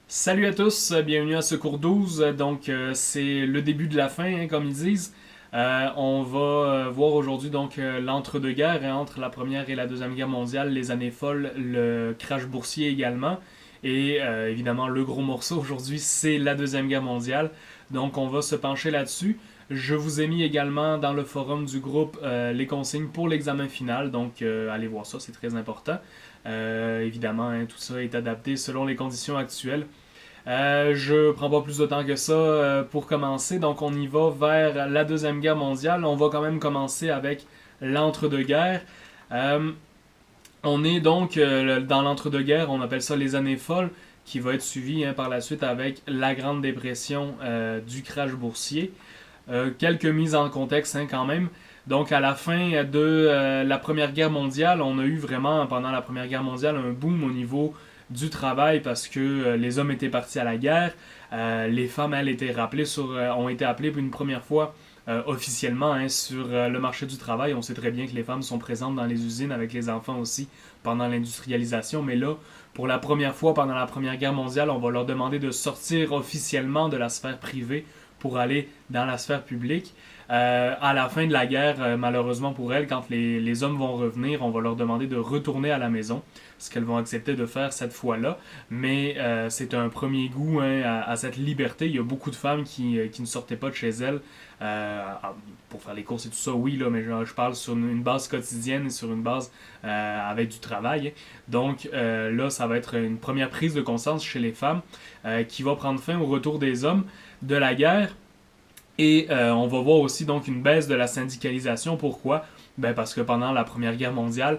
Salut à tous, bienvenue à Secours 12. C'est le début de la fin, hein, comme ils disent. On va voir aujourd'hui l'entre-deux-guerres, hein, entre la Première et la Deuxième Guerre mondiale, les années folles, le crash boursier également. Et évidemment, le gros morceau aujourd'hui, c'est la Deuxième Guerre mondiale. Donc on va se pencher là-dessus. Je vous ai mis également dans le forum du groupe les consignes pour l'examen final, donc allez voir ça, c'est très important. Évidemment, hein, tout ça est adapté selon les conditions actuelles. Je prends pas plus de temps que ça pour commencer, donc on y va vers la Deuxième Guerre mondiale. On va quand même commencer avec l'entre-deux-guerres. Euh, on est donc dans l'entre-deux-guerres, on appelle ça les années folles, qui va être suivi, hein, par la suite avec la Grande Dépression du crash boursier. Quelques mises en contexte, hein, quand même. Donc à la fin de la Première Guerre mondiale, on a eu vraiment pendant la Première Guerre mondiale un boom au niveau du travail parce que les hommes étaient partis à la guerre. Les femmes, elles, ont été appelées pour une première fois officiellement, hein, sur le marché du travail. On sait très bien que les femmes sont présentes dans les usines avec les enfants aussi pendant l'industrialisation, mais là, pour la première fois pendant la Première Guerre mondiale, on va leur demander de sortir officiellement de la sphère privée pour aller dans la sphère publique. À la fin de la guerre, malheureusement pour elles, quand les hommes vont revenir, on va leur demander de retourner à la maison, ce qu'elles vont accepter de faire cette fois-là. Mais c'est un premier goût, hein, à cette liberté. Il y a beaucoup de femmes qui ne sortaient pas de chez elles pour faire les courses et tout ça, oui, là, mais je parle sur une base quotidienne, sur une base avec du travail. Donc là, ça va être une première prise de conscience chez les femmes qui va prendre fin au retour des hommes de la guerre. Et on va voir aussi donc une baisse de la syndicalisation. Pourquoi? Ben parce que pendant la Première Guerre mondiale,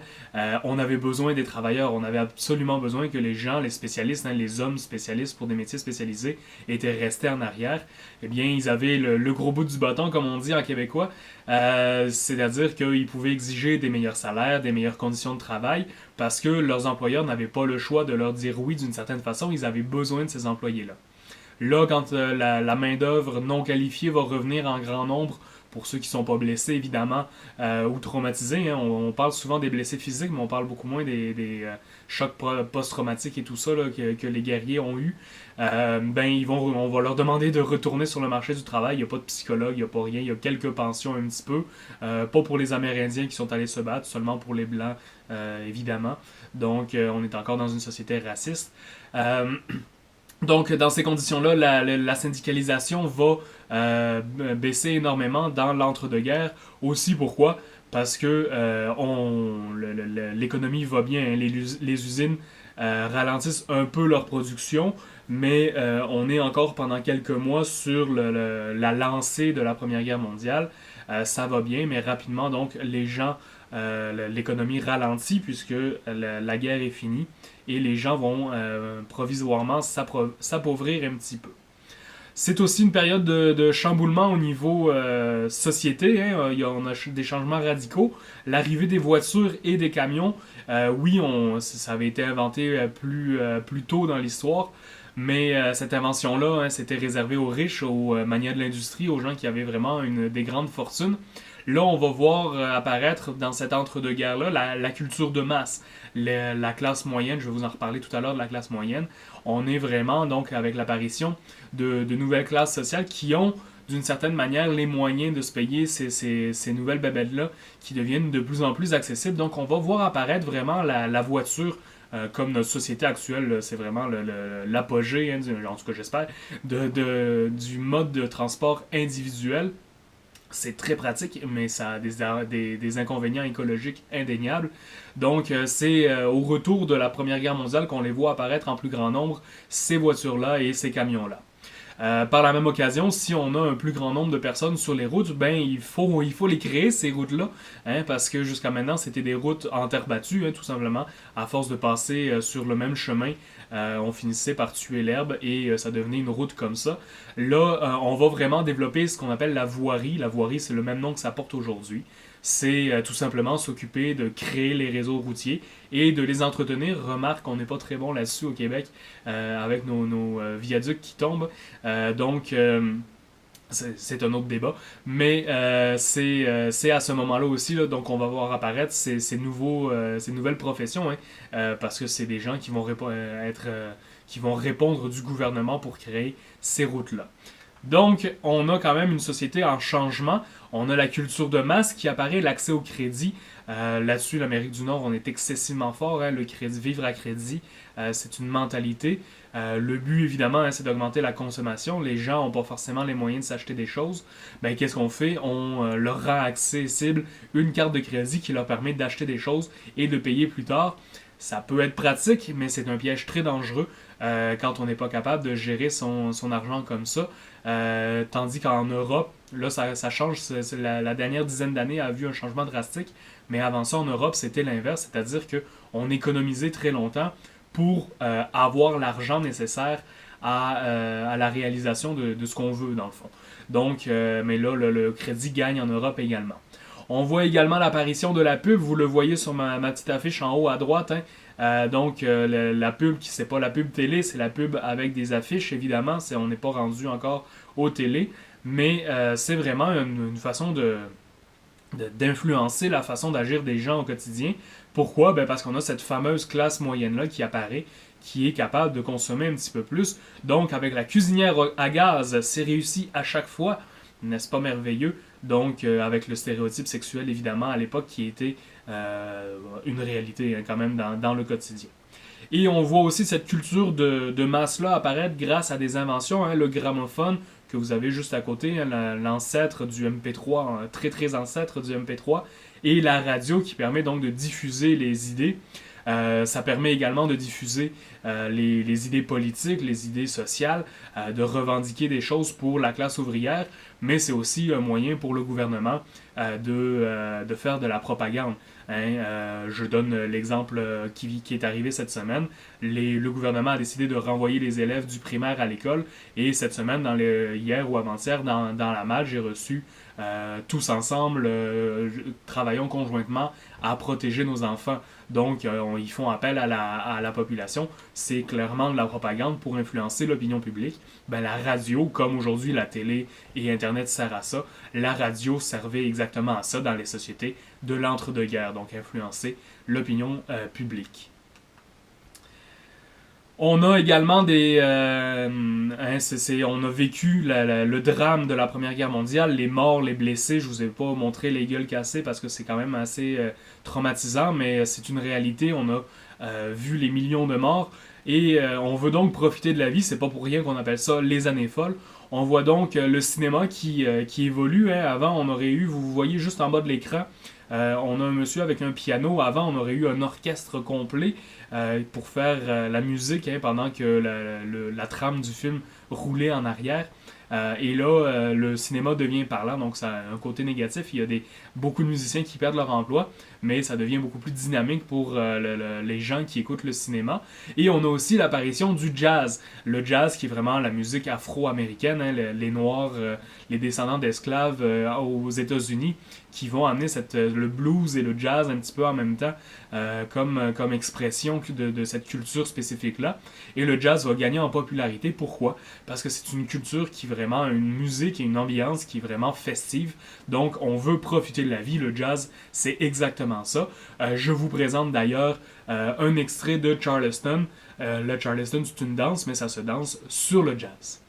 on avait besoin des travailleurs, on avait absolument besoin que les gens, les spécialistes, hein, les hommes spécialistes pour des métiers spécialisés, étaient restés en arrière. Eh bien, ils avaient le gros bout du bâton, comme on dit en québécois, c'est-à-dire qu'ils pouvaient exiger des meilleurs salaires, des meilleures conditions de travail, parce que leurs employeurs n'avaient pas le choix de leur dire oui d'une certaine façon, ils avaient besoin de ces employés-là. Là, quand la main-d'œuvre non qualifiée va revenir en grand nombre, pour ceux qui ne sont pas blessés, évidemment, ou traumatisés, hein, on parle souvent des blessés physiques, mais on parle beaucoup moins des chocs post-traumatiques et tout ça là, que les guerriers ont eu. On va leur demander de retourner sur le marché du travail. Il n'y a pas de psychologue, il n'y a pas rien. Il y a quelques pensions un petit peu. Pas pour les Amérindiens qui sont allés se battre, seulement pour les Blancs, évidemment. Donc, on est encore dans une société raciste. Donc, dans ces conditions-là, la syndicalisation va baisser énormément dans l'entre-deux-guerres. Aussi, pourquoi? Parce que l'économie va bien, hein. Les usines ralentissent un peu leur production, mais on est encore pendant quelques mois sur la lancée de la Première Guerre mondiale. Ça va bien, mais rapidement, donc, l'économie ralentit puisque la guerre est finie et les gens vont provisoirement s'appauvrir un petit peu. C'est aussi une période de chamboulement au niveau société, hein. On a des changements radicaux. L'arrivée des voitures et des camions, oui, ça avait été inventé plus tôt dans l'histoire, mais cette invention-là, hein, c'était réservé aux riches, aux manias de l'industrie, aux gens qui avaient vraiment des grandes fortunes. Là, on va voir apparaître dans cet entre-deux-guerres-là la culture de masse, la classe moyenne. Je vais vous en reparler tout à l'heure de la classe moyenne. On est vraiment donc avec l'apparition de nouvelles classes sociales qui ont d'une certaine manière les moyens de se payer ces nouvelles bébelles-là qui deviennent de plus en plus accessibles. Donc on va voir apparaître vraiment la voiture comme notre société actuelle, c'est vraiment l'apogée, hein, en tout cas j'espère, du mode de transport individuel. C'est très pratique, mais ça a des inconvénients écologiques indéniables. Donc, c'est au retour de la Première Guerre mondiale qu'on les voit apparaître en plus grand nombre, ces voitures-là et ces camions-là. Par la même occasion, si on a un plus grand nombre de personnes sur les routes, ben il faut les créer ces routes-là, hein, parce que jusqu'à maintenant c'était des routes en terre battue, hein, tout simplement. À force de passer sur le même chemin, on finissait par tuer l'herbe et ça devenait une route comme ça. Là, on va vraiment développer ce qu'on appelle la voirie. La voirie, c'est le même nom que ça porte aujourd'hui. C'est tout simplement s'occuper de créer les réseaux routiers et de les entretenir. Remarque qu'on n'est pas très bon là-dessus au Québec avec nos viaducs qui tombent. Donc, c'est un autre débat. Mais c'est à ce moment-là aussi, là, donc on va voir apparaître ces nouvelles professions, hein, parce que c'est des gens qui vont qui vont répondre du gouvernement pour créer ces routes-là. Donc, on a quand même une société en changement. On a la culture de masse qui apparaît, l'accès au crédit. Là-dessus, l'Amérique du Nord, on est excessivement fort. Le crédit, vivre à crédit, c'est une mentalité. Le but, évidemment, c'est d'augmenter la consommation. Les gens n'ont pas forcément les moyens de s'acheter des choses. Qu'est-ce qu'on fait? On leur rend accessible une carte de crédit qui leur permet d'acheter des choses et de payer plus tard. Ça peut être pratique, mais c'est un piège très dangereux quand on n'est pas capable de gérer son argent comme ça. Tandis qu'en Europe, là, ça change. La dernière dizaine d'années a vu un changement drastique. Mais avant ça, en Europe, c'était l'inverse. C'est-à-dire qu'on économisait très longtemps pour avoir l'argent nécessaire à la réalisation de ce qu'on veut, dans le fond. Donc, mais là, le crédit gagne en Europe également. On voit également l'apparition de la pub. Vous le voyez sur ma petite affiche en haut à droite. Donc, la pub, c'est pas la pub télé, c'est la pub avec des affiches, évidemment. On n'est pas rendu encore aux télé. Mais c'est vraiment une façon d'influencer la façon d'agir des gens au quotidien. Pourquoi? Parce qu'on a cette fameuse classe moyenne-là qui apparaît, qui est capable de consommer un petit peu plus. Donc, avec la cuisinière à gaz, c'est réussi à chaque fois. N'est-ce pas merveilleux? Donc, avec le stéréotype sexuel, évidemment, à l'époque, qui était une réalité quand même dans le quotidien. Et on voit aussi cette culture de masse-là apparaître grâce à des inventions. Le gramophone, que vous avez juste à côté, l'ancêtre du MP3, très très ancêtre du MP3, et la radio qui permet donc de diffuser les idées. Ça permet également de diffuser les idées politiques, les idées sociales, de revendiquer des choses pour la classe ouvrière, mais c'est aussi un moyen pour le gouvernement de faire de la propagande. Je donne l'exemple qui est arrivé cette semaine. Le gouvernement a décidé de renvoyer les élèves du primaire à l'école, et cette semaine, hier ou avant-hier, dans la malle, j'ai reçu tous ensemble, travaillons conjointement à protéger nos enfants. Donc, ils font appel à la population. C'est clairement de la propagande pour influencer l'opinion publique. La radio, comme aujourd'hui la télé et Internet sert à ça, la radio servait exactement à ça dans les sociétés de l'entre-deux-guerres, donc influencer l'opinion publique. On a également on a vécu le drame de la Première Guerre mondiale, les morts, les blessés. Je vous ai pas montré les gueules cassées parce que c'est quand même assez traumatisant, mais c'est une réalité. On a vu les millions de morts et on veut donc profiter de la vie. C'est pas pour rien qu'on appelle ça les années folles. On voit donc le cinéma qui évolue. Avant, on aurait eu, vous voyez juste en bas de l'écran, on a un monsieur avec un piano. Avant, on aurait eu un orchestre complet pour faire la musique pendant que la trame du film roulait en arrière. Et là, le cinéma devient parlant, donc ça a un côté négatif. Il y a beaucoup de musiciens qui perdent leur emploi, mais ça devient beaucoup plus dynamique pour les gens qui écoutent le cinéma. Et on a aussi l'apparition du jazz. Le jazz qui est vraiment la musique afro-américaine, les Noirs, les descendants d'esclaves aux États-Unis, qui vont amener le blues et le jazz un petit peu en même temps comme expression de cette culture spécifique-là. Et le jazz va gagner en popularité. Pourquoi? Parce que c'est une culture qui vraiment a une musique et une ambiance qui est vraiment festive. Donc, on veut profiter de la vie. Le jazz, c'est exactement ça. Je vous présente d'ailleurs un extrait de Charleston. Le Charleston, c'est une danse, mais ça se danse sur le jazz.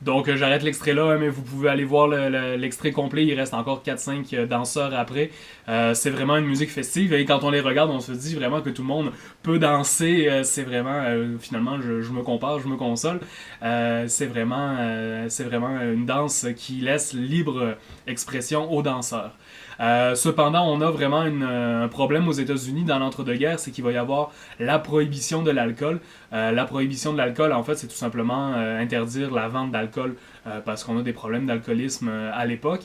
Donc j'arrête l'extrait là, hein, mais vous pouvez aller voir l'extrait complet, il reste encore 4-5 danseurs après. C'est vraiment une musique festive et quand on les regarde, on se dit vraiment que tout le monde peut danser. C'est vraiment, finalement, je me compare, je me console. C'est vraiment une danse qui laisse libre expression aux danseurs. Cependant, on a vraiment un problème aux États-Unis dans l'entre-deux-guerres, c'est qu'il va y avoir la prohibition de l'alcool. La prohibition de l'alcool, en fait, c'est tout simplement interdire la vente d'alcool parce qu'on a des problèmes d'alcoolisme à l'époque,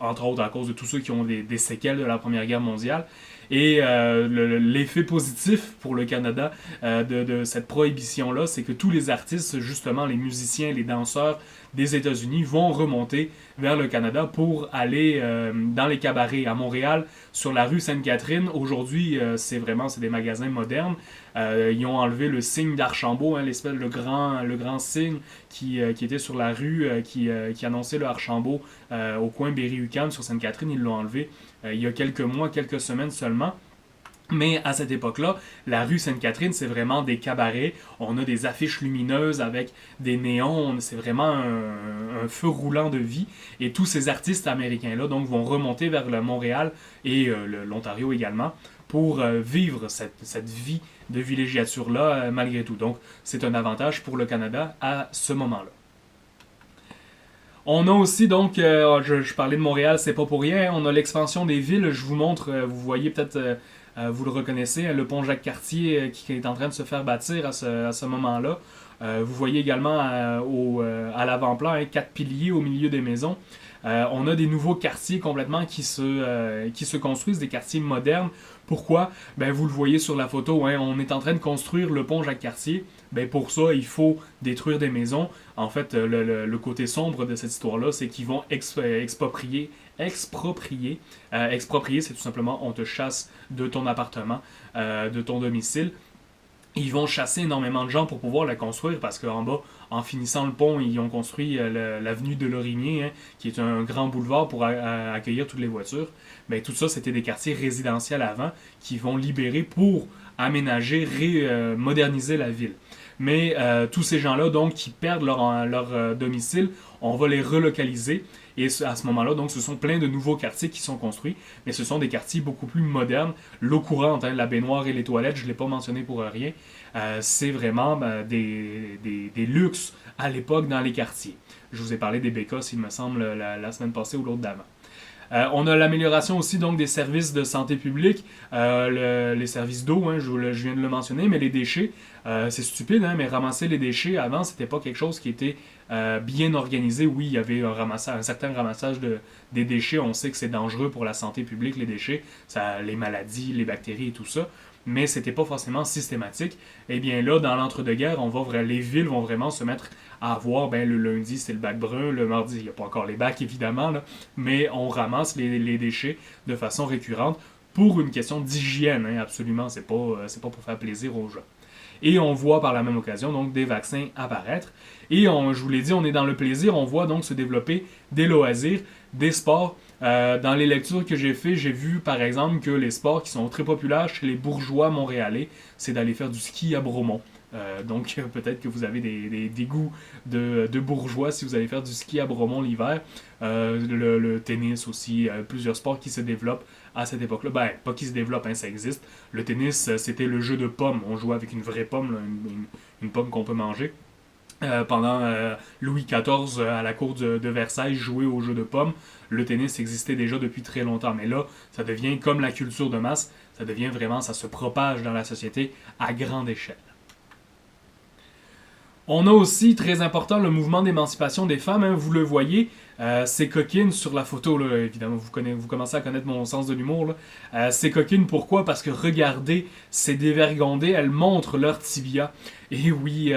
entre autres à cause de tous ceux qui ont des séquelles de la Première Guerre mondiale. Et l'effet positif pour le Canada de cette prohibition-là, c'est que tous les artistes, justement les musiciens, les danseurs des États-Unis, vont remonter vers le Canada pour aller dans les cabarets. À Montréal, sur la rue Sainte-Catherine, aujourd'hui, c'est des magasins modernes. Ils ont enlevé le signe d'Archambault, hein, le grand signe qui était sur la rue, qui annonçait le Archambault au coin Berry-UQAM sur Sainte-Catherine. Ils l'ont enlevé il y a quelques mois, quelques semaines seulement. Mais à cette époque-là, la rue Sainte-Catherine, c'est vraiment des cabarets. On a des affiches lumineuses avec des néons. C'est vraiment un feu roulant de vie. Et tous ces artistes américains-là donc, vont remonter vers le Montréal et l'Ontario également pour vivre cette vie de villégiature-là malgré tout. Donc, c'est un avantage pour le Canada à ce moment-là. On a aussi donc, je parlais de Montréal, c'est pas pour rien, on a l'expansion des villes, je vous montre, vous voyez peut-être, vous le reconnaissez, le pont Jacques-Cartier qui est en train de se faire bâtir à ce moment-là. Vous voyez également à l'avant-plan 4 piliers au milieu des maisons. On a des nouveaux quartiers complètement qui se construisent, des quartiers modernes. Pourquoi? Ben, vous le voyez sur la photo, hein, on est en train de construire le pont Jacques-Cartier. Ben, pour ça, il faut détruire des maisons. En fait, le côté sombre de cette histoire-là, c'est qu'ils vont exproprier. Exproprier, c'est tout simplement, on te chasse de ton appartement, de ton domicile. Ils vont chasser énormément de gens pour pouvoir la construire parce qu'en bas, en finissant le pont, ils ont construit l'avenue de Lorimier, hein, qui est un grand boulevard pour accueillir toutes les voitures. Ben, tout ça, c'était des quartiers résidentiels avant qui vont libérer pour aménager, moderniser la ville. Mais tous ces gens-là, donc, qui perdent leur domicile, on va les relocaliser. Et à ce moment-là, donc, ce sont plein de nouveaux quartiers qui sont construits, mais ce sont des quartiers beaucoup plus modernes. L'eau courante, hein, la baignoire et les toilettes, je ne l'ai pas mentionné pour rien, c'est vraiment des luxes à l'époque dans les quartiers. Je vous ai parlé des Bécosses, il me semble, la semaine passée ou l'autre d'avant. On a l'amélioration aussi donc des services de santé publique, les services d'eau, hein, je viens de le mentionner, mais les déchets, c'est stupide, hein, mais ramasser les déchets avant, c'était pas quelque chose qui était bien organisé. Oui, il y avait un certain ramassage des déchets, on sait que c'est dangereux pour la santé publique, les déchets, les maladies, les bactéries et tout ça, mais c'était pas forcément systématique. Et bien là, dans l'entre-deux-guerres, les villes vont vraiment se mettre à avoir, le lundi c'est le bac brun, le mardi il n'y a pas encore les bacs évidemment, là, mais on ramasse les déchets de façon récurrente pour une question d'hygiène, hein, absolument, c'est pas pour faire plaisir aux gens. Et on voit par la même occasion donc des vaccins apparaître. Et je vous l'ai dit, on est dans le plaisir, on voit donc se développer des loisirs, des sports. Dans les lectures que j'ai fait, j'ai vu par exemple que les sports qui sont très populaires chez les bourgeois montréalais, c'est d'aller faire du ski à Bromont. Donc peut-être que vous avez des goûts de bourgeois si vous allez faire du ski à Bromont l'hiver. Le tennis aussi, plusieurs sports qui se développent à cette époque-là. Ben, pas qui se développent, hein, ça existe. Le tennis, c'était le jeu de pommes. On jouait avec une vraie pomme, là, une pomme qu'on peut manger. Pendant Louis XIV à la cour de Versailles jouait au jeu de pommes. Le tennis existait déjà depuis très longtemps, mais là, ça devient comme la culture de masse, ça devient vraiment, ça se propage dans la société à grande échelle. On a aussi, très important, le mouvement d'émancipation des femmes. Hein, vous le voyez, c'est coquine sur la photo, là, évidemment, vous commencez à connaître mon sens de l'humour. C'est coquine, pourquoi? Parce que regardez, c'est dévergondé, elles montrent leur tibia. Et oui,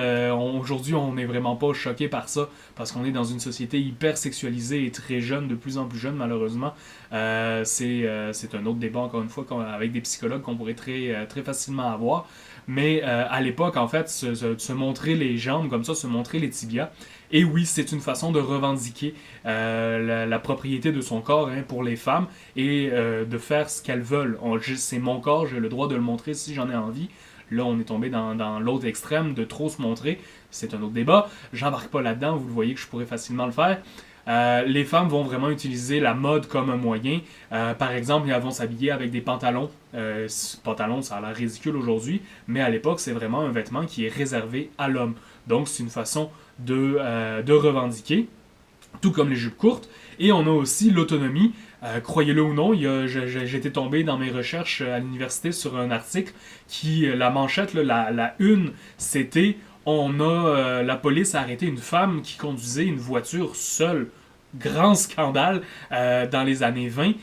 aujourd'hui, on n'est vraiment pas choqué par ça, parce qu'on est dans une société hyper sexualisée et très jeune, de plus en plus jeune, malheureusement. C'est un autre débat, encore une fois, avec des psychologues qu'on pourrait très, très facilement avoir. Mais à l'époque, en fait, se montrer les jambes comme ça, se montrer les tibias. Et oui, c'est une façon de revendiquer la propriété de son corps, hein, pour les femmes et de faire ce qu'elles veulent. C'est mon corps, j'ai le droit de le montrer si j'en ai envie. Là, on est tombé dans l'autre extrême de trop se montrer. C'est un autre débat. J'embarque pas là-dedans, vous le voyez que je pourrais facilement le faire. Les femmes vont vraiment utiliser la mode comme un moyen. Par exemple, elles vont s'habiller avec des pantalons. Pantalons, ça a l'air ridicule aujourd'hui, mais à l'époque, c'est vraiment un vêtement qui est réservé à l'homme. Donc, c'est une façon de revendiquer, tout comme les jupes courtes. Et on a aussi l'autonomie. Croyez-le ou non, j'étais tombé dans mes recherches à l'université sur un article qui, la manchette, là, la une, c'était la police a arrêté une femme qui conduisait une voiture seule. Grand scandale dans les années 20.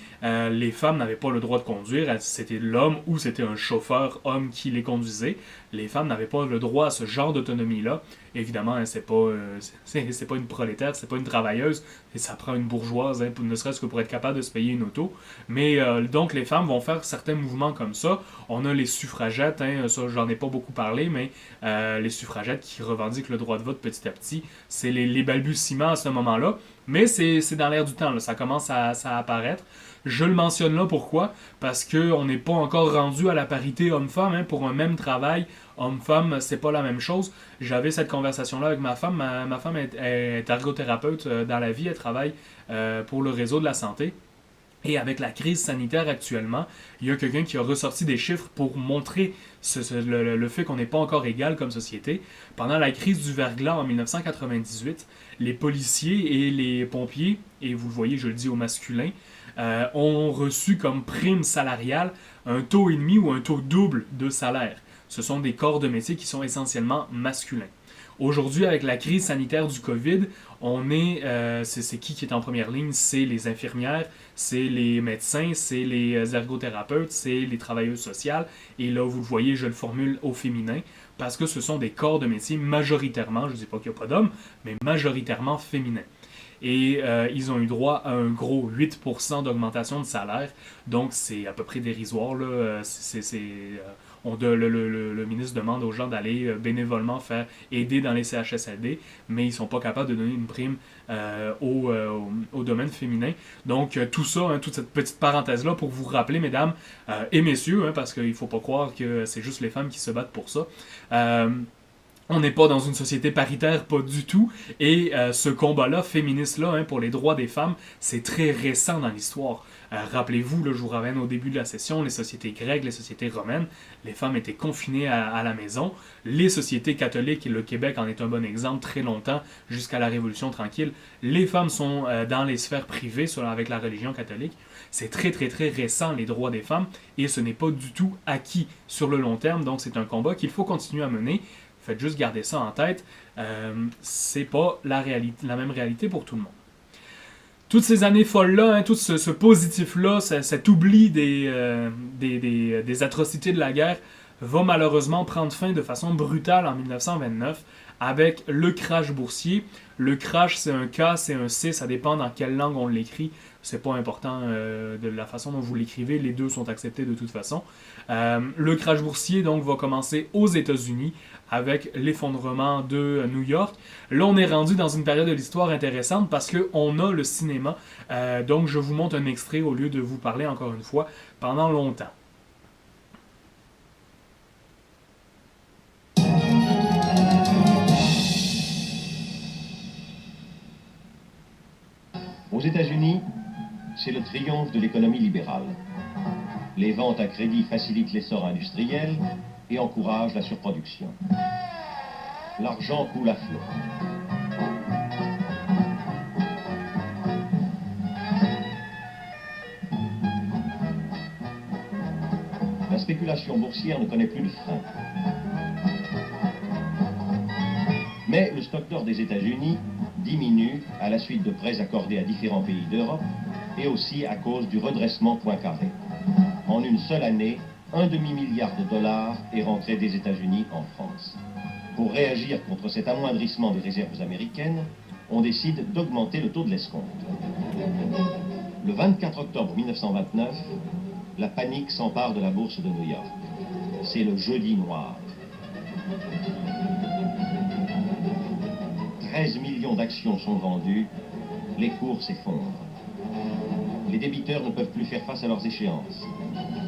Les femmes n'avaient pas le droit de conduire. C'était l'homme ou c'était un chauffeur homme qui les conduisait. Les femmes n'avaient pas le droit à ce genre d'autonomie-là. Évidemment, hein, c'est pas une prolétaire, c'est pas une travailleuse. Et ça prend une bourgeoise, hein, ne serait-ce que pour être capable de se payer une auto. Mais donc, les femmes vont faire certains mouvements comme ça. On a les suffragettes, hein, ça, j'en ai pas beaucoup parlé, mais les suffragettes qui revendiquent le droit de vote petit à petit. C'est les balbutiements à ce moment-là. Mais c'est dans l'air du temps, là. Ça commence à apparaître. Je le mentionne là, pourquoi? Parce qu'on n'est pas encore rendu à la parité homme-femme, hein, pour un même travail. Homme-femme, c'est pas la même chose. J'avais cette conversation-là avec ma femme. Ma femme est ergothérapeute dans la vie. Elle travaille pour le réseau de la santé. Et avec la crise sanitaire actuellement, il y a quelqu'un qui a ressorti des chiffres pour montrer le fait qu'on n'est pas encore égal comme société. Pendant la crise du verglas en 1998, les policiers et les pompiers, et vous le voyez, je le dis au masculin, ont reçu comme prime salariale un taux et demi ou un taux double de salaire. Ce sont des corps de métier qui sont essentiellement masculins. Aujourd'hui, avec la crise sanitaire du COVID, c'est qui est en première ligne? C'est les infirmières, c'est les médecins, c'est les ergothérapeutes, c'est les travailleuses sociales. Et là, vous le voyez, je le formule au féminin, parce que ce sont des corps de métier majoritairement, je ne dis pas qu'il n'y a pas d'hommes, mais majoritairement féminins. Et ils ont eu droit à un gros 8% d'augmentation de salaire. Donc, c'est à peu près dérisoire, là. Le ministre demande aux gens d'aller bénévolement aider dans les CHSLD, mais ils ne sont pas capables de donner une prime au domaine féminin. Donc, tout ça, hein, toute cette petite parenthèse-là pour vous rappeler, mesdames et messieurs, hein, parce qu'il ne faut pas croire que c'est juste les femmes qui se battent pour ça. On n'est pas dans une société paritaire, pas du tout. Et ce combat-là, féministe-là, hein, pour les droits des femmes, c'est très récent dans l'histoire. Rappelez-vous, là, je vous ramène au début de la session, les sociétés grecques, les sociétés romaines, les femmes étaient confinées à la maison. Les sociétés catholiques, et le Québec en est un bon exemple, très longtemps, jusqu'à la Révolution tranquille, les femmes sont dans les sphères privées avec la religion catholique. C'est très, très, très récent, les droits des femmes, et ce n'est pas du tout acquis sur le long terme. Donc, c'est un combat qu'il faut continuer à mener. Faites juste garder ça en tête. C'est pas la même réalité pour tout le monde. Toutes ces années folles-là, hein, tout ce positif-là, cet oubli des atrocités de la guerre va malheureusement prendre fin de façon brutale en 1929 avec le crash boursier. Le crash, c'est un K, c'est un C, ça dépend dans quelle langue on l'écrit. C'est pas important de la façon dont vous l'écrivez, les deux sont acceptés de toute façon. Le crash boursier donc va commencer aux États-Unis avec l'effondrement de New York. Là, on est rendu dans une période de l'histoire intéressante parce qu'on a le cinéma. Donc, je vous montre un extrait au lieu de vous parler encore une fois pendant longtemps. Aux États-Unis, c'est le triomphe de l'économie libérale. Les ventes à crédit facilitent l'essor industriel et encouragent la surproduction. L'argent coule à flot. La spéculation boursière ne connaît plus de frein. Mais le stock d'or des États-Unis diminue à la suite de prêts accordés à différents pays d'Europe et aussi à cause du redressement Poincaré. En une seule année, $1,5 milliard est rentré des États-Unis en France. Pour réagir contre cet amoindrissement des réserves américaines, on décide d'augmenter le taux de l'escompte. Le 24 octobre 1929, la panique s'empare de la bourse de New York. C'est le jeudi noir. 13 millions d'actions sont vendues, les cours s'effondrent. Les débiteurs ne peuvent plus faire face à leurs échéances.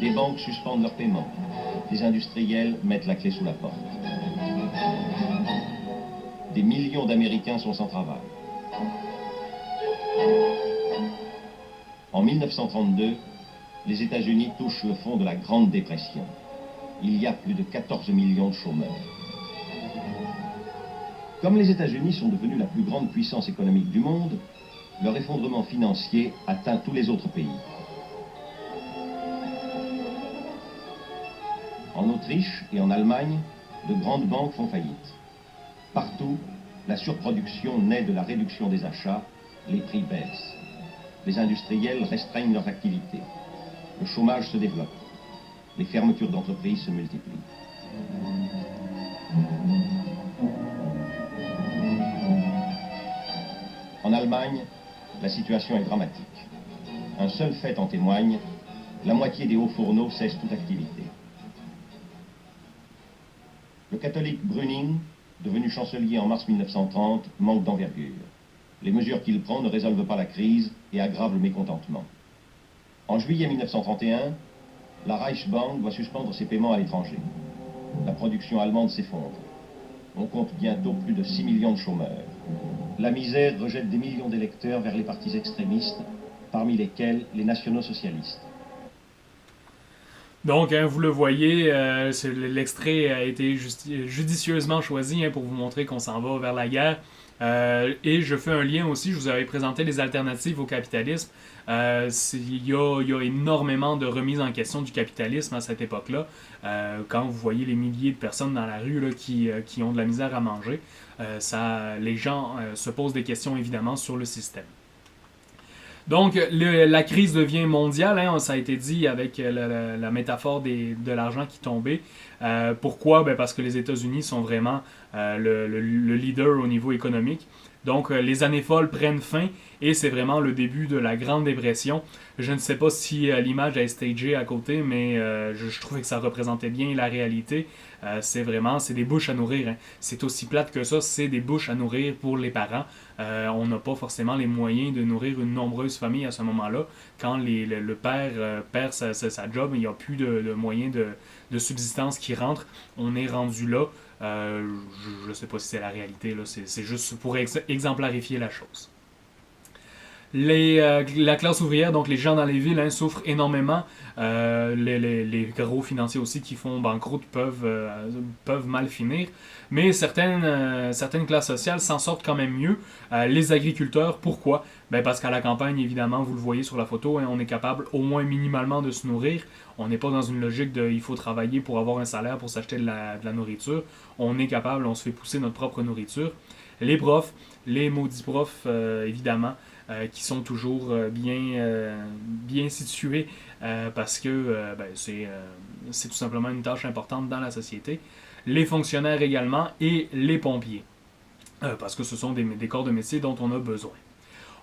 Des banques suspendent leurs paiements. les industriels mettent la clé sous la porte. Des millions d'Américains sont sans travail. En 1932, les États-Unis touchent le fond de la Grande Dépression. Il y a plus de 14 millions de chômeurs. Comme les États-Unis sont devenus la plus grande puissance économique du monde, leur effondrement financier atteint tous les autres pays. En Autriche et en Allemagne, de grandes banques font faillite. Partout, la surproduction naît de la réduction des achats, les prix baissent. Les industriels restreignent leurs activités. Le chômage se développe. Les fermetures d'entreprises se multiplient. En Allemagne, la situation est dramatique. Un seul fait en témoigne, la moitié des hauts fourneaux cesse toute activité. Le catholique Brüning, devenu chancelier en mars 1930, manque d'envergure. Les mesures qu'il prend ne résolvent pas la crise et aggravent le mécontentement. En juillet 1931, la Reichsbank doit suspendre ses paiements à l'étranger. La production allemande s'effondre. On compte bientôt plus de 6 millions de chômeurs. La misère rejette des millions d'électeurs vers les partis extrémistes, parmi lesquels les nationaux-socialistes. Donc, vous le voyez, l'extrait a été judicieusement choisi pour vous montrer qu'on s'en va vers la guerre. Et je fais un lien aussi, je vous avais présenté les alternatives au capitalisme. Il y a énormément de remises en question du capitalisme à cette époque-là. Quand vous voyez les milliers de personnes dans la rue là, qui ont de la misère à manger, les gens se posent des questions évidemment sur le système. Donc, la crise devient mondiale, ça a été dit avec la métaphore de l'argent qui tombait. Pourquoi? Parce que les États-Unis sont vraiment le leader au niveau économique. Donc, les années folles prennent fin et c'est vraiment le début de la Grande Dépression. Je ne sais pas si l'image est stagée à côté, mais je trouvais que ça représentait bien la réalité. C'est des bouches à nourrir. C'est aussi plate que ça, c'est des bouches à nourrir pour les parents. On n'a pas forcément les moyens de nourrir une nombreuse famille à ce moment-là. Quand le père perd sa job, il n'y a plus de moyens de subsistance qui rentrent. On est rendu là. Je ne sais pas si c'est la réalité, là. C'est juste pour exemplarifier la chose. La classe ouvrière, donc les gens dans les villes, souffrent énormément. Les gros financiers aussi qui font banqueroute peuvent mal finir. Mais certaines classes sociales s'en sortent quand même mieux. Les agriculteurs, pourquoi? Parce qu'à la campagne, évidemment, vous le voyez sur la photo, on est capable au moins minimalement de se nourrir. On n'est pas dans une logique de il faut travailler pour avoir un salaire pour s'acheter de la nourriture. On est capable, on se fait pousser notre propre nourriture. Les profs, les maudits profs, évidemment, qui sont toujours bien situés parce que c'est tout simplement une tâche importante dans la société. Les fonctionnaires également et les pompiers, parce que ce sont des corps de métier dont on a besoin.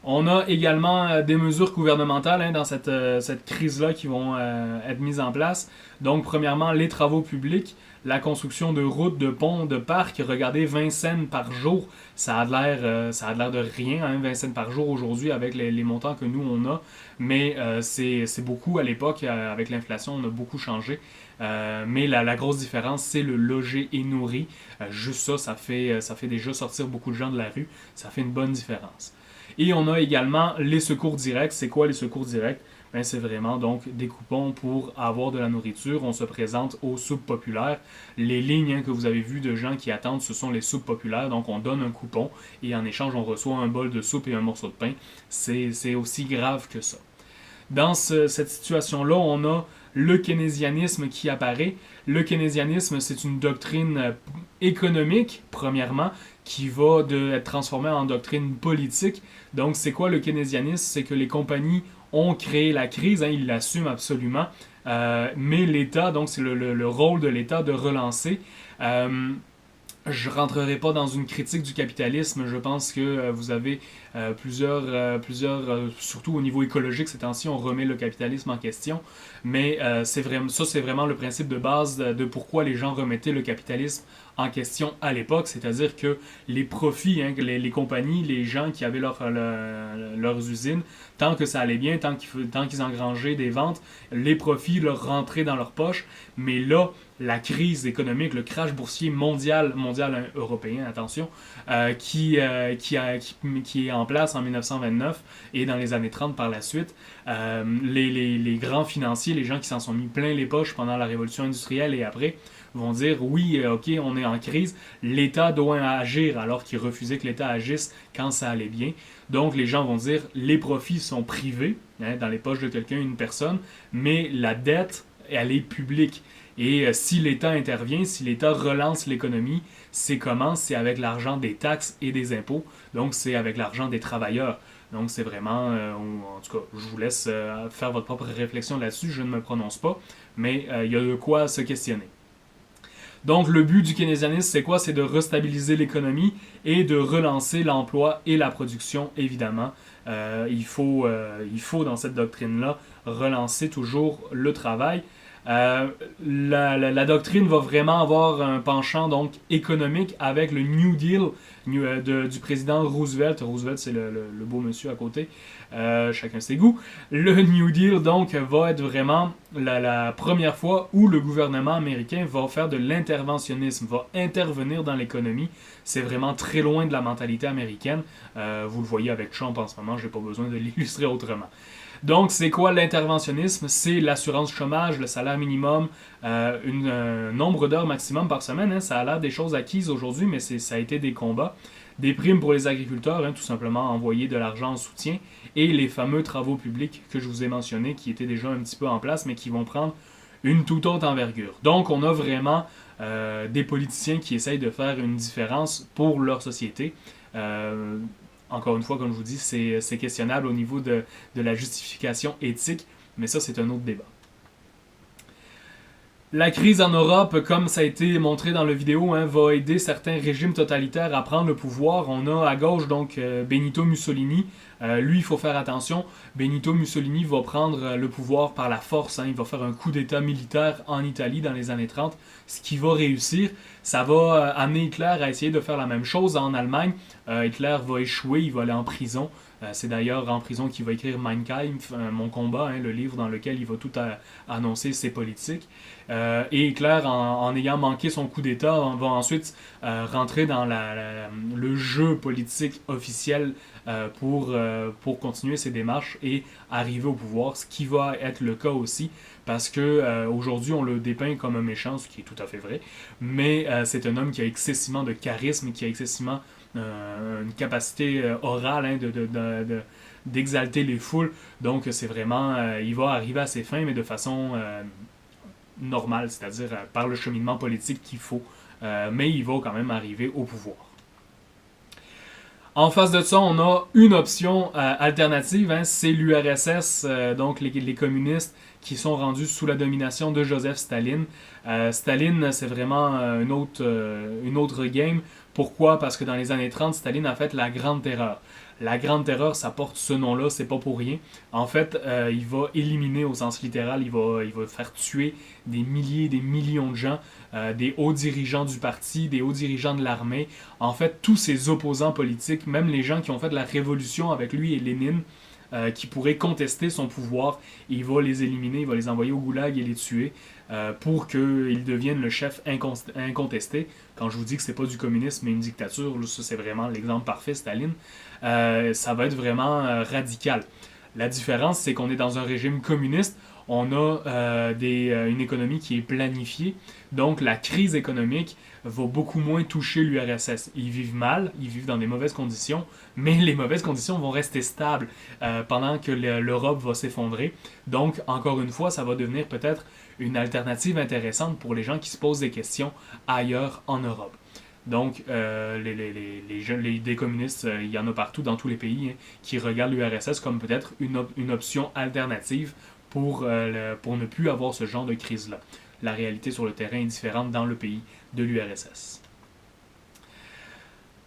On a également des mesures gouvernementales dans cette crise-là qui vont être mises en place. Donc, premièrement, les travaux publics, la construction de routes, de ponts, de parcs. Regardez, 20 cents par jour, ça a l'air de rien, 20 cents par jour aujourd'hui avec les montants que nous, on a. Mais c'est beaucoup à l'époque, avec l'inflation, on a beaucoup changé. Mais la grosse différence, c'est le loger et nourri. Juste ça fait déjà sortir beaucoup de gens de la rue. Ça fait une bonne différence. Et on a également les secours directs. C'est quoi les secours directs? C'est vraiment donc des coupons pour avoir de la nourriture. On se présente aux soupes populaires. Les lignes que vous avez vues de gens qui attendent, ce sont les soupes populaires. Donc on donne un coupon et en échange, on reçoit un bol de soupe et un morceau de pain. C'est aussi grave que ça. Dans cette situation-là, on a le keynésianisme qui apparaît. Le keynésianisme, c'est une doctrine économique, premièrement, qui va être transformée en doctrine politique. Donc, c'est quoi le keynésianisme? C'est que les compagnies ont créé la crise, ils l'assument absolument, mais l'État, donc c'est le rôle de l'État de relancer. Je ne rentrerai pas dans une critique du capitalisme. Je pense que vous avez plusieurs surtout au niveau écologique, ces temps-ci, on remet le capitalisme en question. Mais c'est vraiment le principe de base de pourquoi les gens remettaient le capitalisme en question à l'époque. C'est-à-dire que les profits, les compagnies, les gens qui avaient leurs usines, tant que ça allait bien, tant qu'ils engrangeaient des ventes, les profits leur rentraient dans leur poche. Mais là, la crise économique, le crash boursier mondial européen, attention, qui est en place en 1929 et dans les années 30 par la suite. Les grands financiers, les gens qui s'en sont mis plein les poches pendant la révolution industrielle et après, vont dire oui, ok, on est en crise, l'État doit agir, alors qu'ils refusaient que l'État agisse quand ça allait bien. Donc les gens vont dire les profits sont privés, dans les poches de quelqu'un, une personne, mais la dette, elle est publique. Et si l'État intervient, si l'État relance l'économie, c'est comment? C'est avec l'argent des taxes et des impôts, donc c'est avec l'argent des travailleurs. Donc c'est vraiment, en tout cas, je vous laisse faire votre propre réflexion là-dessus, je ne me prononce pas, mais il y a de quoi se questionner. Donc le but du keynésianisme, c'est quoi? C'est de restabiliser l'économie et de relancer l'emploi et la production, évidemment. Il faut dans cette doctrine-là relancer toujours le travail. La doctrine va vraiment avoir un penchant donc économique avec le New Deal du président Roosevelt. Roosevelt, c'est le beau monsieur à côté. Chacun ses goûts. Le New Deal, donc, va être vraiment la première fois où le gouvernement américain va faire de l'interventionnisme, va intervenir dans l'économie. C'est vraiment très loin de la mentalité américaine. Vous le voyez avec Trump en ce moment, je n'ai pas besoin de l'illustrer autrement. Donc, c'est quoi l'interventionnisme? C'est l'assurance chômage, le salaire minimum, un nombre d'heures maximum par semaine. Hein. Ça a l'air des choses acquises aujourd'hui, mais ça a été des combats. Des primes pour les agriculteurs, tout simplement envoyer de l'argent en soutien. Et les fameux travaux publics que je vous ai mentionnés, qui étaient déjà un petit peu en place, mais qui vont prendre une toute autre envergure. Donc, on a vraiment des politiciens qui essayent de faire une différence pour leur société. Encore une fois, comme je vous dis, c'est questionnable au niveau de la justification éthique, mais ça, c'est un autre débat. La crise en Europe, comme ça a été montré dans la vidéo, va aider certains régimes totalitaires à prendre le pouvoir. On a à gauche donc Benito Mussolini. Lui, il faut faire attention. Benito Mussolini va prendre le pouvoir par la force. Il va faire un coup d'État militaire en Italie dans les années 30. Ce qui va réussir, ça va amener Hitler à essayer de faire la même chose en Allemagne. Hitler va échouer, il va aller en prison. C'est d'ailleurs en prison qu'il va écrire Mein Kampf, Mon combat, le livre dans lequel il va tout annoncer ses politiques. Et Hitler, en ayant manqué son coup d'État, va ensuite rentrer dans le jeu politique officiel pour continuer ses démarches et arriver au pouvoir, ce qui va être le cas aussi, parce que aujourd'hui on le dépeint comme un méchant, ce qui est tout à fait vrai, mais c'est un homme qui a excessivement de charisme, qui a excessivement une capacité orale d'exalter les foules. Donc c'est vraiment, il va arriver à ses fins, mais de façon normale, c'est-à-dire par le cheminement politique qu'il faut. Mais il va quand même arriver au pouvoir. En face de ça, on a une option alternative, c'est l'URSS, donc les communistes qui sont rendus sous la domination de Joseph Staline. Staline, c'est vraiment une autre game. Pourquoi? Parce que dans les années 30, Staline a fait la Grande Terreur. La Grande Terreur, ça porte ce nom-là, c'est pas pour rien. En fait, il va éliminer au sens littéral, il va faire tuer des milliers, des millions de gens, des hauts dirigeants du parti, des hauts dirigeants de l'armée. En fait, tous ses opposants politiques, même les gens qui ont fait de la révolution avec lui et Lénine, qui pourraient contester son pouvoir, il va les éliminer, il va les envoyer au goulag et les tuer pour qu'ils deviennent le chef incontesté. Quand je vous dis que c'est pas du communisme mais une dictature, là, ça c'est vraiment l'exemple parfait, Staline. Ça va être vraiment radical. La différence, c'est qu'on est dans un régime communiste, on a une économie qui est planifiée, donc la crise économique va beaucoup moins toucher l'URSS. Ils vivent mal, ils vivent dans des mauvaises conditions, mais les mauvaises conditions vont rester stables pendant que l'Europe va s'effondrer. Donc, encore une fois, ça va devenir peut-être une alternative intéressante pour les gens qui se posent des questions ailleurs en Europe. Donc, des communistes, il y en a partout dans tous les pays qui regardent l'URSS comme peut-être une option alternative pour ne plus avoir ce genre de crise-là. La réalité sur le terrain est différente dans le pays de l'URSS.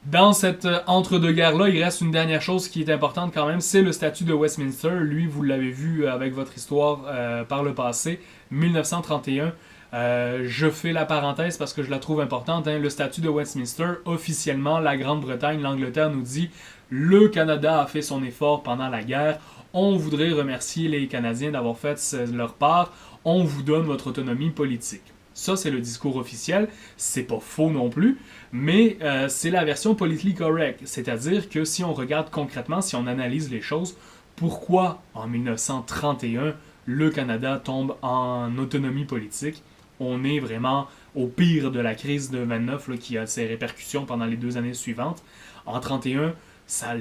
Dans cette entre-deux-guerres-là, il reste une dernière chose qui est importante quand même, c'est le statut de Westminster. Lui, vous l'avez vu avec votre histoire par le passé, 1931. Je fais la parenthèse parce que je la trouve importante. Le statut de Westminster, officiellement, la Grande-Bretagne, l'Angleterre nous dit « Le Canada a fait son effort pendant la guerre. On voudrait remercier les Canadiens d'avoir fait leur part. On vous donne votre autonomie politique. » Ça, c'est le discours officiel. C'est pas faux non plus, mais c'est la version politically correct. C'est-à-dire que si on regarde concrètement, si on analyse les choses, pourquoi en 1931 le Canada tombe en autonomie politique? On est vraiment au pire de la crise de 29 là, qui a ses répercussions pendant les 2 années suivantes. En 31,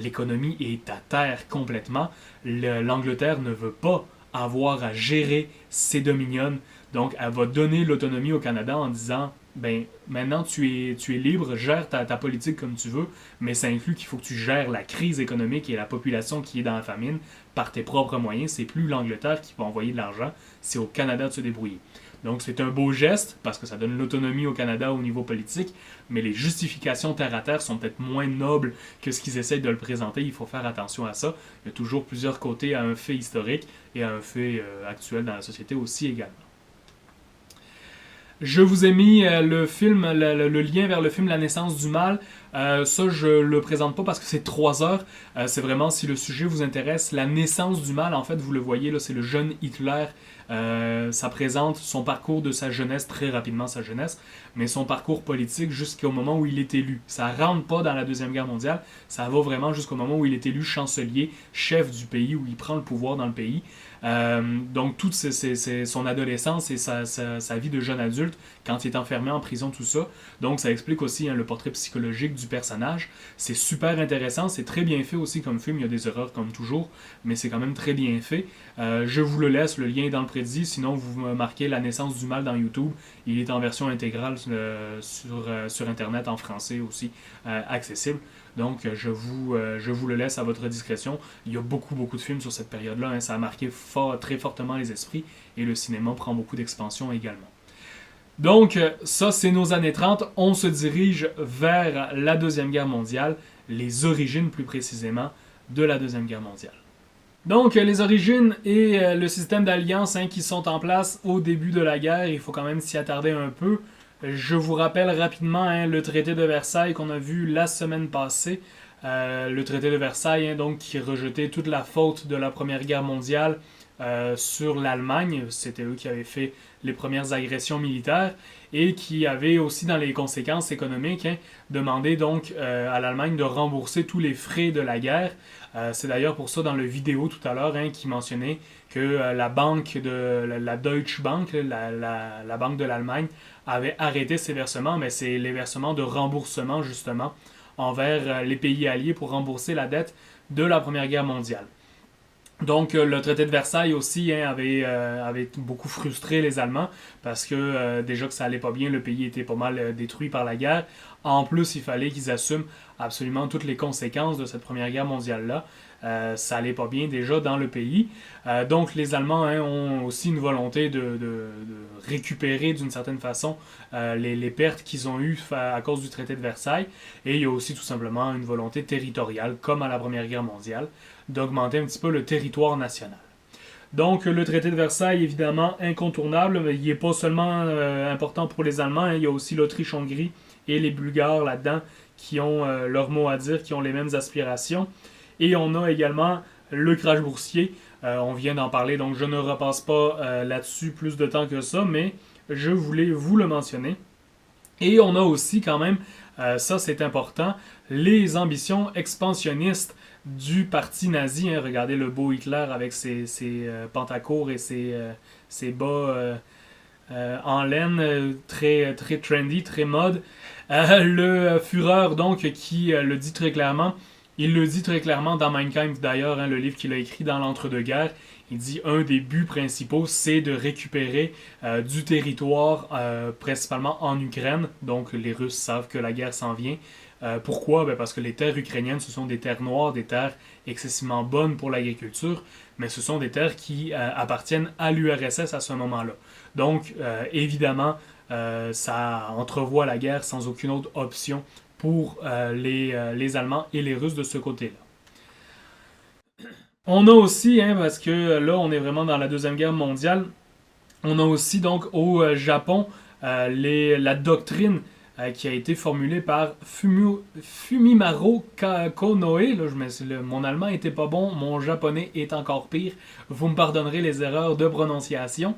l'économie est à terre complètement. L'Angleterre ne veut pas avoir à gérer ses dominions. Donc, elle va donner l'autonomie au Canada en disant ben, maintenant tu es libre, gère ta politique comme tu veux, mais ça inclut qu'il faut que tu gères la crise économique et la population qui est dans la famine par tes propres moyens. C'est plus l'Angleterre qui va envoyer de l'argent, c'est au Canada de se débrouiller. Donc c'est un beau geste parce que ça donne l'autonomie au Canada au niveau politique, mais les justifications terre à terre sont peut-être moins nobles que ce qu'ils essayent de le présenter. Il faut faire attention à ça. Il y a toujours plusieurs côtés à un fait historique et à un fait actuel dans la société aussi également. Je vous ai mis le film, le lien vers le film La naissance du mal. Ça, je le présente pas parce que c'est 3 heures. C'est vraiment, si le sujet vous intéresse, La naissance du mal, en fait, vous le voyez, là, c'est le jeune Hitler. Ça présente son parcours de sa jeunesse, très rapidement sa jeunesse, mais son parcours politique jusqu'au moment où il est élu. Ça rentre pas dans la Deuxième Guerre mondiale, ça va vraiment jusqu'au moment où il est élu chancelier, chef du pays, où il prend le pouvoir dans le pays. Donc toute son adolescence et sa vie de jeune adulte, quand il est enfermé en prison, tout ça. Donc ça explique aussi le portrait psychologique du personnage. C'est super intéressant, c'est très bien fait aussi comme film, il y a des erreurs comme toujours, mais c'est quand même très bien fait. Je vous le laisse, le lien est dans le prédit, sinon vous marquez La naissance du mal dans YouTube, il est en version intégrale sur Internet en français aussi, accessible. Donc, je vous le laisse à votre discrétion. Il y a beaucoup de films sur cette période-là. Hein. Ça a marqué très fortement les esprits et le cinéma prend beaucoup d'expansion également. Donc, ça, c'est nos années 30. On se dirige vers la Deuxième Guerre mondiale, les origines plus précisément de la Deuxième Guerre mondiale. Donc, les origines et le système d'alliance qui sont en place au début de la guerre, il faut quand même s'y attarder un peu. Je vous rappelle rapidement le traité de Versailles qu'on a vu la semaine passée. Le traité de Versailles, donc, qui rejetait toute la faute de la Première Guerre mondiale sur l'Allemagne. C'était eux qui avaient fait les premières agressions militaires et qui avaient aussi, dans les conséquences économiques, demandé donc à l'Allemagne de rembourser tous les frais de la guerre. C'est d'ailleurs pour ça, dans le vidéo tout à l'heure, qui mentionnait que la banque la Deutsche Bank, la banque de l'Allemagne, avait arrêté ses versements, mais c'est les versements de remboursement, justement, envers les pays alliés pour rembourser la dette de la Première Guerre mondiale. Donc, le traité de Versailles aussi avait beaucoup frustré les Allemands parce que déjà que ça allait pas bien, le pays était pas mal détruit par la guerre. En plus, il fallait qu'ils assument absolument toutes les conséquences de cette Première Guerre mondiale-là. Ça allait pas bien déjà dans le pays. Donc les Allemands ont aussi une volonté de récupérer d'une certaine façon les pertes qu'ils ont eues à cause du traité de Versailles. Et il y a aussi tout simplement une volonté territoriale, comme à la Première Guerre mondiale, d'augmenter un petit peu le territoire national. Donc le traité de Versailles, évidemment, incontournable, mais il n'est pas seulement important pour les Allemands, il y a aussi l'Autriche-Hongrie et les Bulgares là-dedans qui ont leur mot à dire, qui ont les mêmes aspirations. Et on a également le crash boursier. On vient d'en parler, donc je ne repasse pas là-dessus plus de temps que ça, mais je voulais vous le mentionner. Et on a aussi quand même, ça c'est important, les ambitions expansionnistes du parti nazi. Regardez le beau Hitler avec ses pantacourts et ses bas en laine, très trendy, très mode. Le Führer, donc, qui le dit très clairement. Il le dit très clairement dans Mein Kampf d'ailleurs, le livre qu'il a écrit dans l'entre-deux-guerres. Il dit un des buts principaux, c'est de récupérer du territoire, principalement en Ukraine. Donc les Russes savent que la guerre s'en vient. Pourquoi? Parce que les terres ukrainiennes, ce sont des terres noires, des terres excessivement bonnes pour l'agriculture, mais ce sont des terres qui appartiennent à l'URSS à ce moment-là. Donc, évidemment, ça entrevoit la guerre sans aucune autre option pour les Allemands et les Russes de ce côté-là. On a aussi, parce que là, on est vraiment dans la Deuxième Guerre mondiale, on a aussi donc au Japon la doctrine qui a été formulée par Fumimaro Konoe. Là, mon allemand était pas bon, mon japonais est encore pire. Vous me pardonnerez les erreurs de prononciation.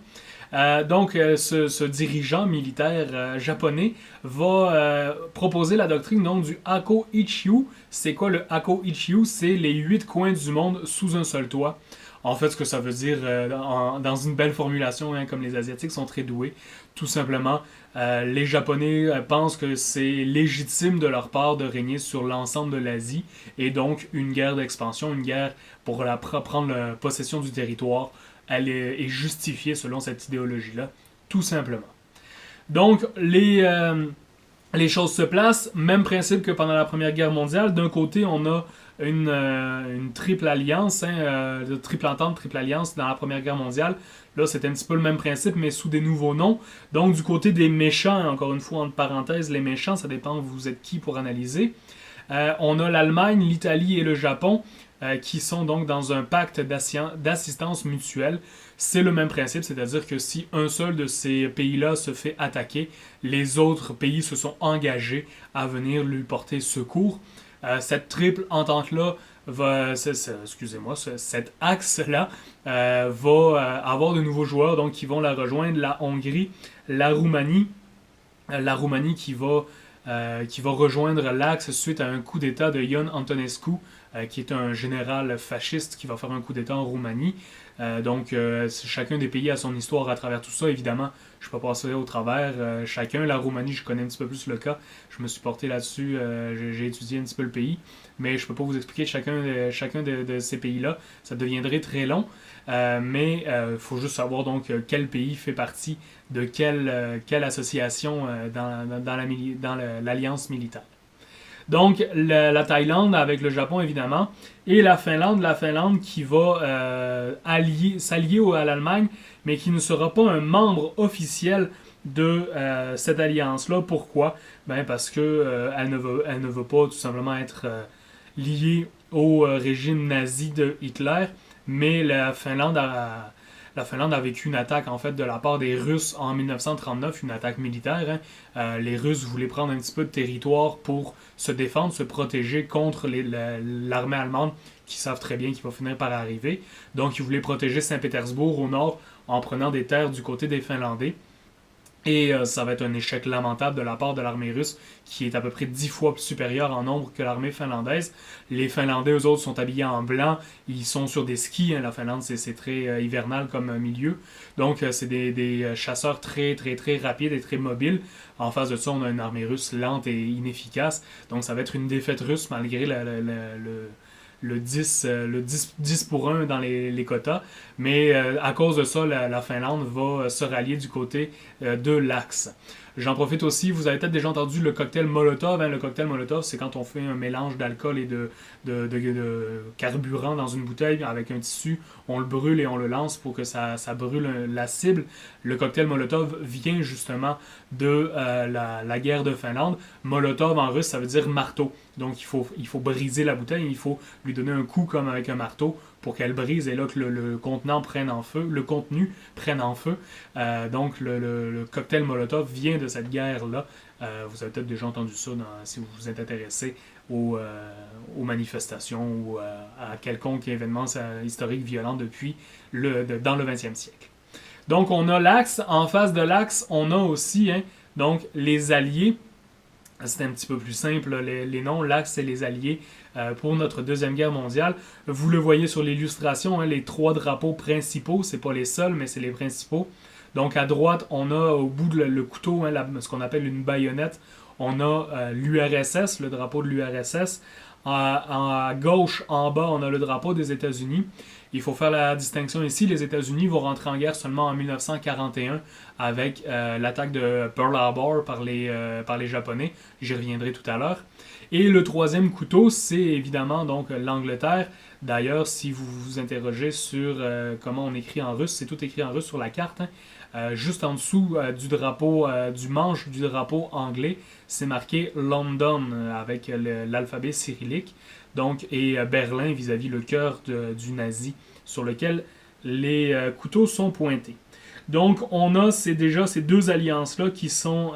Ce dirigeant militaire japonais va proposer la doctrine donc, du Hako Ichiu. C'est quoi le Hako Ichiu? C'est les 8 coins du monde sous un seul toit. En fait, ce que ça veut dire, dans une belle formulation, hein, comme les Asiatiques sont très doués, tout simplement, les Japonais pensent que c'est légitime de leur part de régner sur l'ensemble de l'Asie, et donc une guerre d'expansion, une guerre pour prendre possession du territoire, elle est justifiée selon cette idéologie-là, tout simplement. Donc, les choses se placent, même principe que pendant la Première Guerre mondiale. D'un côté, on a une triple alliance, triple entente, triple alliance dans la Première Guerre mondiale. Là, c'était un petit peu le même principe, mais sous des nouveaux noms. Donc, du côté des méchants, encore une fois, entre parenthèses, les méchants, ça dépend vous êtes qui pour analyser. On a l'Allemagne, l'Italie et le Japon, qui sont donc dans un pacte d'assistance mutuelle. C'est le même principe, c'est-à-dire que si un seul de ces pays-là se fait attaquer, les autres pays se sont engagés à venir lui porter secours. Cette triple entente-là cet axe-là va avoir de nouveaux joueurs donc, qui vont la rejoindre, la Hongrie, la Roumanie qui va rejoindre l'axe suite à un coup d'État de Ion Antonescu, qui est un général fasciste qui va faire un coup d'État en Roumanie. Chacun des pays a son histoire à travers tout ça. Évidemment, je ne peux pas passer au travers. Chacun, la Roumanie, je connais un petit peu plus le cas. Je me suis porté là-dessus. J'ai étudié un petit peu le pays. Mais je ne peux pas vous expliquer chacun de ces pays-là. Ça deviendrait très long. Mais il faut juste savoir donc quel pays fait partie de quelle association dans l'alliance militaire. Donc, la Thaïlande avec le Japon, évidemment, et la Finlande qui va s'allier à l'Allemagne, mais qui ne sera pas un membre officiel de cette alliance-là. Pourquoi? Parce que elle ne veut pas tout simplement être liée au régime nazi de Hitler, mais la Finlande a vécu une attaque en fait de la part des Russes en 1939, une attaque militaire. Les Russes voulaient prendre un petit peu de territoire pour se défendre, se protéger contre l'armée allemande qui savent très bien qu'il va finir par arriver. Donc ils voulaient protéger Saint-Pétersbourg au nord en prenant des terres du côté des Finlandais. Et ça va être un échec lamentable de la part de l'armée russe, qui est à peu près 10 fois plus supérieure en nombre que l'armée finlandaise. Les Finlandais, eux autres, sont habillés en blanc. Ils sont sur des skis. La Finlande, c'est très hivernal comme milieu. Donc, c'est des chasseurs très, très, très rapides et très mobiles. En face de ça, on a une armée russe lente et inefficace. Donc, ça va être une défaite russe malgré le 10 pour 1 dans les quotas. Mais à cause de ça, la Finlande va se rallier du côté de l'Axe. J'en profite aussi, vous avez peut-être déjà entendu le cocktail Molotov. Le cocktail Molotov, c'est quand on fait un mélange d'alcool et de carburant dans une bouteille avec un tissu, on le brûle et on le lance pour que ça brûle la cible. Le cocktail Molotov vient justement de la guerre de Finlande. Molotov en russe, ça veut dire marteau. Donc il faut briser la bouteille, il faut lui donner un coup comme avec un marteau pour qu'elle brise et là que le contenu prenne en feu. Donc le cocktail Molotov vient de cette guerre-là. Vous avez peut-être déjà entendu ça si vous vous êtes intéressé aux manifestations ou à quelconque événement historique violent dans le 20e siècle. Donc on a l'Axe. En face de l'Axe, on a aussi donc les Alliés. C'est un petit peu plus simple, les noms. L'Axe, c'est les Alliés pour notre Deuxième Guerre mondiale. Vous le voyez sur l'illustration, les 3 drapeaux principaux. C'est pas les seuls, mais c'est les principaux. Donc à droite, on a au bout le couteau, ce qu'on appelle une baïonnette. On a l'URSS, le drapeau de l'URSS. À gauche, en bas, on a le drapeau des États-Unis. Il faut faire la distinction ici. Les États-Unis vont rentrer en guerre seulement en 1941 avec l'attaque de Pearl Harbor par les Japonais. J'y reviendrai tout à l'heure. Et le troisième couteau, c'est évidemment donc l'Angleterre. D'ailleurs, si vous vous interrogez sur comment on écrit en russe, c'est tout écrit en russe sur la carte. Juste en dessous du drapeau, du manche du drapeau anglais, c'est marqué London avec l'alphabet cyrillique. Donc, et Berlin vis-à-vis le cœur du nazi sur lequel les couteaux sont pointés. Donc, on a déjà ces 2 alliances-là qui sont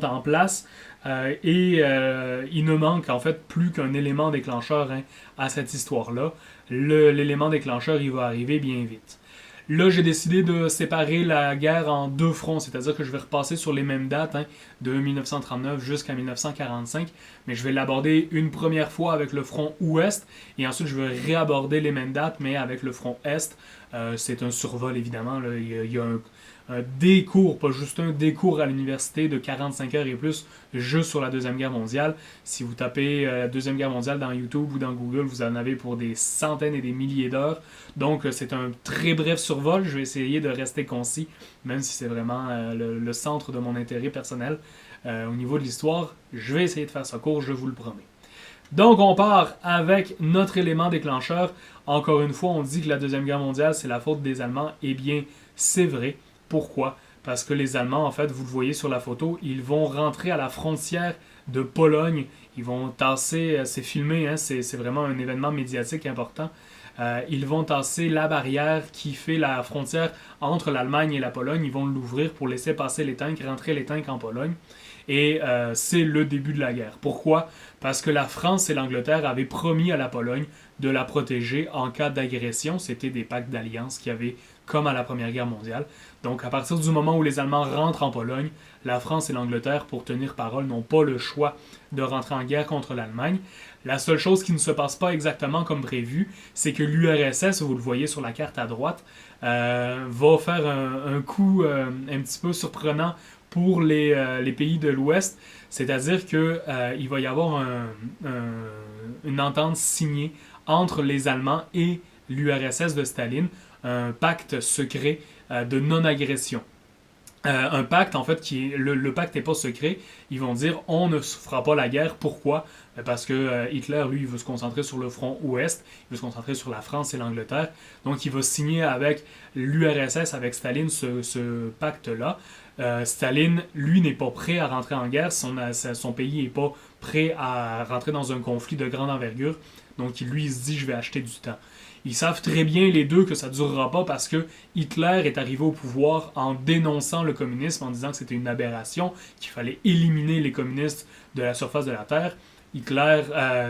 en place. Il ne manque en fait plus qu'un élément déclencheur à cette histoire-là. L'élément déclencheur, il va arriver bien vite. Là, j'ai décidé de séparer la guerre en deux fronts, c'est-à-dire que je vais repasser sur les mêmes dates, hein, de 1939 jusqu'à 1945, mais je vais l'aborder une première fois avec le front ouest, et ensuite je vais réaborder les mêmes dates, mais avec le front est. C'est un survol, évidemment. Là. Il y a un décours, pas juste un décours à l'université de 45 heures et plus, juste sur la Deuxième Guerre mondiale. Si vous tapez Deuxième Guerre mondiale dans YouTube ou dans Google, vous en avez pour des centaines et des milliers d'heures. Donc, c'est un très bref survol. Je vais essayer de rester concis, même si c'est vraiment le centre de mon intérêt personnel. Au niveau de l'histoire, je vais essayer de faire ça court, je vous le promets. Donc, on part avec notre élément déclencheur. Encore une fois, on dit que la Deuxième Guerre mondiale, c'est la faute des Allemands. Eh bien, c'est vrai. Pourquoi? Parce que les Allemands, en fait, vous le voyez sur la photo, ils vont rentrer à la frontière de Pologne. Ils vont tasser, c'est filmé, hein, c'est vraiment un événement médiatique important. Ils vont tasser la barrière qui fait la frontière entre l'Allemagne et la Pologne. Ils vont l'ouvrir pour laisser passer les tanks, rentrer les tanks en Pologne. Et c'est le début de la guerre. Pourquoi? Parce que la France et l'Angleterre avaient promis à la Pologne de la protéger en cas d'agression. C'était des pactes d'alliance qu'il y avait comme à la Première Guerre mondiale. Donc à partir du moment où les Allemands rentrent en Pologne, la France et l'Angleterre, pour tenir parole, n'ont pas le choix de rentrer en guerre contre l'Allemagne. La seule chose qui ne se passe pas exactement comme prévu, c'est que l'URSS, vous le voyez sur la carte à droite, va faire un coup un petit peu surprenant pour les pays de l'Ouest, c'est-à-dire qu'il va y avoir une entente signée entre les Allemands et l'URSS de Staline, un pacte secret de non-agression. Un pacte, en fait, le pacte n'est pas secret. Ils vont dire on ne se fera pas la guerre. Pourquoi? Parce que Hitler, lui, il veut se concentrer sur le front ouest, il veut se concentrer sur la France et l'Angleterre. Donc, il va signer avec l'URSS, avec Staline, ce pacte-là. Staline, lui, n'est pas prêt à rentrer en guerre. Son pays n'est pas prêt à rentrer dans un conflit de grande envergure. Donc, lui, il se dit je vais acheter du temps. Ils savent très bien, les deux, que ça ne durera pas parce que Hitler est arrivé au pouvoir en dénonçant le communisme, en disant que c'était une aberration, qu'il fallait éliminer les communistes de la surface de la Terre.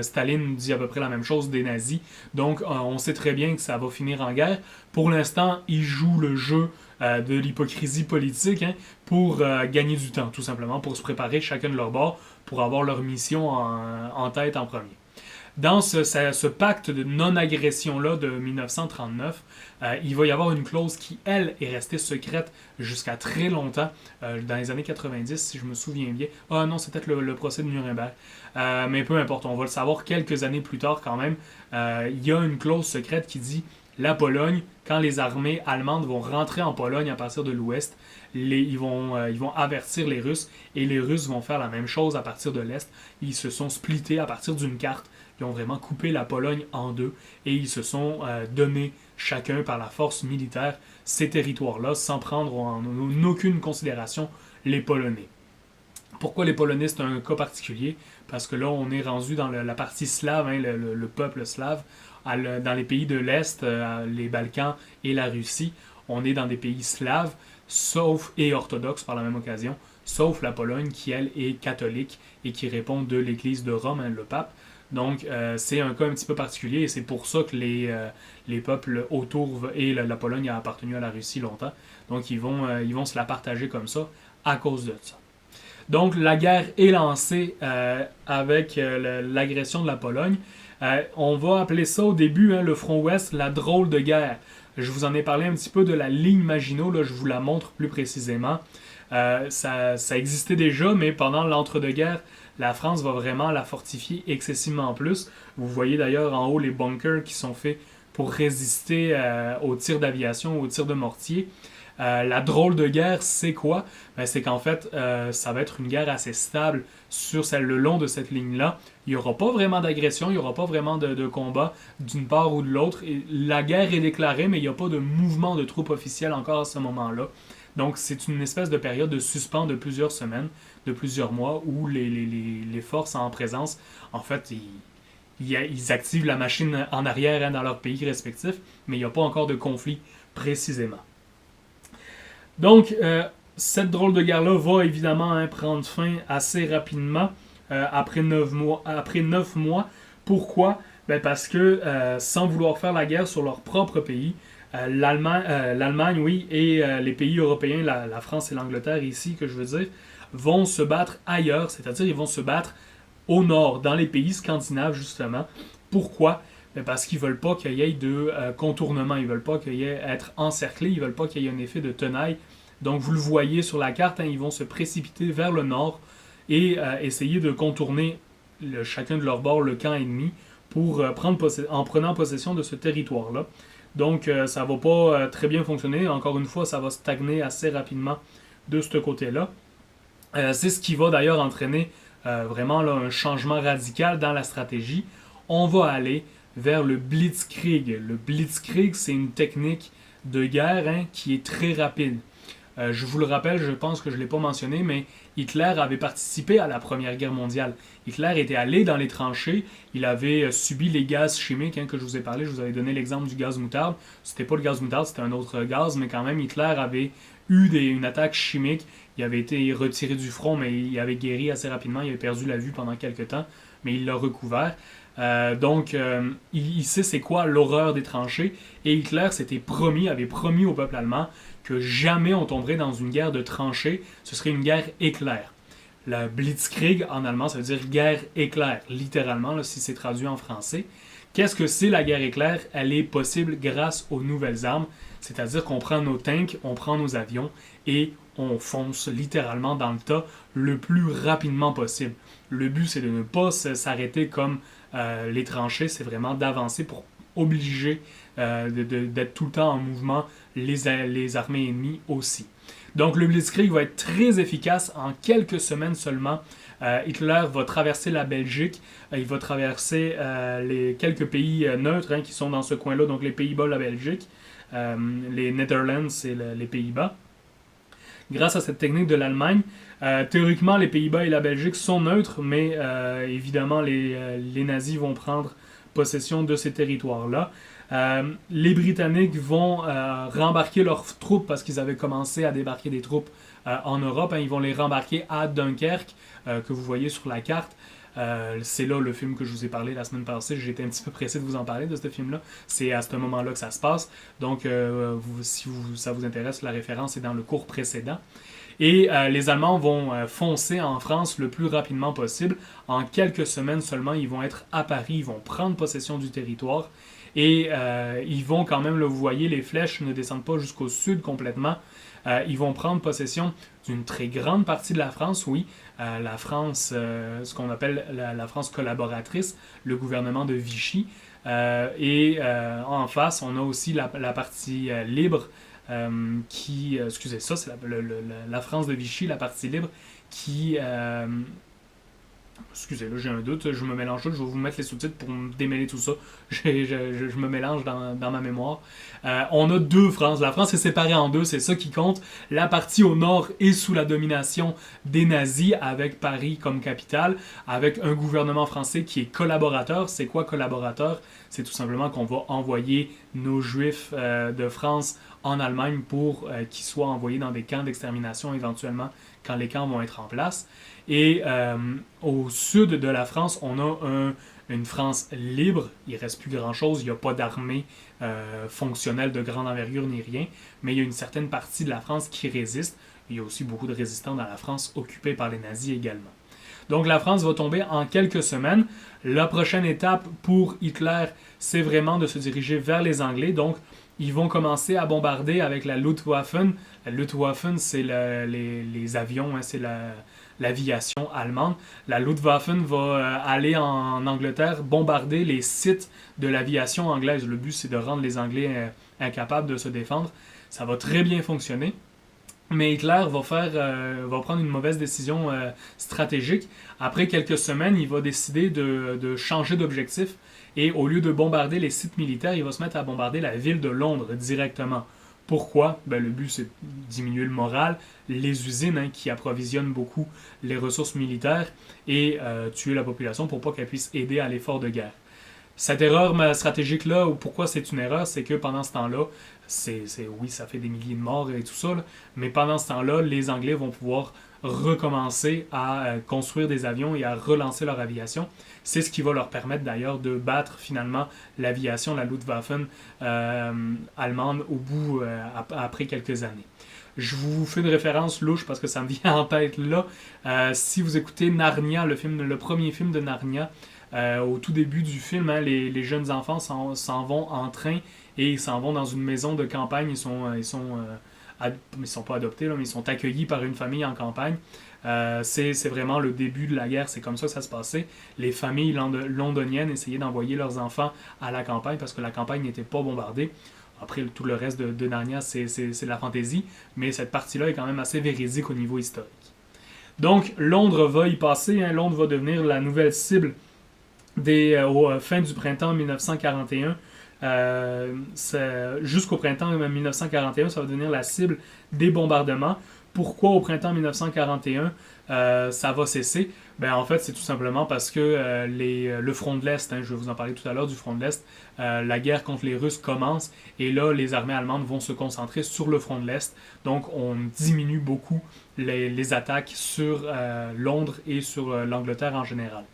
Staline dit à peu près la même chose des nazis. Donc, on sait très bien que ça va finir en guerre. Pour l'instant, ils jouent le jeu de l'hypocrisie politique pour gagner du temps, tout simplement, pour se préparer chacun de leur bord, pour avoir leur mission en tête en premier. Dans ce pacte de non-agression-là de 1939, il va y avoir une clause qui, elle, est restée secrète jusqu'à très longtemps, dans les années 90, si je me souviens bien. Ah non, c'est peut-être le procès de Nuremberg. Mais peu importe, on va le savoir quelques années plus tard quand même. Il y a une clause secrète qui dit la Pologne, quand les armées allemandes vont rentrer en Pologne à partir de l'ouest, ils vont avertir les Russes et les Russes vont faire la même chose à partir de l'est. Ils se sont splittés à partir d'une carte. Ils ont vraiment coupé la Pologne en deux et ils se sont donnés chacun par la force militaire ces territoires-là sans prendre en aucune considération les Polonais. Pourquoi les Polonais, c'est un cas particulier? Parce que là, on est rendu dans la partie slave, le peuple slave, dans les pays de l'Est, les Balkans et la Russie. On est dans des pays slaves, et orthodoxes par la même occasion, sauf la Pologne qui, elle, est catholique et qui répond de l'Église de Rome, le pape. Donc, c'est un cas un petit peu particulier et c'est pour ça que les peuples autour et la Pologne a appartenu à la Russie longtemps. Donc, ils vont se la partager comme ça à cause de ça. Donc, la guerre est lancée avec l'agression de la Pologne. On va appeler ça au début, le front ouest, la drôle de guerre. Je vous en ai parlé un petit peu de la ligne Maginot, là, je vous la montre plus précisément. Ça existait déjà, mais pendant l'entre-deux-guerres, la France va vraiment la fortifier excessivement plus. Vous voyez d'ailleurs en haut les bunkers qui sont faits pour résister aux tirs d'aviation, aux tirs de mortier. La drôle de guerre, c'est quoi? C'est qu'en fait, ça va être une guerre assez stable sur le long de cette ligne-là. Il n'y aura pas vraiment d'agression, il n'y aura pas vraiment de combat d'une part ou de l'autre. Et la guerre est déclarée, mais il n'y a pas de mouvement de troupes officielles encore à ce moment-là. Donc, c'est une espèce de période de suspens de plusieurs semaines, de plusieurs mois, où les forces en présence, en fait, ils activent la machine en arrière dans leur pays respectif, mais il n'y a pas encore de conflit précisément. Donc, cette drôle de guerre-là va évidemment prendre fin assez rapidement, après 9 mois. Pourquoi? Parce que, sans vouloir faire la guerre sur leur propre pays, L'Allemagne, oui, et les pays européens, la France et l'Angleterre ici, que je veux dire, vont se battre ailleurs, c'est-à-dire ils vont se battre au nord, dans les pays scandinaves justement. Pourquoi? Parce qu'ils ne veulent pas qu'il y ait de contournement, ils ne veulent pas qu'il y ait être encerclés, ils ne veulent pas qu'il y ait un effet de tenaille. Donc vous le voyez sur la carte, hein, ils vont se précipiter vers le nord et essayer de contourner chacun de leur bord le camp ennemi pour en prenant possession de ce territoire-là. Donc ça ne va pas très bien fonctionner. Encore une fois, ça va stagner assez rapidement de ce côté-là. C'est ce qui va d'ailleurs entraîner vraiment là, un changement radical dans la stratégie. On va aller vers le Blitzkrieg. Le Blitzkrieg, c'est une technique de guerre hein, qui est très rapide. Je vous le rappelle, je pense que je ne l'ai pas mentionné, mais Hitler avait participé à la Première Guerre mondiale. Hitler était allé dans les tranchées, il avait subi les gaz chimiques hein, que je vous ai parlé, je vous avais donné l'exemple du gaz moutarde. C'était pas le gaz moutarde, c'était un autre gaz, mais quand même Hitler avait eu une attaque chimique. Il avait été retiré du front, mais il avait guéri assez rapidement, il avait perdu la vue pendant quelques temps, mais il l'a recouvert. Donc, il sait c'est quoi l'horreur des tranchées, et Hitler avait promis au peuple allemand que jamais on tomberait dans une guerre de tranchées, ce serait une guerre éclair. La Blitzkrieg en allemand, ça veut dire guerre éclair, littéralement, là, si c'est traduit en français. Qu'est-ce que c'est la guerre éclair? Elle est possible grâce aux nouvelles armes, c'est-à-dire qu'on prend nos tanks, on prend nos avions et on fonce littéralement dans le tas le plus rapidement possible. Le but, c'est de ne pas s'arrêter comme les tranchées, c'est vraiment d'avancer pour obliger d'être tout le temps en mouvement les armées ennemies aussi. Donc le Blitzkrieg va être très efficace en quelques semaines seulement. Hitler va traverser la Belgique, il va traverser les quelques pays neutres hein, qui sont dans ce coin-là, donc les Pays-Bas, la Belgique, les Netherlands et les Pays-Bas. Grâce à cette technique de l'Allemagne, théoriquement les Pays-Bas et la Belgique sont neutres, mais évidemment les nazis vont prendre possession de ces territoires-là. Les Britanniques vont rembarquer leurs troupes parce qu'ils avaient commencé à débarquer des troupes en Europe. Hein, ils vont les rembarquer à Dunkerque, que vous voyez sur la carte. C'est là le film que je vous ai parlé la semaine passée. J'étais un petit peu pressé de vous en parler de ce film-là. C'est à ce moment-là que ça se passe. Donc, si ça vous intéresse, la référence est dans le cours précédent. Et les Allemands vont foncer en France le plus rapidement possible. En quelques semaines seulement, ils vont être à Paris, ils vont prendre possession du territoire. Et ils vont quand même, là, vous voyez, les flèches ne descendent pas jusqu'au sud complètement. Ils vont prendre possession d'une très grande partie de la France, oui. La France, ce qu'on appelle la France collaboratrice, le gouvernement de Vichy. En face, on a aussi la partie libre, excusez, ça c'est la France de Vichy, la partie libre, qui... excusez, là j'ai un doute, je me mélange tout, je vais vous mettre les sous-titres pour me démêler tout ça. Je me mélange dans ma mémoire. On a deux France. La France est séparée en deux, c'est ça qui compte. La partie au nord est sous la domination des nazis, avec Paris comme capitale, avec un gouvernement français qui est collaborateur. C'est quoi collaborateur? C'est tout simplement qu'on va envoyer nos juifs de France en Allemagne pour qu'ils soient envoyés dans des camps d'extermination éventuellement quand les camps vont être en place. Et au sud de la France, on a une France libre. Il ne reste plus grand-chose. Il n'y a pas d'armée fonctionnelle de grande envergure ni rien. Mais il y a une certaine partie de la France qui résiste. Il y a aussi beaucoup de résistants dans la France occupée par les nazis également. Donc la France va tomber en quelques semaines. La prochaine étape pour Hitler, c'est vraiment de se diriger vers les Anglais. Donc ils vont commencer à bombarder avec la Luftwaffe. La Luftwaffe, c'est les avions, hein, c'est l'aviation allemande. La Luftwaffe va aller en Angleterre bombarder les sites de l'aviation anglaise. Le but, c'est de rendre les Anglais incapables de se défendre. Ça va très bien fonctionner. Mais Hitler va prendre une mauvaise décision stratégique. Après quelques semaines, il va décider de changer d'objectif. Et au lieu de bombarder les sites militaires, il va se mettre à bombarder la ville de Londres directement. Pourquoi? Le but, c'est de diminuer le moral, les usines hein, qui approvisionnent beaucoup les ressources militaires et tuer la population pour pas qu'elle puisse aider à l'effort de guerre. Cette erreur stratégique-là, ou pourquoi c'est une erreur, c'est que pendant ce temps-là, oui, ça fait des milliers de morts et tout ça, là, mais pendant ce temps-là, les Anglais vont pouvoir recommencer à construire des avions et à relancer leur aviation. C'est ce qui va leur permettre d'ailleurs de battre finalement l'aviation, la Luftwaffe allemande au bout après quelques années. Je vous fais une référence louche parce que ça me vient en tête là. Si vous écoutez Narnia, le premier film de Narnia, au tout début du film, hein, les jeunes enfants s'en vont en train et ils s'en vont dans une maison de campagne. Ils sont pas adoptés, là, mais ils sont accueillis par une famille en campagne. C'est vraiment le début de la guerre, c'est comme ça que ça se passait. Les familles londoniennes essayaient d'envoyer leurs enfants à la campagne parce que la campagne n'était pas bombardée. Après, tout le reste de Narnia, c'est de la fantaisie, mais cette partie-là est quand même assez véridique au niveau historique. Donc, Londres va y passer, hein. Londres va devenir la nouvelle cible fin du printemps 1941. Jusqu'au printemps 1941, ça va devenir la cible des bombardements. Pourquoi au printemps 1941 ça va cesser? Ben, en fait, c'est tout simplement parce que le front de l'Est, hein, je vais vous en parler tout à l'heure du front de l'Est, la guerre contre les Russes commence et là, les armées allemandes vont se concentrer sur le front de l'Est. Donc, on diminue beaucoup les attaques sur Londres et sur l'Angleterre en général.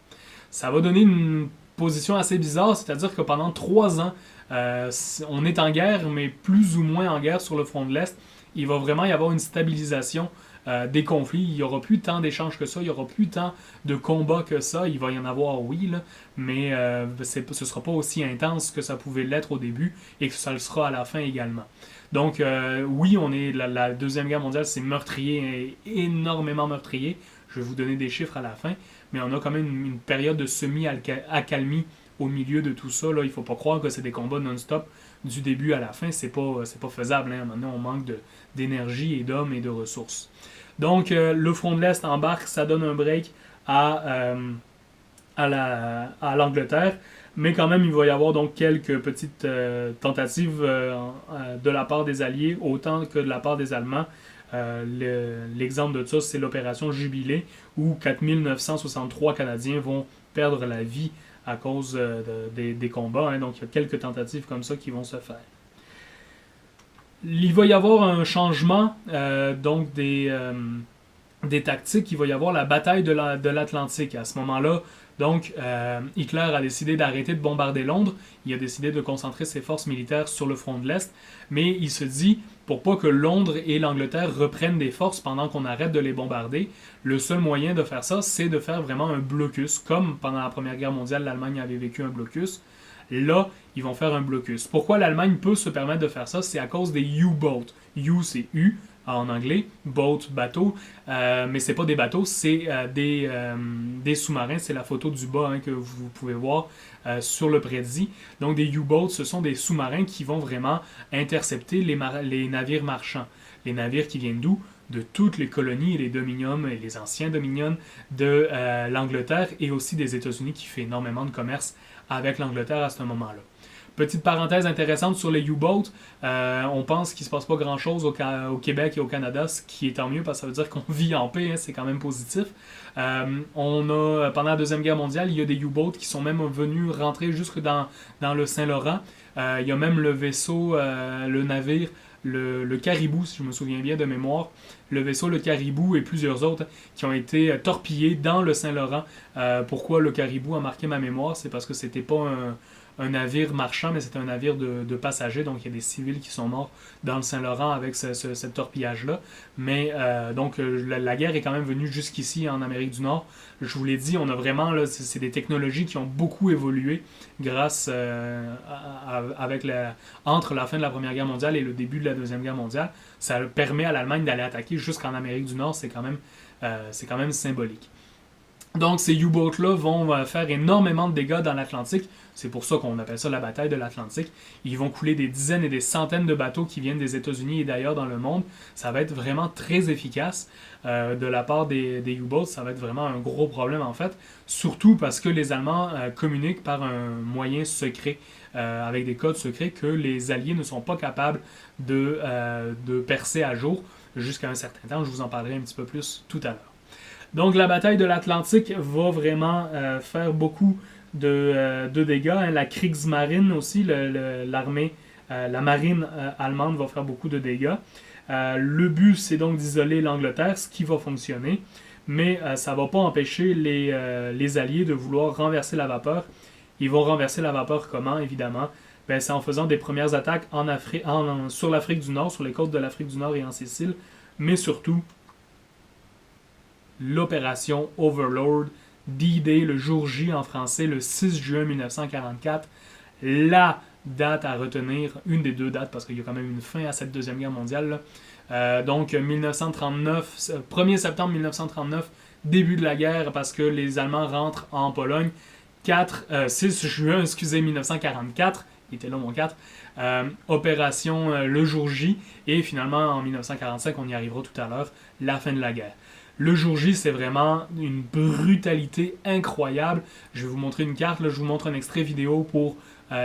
Ça va donner une position assez bizarre, c'est-à-dire que pendant 3 ans, on est en guerre, mais plus ou moins en guerre sur le front de l'Est. Il va vraiment y avoir une stabilisation des conflits. Il n'y aura plus tant d'échanges que ça, il n'y aura plus tant de combats que ça. Il va y en avoir, oui, là, mais ce ne sera pas aussi intense que ça pouvait l'être au début et que ça le sera à la fin également. Donc, oui, la Deuxième Guerre mondiale, c'est meurtrier, énormément meurtrier. Je vais vous donner des chiffres à la fin, mais on a quand même une période de semi-accalmie au milieu de tout ça. Là, il ne faut pas croire que c'est des combats non-stop du début à la fin. C'est pas faisable. Hein. Maintenant, on manque d'énergie et d'hommes et de ressources. Donc, le front de l'Est embarque, ça donne un break à l'Angleterre. Mais quand même, il va y avoir donc quelques petites tentatives de la part des Alliés, autant que de la part des Allemands. L'exemple de ça, c'est l'opération Jubilé, où 4963 Canadiens vont perdre la vie à cause des combats. Hein. Donc, il y a quelques tentatives comme ça qui vont se faire. Il va y avoir un changement donc des tactiques. Il va y avoir la bataille de l'Atlantique. À ce moment-là, donc, Hitler a décidé d'arrêter de bombarder Londres. Il a décidé de concentrer ses forces militaires sur le front de l'Est. Mais il se dit, pour pas que Londres et l'Angleterre reprennent des forces pendant qu'on arrête de les bombarder, le seul moyen de faire ça, c'est de faire vraiment un blocus. Comme pendant la Première Guerre mondiale, l'Allemagne avait vécu un blocus. Là, ils vont faire un blocus. Pourquoi l'Allemagne peut se permettre de faire ça? C'est à cause des U-boats. U, c'est U en anglais, boat, bateau, mais c'est pas des bateaux, c'est des sous-marins. C'est la photo du bas hein, que vous pouvez voir sur le prédit. Donc des U-boats, ce sont des sous-marins qui vont vraiment intercepter les navires marchands. Les navires qui viennent d'où? De toutes les colonies et les dominiums et les anciens dominiums de l'Angleterre et aussi des États-Unis qui fait énormément de commerce avec l'Angleterre à ce moment-là. Petite parenthèse intéressante sur les U-boats, on pense qu'il ne se passe pas grand-chose au Québec et au Canada, ce qui est tant mieux parce que ça veut dire qu'on vit en paix, hein, c'est quand même positif. Pendant la Deuxième Guerre mondiale, il y a des U-boats qui sont même venus rentrer jusque dans le Saint-Laurent. Il y a même le vaisseau, le navire, le Caribou, si je me souviens bien de mémoire, le vaisseau, le Caribou et plusieurs autres qui ont été torpillés dans le Saint-Laurent. Pourquoi le Caribou a marqué ma mémoire? C'est parce que c'était pas un navire marchand, mais c'était un navire de passagers, donc il y a des civils qui sont morts dans le Saint-Laurent avec ce torpillage-là. Mais donc la guerre est quand même venue jusqu'ici en Amérique du Nord. Je vous l'ai dit, on a vraiment, là, c'est des technologies qui ont beaucoup évolué grâce entre la fin de la Première Guerre mondiale et le début de la Deuxième Guerre mondiale. Ça permet à l'Allemagne d'aller attaquer jusqu'en Amérique du Nord, c'est quand même symbolique. Donc ces U-boats-là vont faire énormément de dégâts dans l'Atlantique. C'est pour ça qu'on appelle ça la bataille de l'Atlantique. Ils vont couler des dizaines et des centaines de bateaux qui viennent des États-Unis et d'ailleurs dans le monde. Ça va être vraiment très efficace de la part des U-boats. Ça va être vraiment un gros problème en fait. Surtout parce que les Allemands communiquent par un moyen secret, avec des codes secrets que les Alliés ne sont pas capables de percer à jour jusqu'à un certain temps. Je vous en parlerai un petit peu plus tout à l'heure. Donc la bataille de l'Atlantique va vraiment faire beaucoup de dégâts. Hein. La Kriegsmarine aussi, l'armée, la marine allemande va faire beaucoup de dégâts. Le but, c'est donc d'isoler l'Angleterre, ce qui va fonctionner, mais ça ne va pas empêcher les Alliés de vouloir renverser la vapeur. Ils vont renverser la vapeur comment, évidemment? Ben, c'est en faisant des premières attaques sur l'Afrique du Nord, sur les côtes de l'Afrique du Nord et en Sicile, mais surtout l'opération Overlord, D-Day, le jour J en français, le 6 juin 1944, la date à retenir, une des deux dates, parce qu'il y a quand même une fin à cette Deuxième Guerre mondiale. Donc 1939, 1er septembre 1939, début de la guerre, parce que les Allemands rentrent en Pologne. 6 juin 1944, il était là mon 4, opération le jour J, et finalement en 1945, on y arrivera tout à l'heure, la fin de la guerre. Le jour J, c'est vraiment une brutalité incroyable. Je vais vous montrer une carte, là, je vous montre un extrait vidéo pour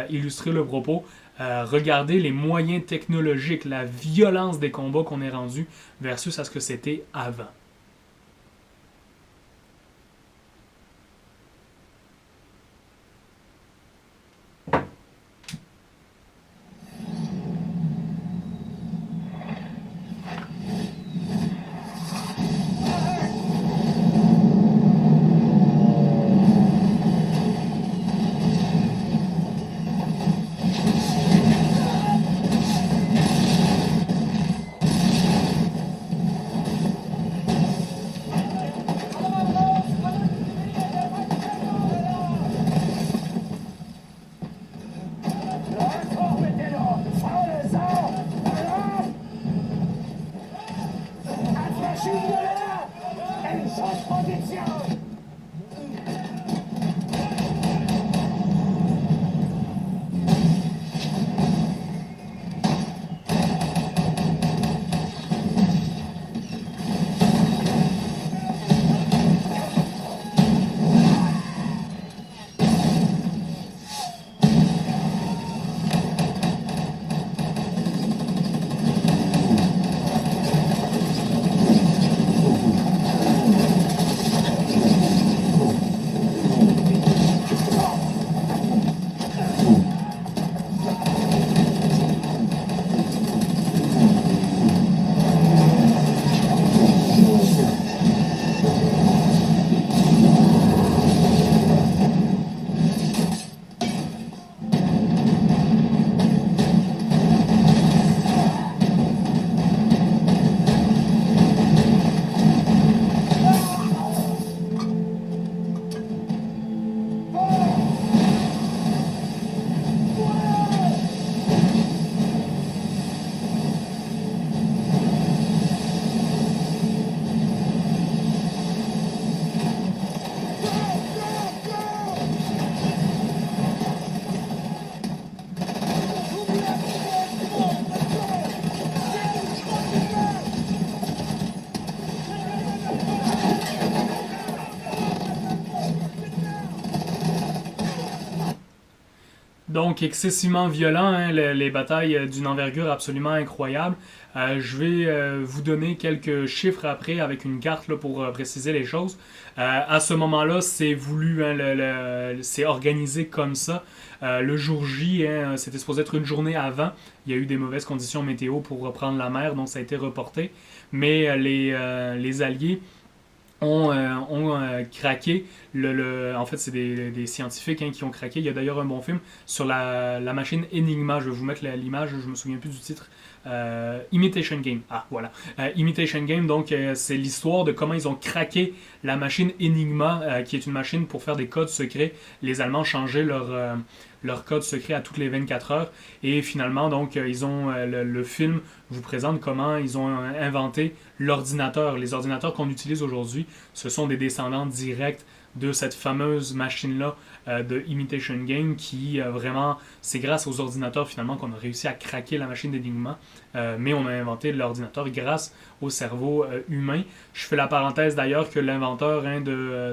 illustrer le propos. Regardez les moyens technologiques, la violence des combats qu'on est rendu versus à ce que c'était avant. Donc excessivement violent, hein, les batailles d'une envergure absolument incroyable. Je vais vous donner quelques chiffres après avec une carte là, pour préciser les choses. À ce moment-là, c'est voulu, hein, c'est organisé comme ça. Le jour J, hein, c'était supposé être une journée avant. Il y a eu des mauvaises conditions météo pour reprendre la mer, donc ça a été reporté. Mais les Alliés ont craqué. En fait, c'est des scientifiques hein, qui ont craqué. Il y a d'ailleurs un bon film sur la machine Enigma. Je vais vous mettre l'image, je me souviens plus du titre. Imitation Game. Ah, voilà. Imitation Game, donc, c'est l'histoire de comment ils ont craqué la machine Enigma, qui est une machine pour faire des codes secrets. Les Allemands changeaient leur code secret à toutes les 24 heures. Et finalement, donc, ils ont le film vous présente comment ils ont inventé l'ordinateur. Les ordinateurs qu'on utilise aujourd'hui, ce sont des descendants directs de cette fameuse machine-là de Imitation Game qui vraiment, c'est grâce aux ordinateurs finalement qu'on a réussi à craquer la machine d'Enigma, mais on a inventé l'ordinateur grâce au cerveau humain. Je fais la parenthèse d'ailleurs que l'inventeur, hein,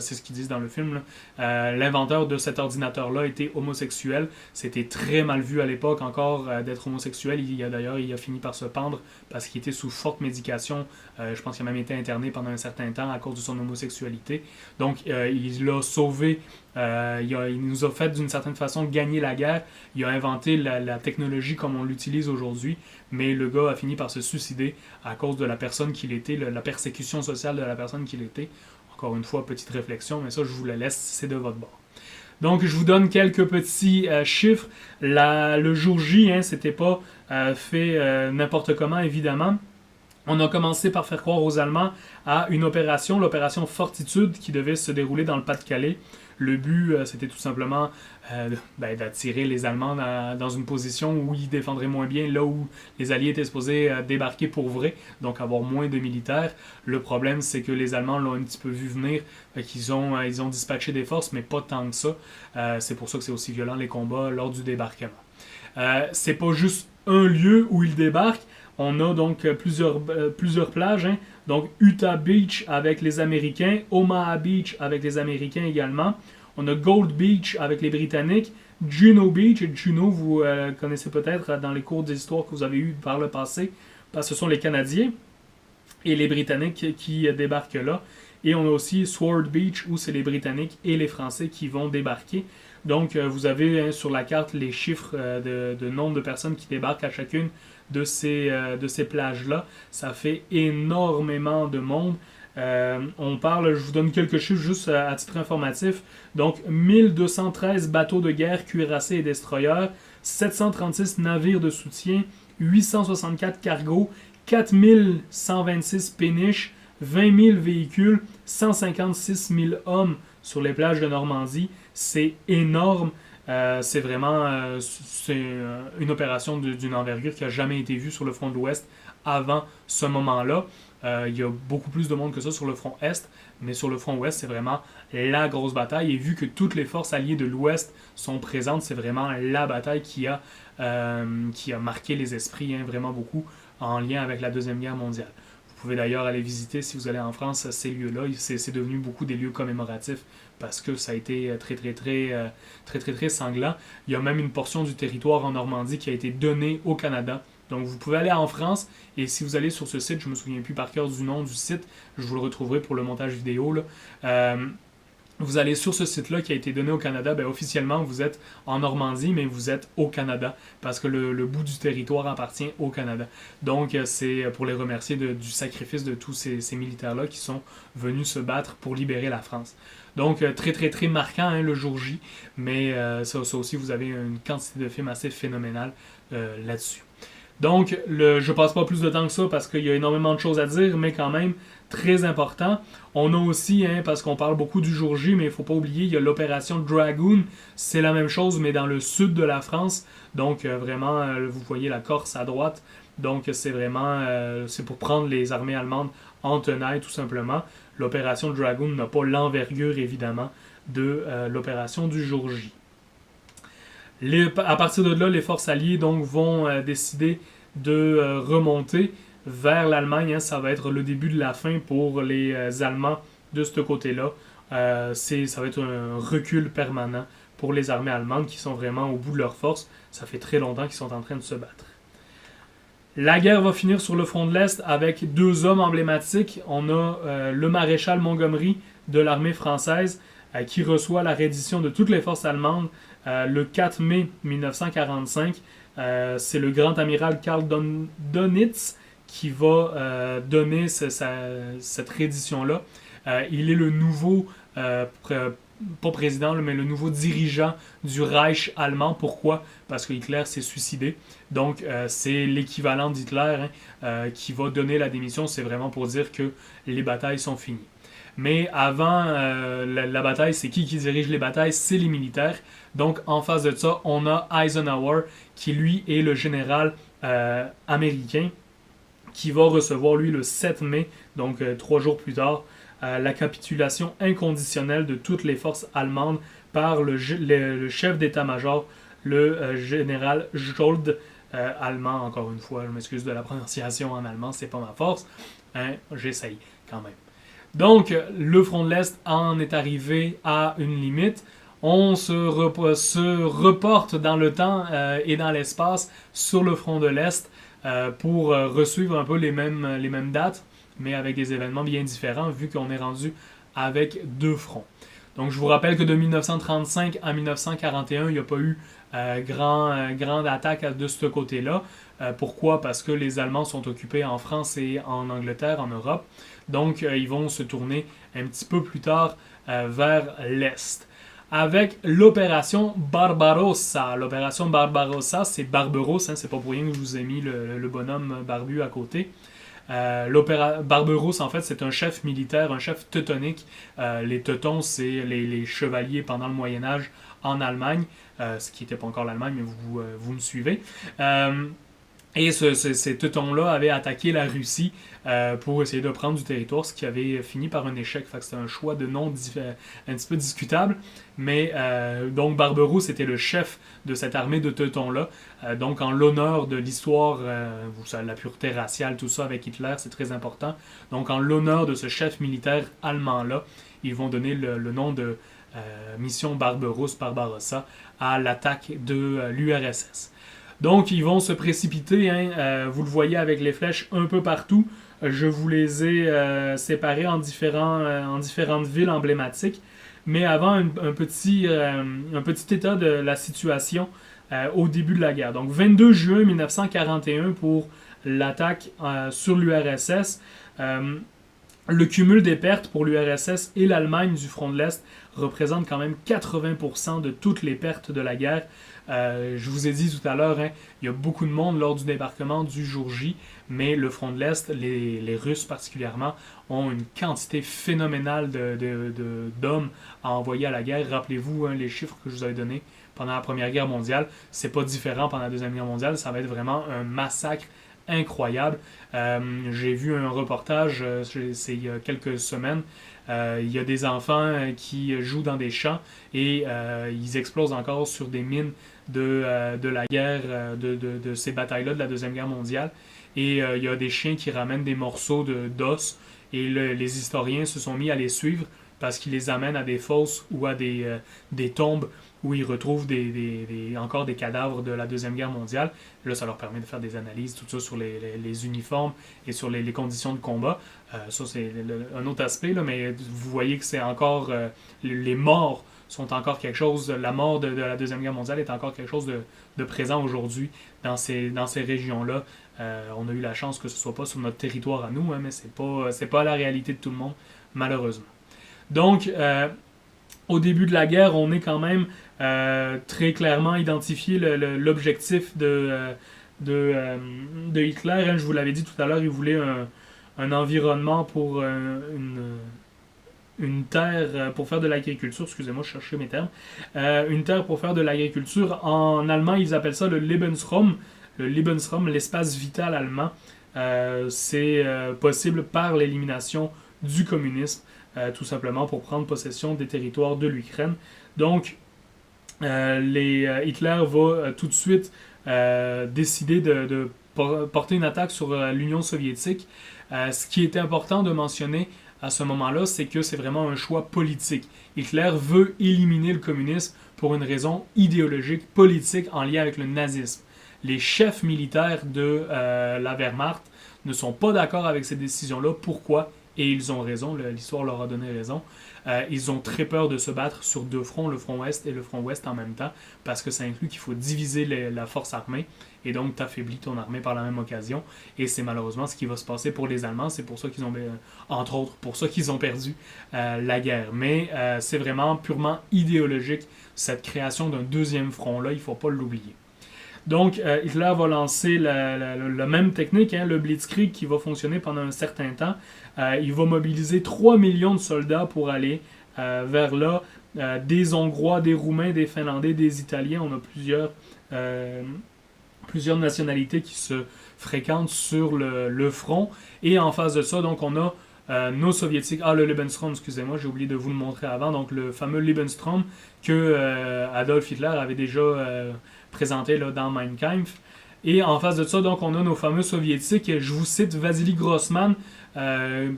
c'est ce qu'ils disent dans le film, l'inventeur de cet ordinateur-là était homosexuel. C'était très mal vu à l'époque encore d'être homosexuel. Il a fini par se pendre parce qu'il était sous forte médication. Je pense qu'il a même été interné pendant un certain temps à cause de son homosexualité. Donc il a sauvé Il nous a fait d'une certaine façon gagner la guerre. Il a inventé la technologie comme on l'utilise aujourd'hui, mais le gars a fini par se suicider à cause de la personne qu'il était, la persécution sociale de la personne qu'il était. Encore une fois, petite réflexion, mais ça, je vous la laisse, c'est de votre bord. Donc, je vous donne quelques petits chiffres. Le jour J, c'était pas fait n'importe comment, évidemment. On a commencé par faire croire aux Allemands à une opération, l'opération Fortitude, qui devait se dérouler dans le Pas-de-Calais. Le but, c'était tout simplement d'attirer les Allemands dans une position où ils défendraient moins bien, là où les Alliés étaient supposés débarquer pour vrai, donc avoir moins de militaires. Le problème, c'est que les Allemands l'ont un petit peu vu venir, ils ont dispatché des forces, mais pas tant que ça. C'est pour ça que c'est aussi violent les combats lors du débarquement. C'est pas juste un lieu où ils débarquent. On a donc plusieurs plages. Donc Utah Beach avec les Américains, Omaha Beach avec les Américains également. On a Gold Beach avec les Britanniques, Juno Beach. Et Juno, vous connaissez peut-être dans les cours d'histoire que vous avez eu par le passé, parce que ce sont les Canadiens et les Britanniques qui débarquent là. Et on a aussi Sword Beach où c'est les Britanniques et les Français qui vont débarquer. Donc vous avez sur la carte les chiffres de nombre de personnes qui débarquent à chacune de ces plages-là. Ça fait énormément de monde. On parle, je vous donne quelques chiffres juste à titre informatif. Donc, 1213 bateaux de guerre, cuirassés et destroyers, 736 navires de soutien, 864 cargos, 4126 péniches, 20 000 véhicules, 156 000 hommes sur les plages de Normandie. C'est énorme. C'est vraiment une opération d'une envergure qui n'a jamais été vue sur le front de l'Ouest avant ce moment-là. Il y a beaucoup plus de monde que ça sur le front Est, mais sur le front Ouest, c'est vraiment la grosse bataille. Et vu que toutes les forces alliées de l'Ouest sont présentes, c'est vraiment la bataille qui a marqué les esprits vraiment beaucoup en lien avec la Deuxième Guerre mondiale. Vous pouvez d'ailleurs aller visiter, si vous allez en France, ces lieux-là. C'est devenu beaucoup des lieux commémoratifs parce que ça a été très sanglant. Il y a même une portion du territoire en Normandie qui a été donnée au Canada. Donc vous pouvez aller en France et si vous allez sur ce site, je ne me souviens plus par cœur du nom du site, je vous le retrouverai pour le montage vidéo, là. Vous allez sur ce site-là qui a été donné au Canada, officiellement vous êtes en Normandie, mais vous êtes au Canada, parce que le bout du territoire appartient au Canada. Donc c'est pour les remercier du sacrifice de tous ces militaires-là qui sont venus se battre pour libérer la France. Donc très marquant le jour J, mais ça aussi vous avez une quantité de films assez phénoménale là-dessus. Donc, je passe pas plus de temps que ça parce qu'il y a énormément de choses à dire, mais quand même très important. On a aussi, parce qu'on parle beaucoup du jour J, mais il ne faut pas oublier, il y a l'opération Dragoon. C'est la même chose, mais dans le sud de la France. Donc, vraiment, vous voyez la Corse à droite. Donc, c'est vraiment, c'est pour prendre les armées allemandes en tenaille, tout simplement. L'opération Dragoon n'a pas l'envergure, évidemment, de l'opération du jour J. À partir de là, les forces alliées donc, vont décider de remonter vers l'Allemagne. Ça va être le début de la fin pour les Allemands de ce côté-là. Ça va être un recul permanent pour les armées allemandes qui sont vraiment au bout de leur force. Ça fait très longtemps qu'ils sont en train de se battre. La guerre va finir sur le front de l'Est avec deux hommes emblématiques. On a le maréchal Montgomery de l'armée française qui reçoit la reddition de toutes les forces allemandes le 4 mai 1945. C'est le grand amiral Karl Dönitz qui va donner cette reddition-là. Il est le nouveau, pas président, mais le nouveau dirigeant du Reich allemand. Pourquoi? Parce que Hitler s'est suicidé. Donc, c'est l'équivalent d'Hitler qui va donner la démission. C'est vraiment pour dire que les batailles sont finies. Mais avant la bataille, c'est qui dirige les batailles? C'est les militaires. Donc, en face de ça, on a Eisenhower, qui lui est le général américain, qui va recevoir, lui, le 7 mai, donc 3 jours plus tard, la capitulation inconditionnelle de toutes les forces allemandes par le chef d'état-major, le général Jold, allemand, encore une fois, je m'excuse de la prononciation en allemand, c'est pas ma force, j'essaye quand même. Donc, le front de l'Est en est arrivé à une limite. On se reporte dans le temps et dans l'espace sur le front de l'Est pour resuivre un peu les mêmes dates, mais avec des événements bien différents, vu qu'on est rendu avec deux fronts. Donc je vous rappelle que de 1935 à 1941, il n'y a pas eu grande attaque de ce côté-là. Pourquoi? Parce que les Allemands sont occupés en France et en Angleterre, en Europe. Donc ils vont se tourner un petit peu plus tard vers l'Est. Avec l'opération Barbarossa. L'opération Barbarossa, c'est Barberousse, hein, c'est pas pour rien que je vous ai mis le bonhomme barbu à côté. Barberousse, en fait, c'est un chef militaire, un chef teutonique. Les Teutons, c'est les chevaliers pendant le Moyen-Âge en Allemagne, ce qui n'était pas encore l'Allemagne, mais vous me suivez. Et ces Teutons-là avaient attaqué la Russie pour essayer de prendre du territoire, ce qui avait fini par un échec. Fait que c'était un choix de nom un petit peu discutable. Mais donc Barberousse était le chef de cette armée de Teutons-là. Donc en l'honneur de l'histoire, vous savez, la pureté raciale, tout ça avec Hitler, c'est très important. Donc en l'honneur de ce chef militaire allemand-là, ils vont donner le nom de mission Barberousse, Barbarossa, à l'attaque de l'URSS. Donc, ils vont se précipiter, hein, vous le voyez avec les flèches un peu partout. Je vous les ai séparés en différentes villes emblématiques. Mais avant, un petit état de la situation au début de la guerre. Donc, 22 juin 1941 pour l'attaque sur l'URSS. Le cumul des pertes pour l'URSS et l'Allemagne du front de l'Est représente quand même 80% de toutes les pertes de la guerre. Je vous ai dit tout à l'heure, hein, il y a beaucoup de monde lors du débarquement du jour J, mais le front de l'Est, les Russes particulièrement, ont une quantité phénoménale d'hommes à envoyer à la guerre. Rappelez-vous les chiffres que je vous avais donnés pendant la Première Guerre mondiale. C'est pas différent pendant la Deuxième Guerre mondiale. Ça va être vraiment un massacre incroyable. J'ai vu un reportage, c'est il y a quelques semaines. Il y a des enfants qui jouent dans des champs et ils explosent encore sur des mines de la guerre, de ces batailles-là de la Deuxième Guerre mondiale. Et il y a des chiens qui ramènent des morceaux d'os et les historiens se sont mis à les suivre parce qu'ils les amènent à des fosses ou à des tombes où ils retrouvent encore des cadavres de la Deuxième Guerre mondiale. Là, ça leur permet de faire des analyses, tout ça, sur les uniformes et sur les conditions de combat. Ça, c'est un autre aspect, là, mais vous voyez que c'est encore... les morts sont encore quelque chose... La mort de la Deuxième Guerre mondiale est encore quelque chose de présent aujourd'hui dans ces régions-là. On a eu la chance que ce ne soit pas sur notre territoire à nous, hein, mais c'est pas la réalité de tout le monde, malheureusement. Donc... au début de la guerre, on est quand même très clairement identifié l'objectif de Hitler. Hein, je vous l'avais dit tout à l'heure, il voulait un environnement pour une terre pour faire de l'agriculture. Excusez-moi, je cherchais mes termes. Une terre pour faire de l'agriculture. En allemand, ils appellent ça le Lebensraum. Le Lebensraum, l'espace vital allemand. C'est possible par l'élimination du communisme. Tout simplement pour prendre possession des territoires de l'Ukraine. Donc, Hitler va tout de suite décider de porter une attaque sur l'Union soviétique. Ce qui est important de mentionner à ce moment-là, c'est que c'est vraiment un choix politique. Hitler veut éliminer le communisme pour une raison idéologique, politique, en lien avec le nazisme. Les chefs militaires de la Wehrmacht ne sont pas d'accord avec ces décisions-là. Pourquoi? Et ils ont raison, l'histoire leur a donné raison. Ils ont très peur de se battre sur deux fronts, le front Est et le front Ouest en même temps, parce que ça inclut qu'il faut diviser la force armée, et donc tu affaiblis ton armée par la même occasion. Et c'est malheureusement ce qui va se passer pour les Allemands. C'est pour ça qu'ils ont, entre autres, pour ça qu'ils ont perdu la guerre. Mais c'est vraiment purement idéologique, cette création d'un deuxième front-là, il ne faut pas l'oublier. Donc, Hitler va lancer la même technique, hein, le Blitzkrieg, qui va fonctionner pendant un certain temps. Il va mobiliser 3 millions de soldats pour aller vers là. Des Hongrois, des Roumains, des Finlandais, des Italiens. On a plusieurs nationalités qui se fréquentent sur le front. Et en face de ça, donc, on a nos soviétiques. Le Lebensraum, excusez-moi, j'ai oublié de vous le montrer avant. Donc, le fameux Lebensraum que Adolf Hitler avait déjà présenté là, dans Mein Kampf. Et en face de ça, donc, on a nos fameux soviétiques. Je vous cite Vassili Grossman.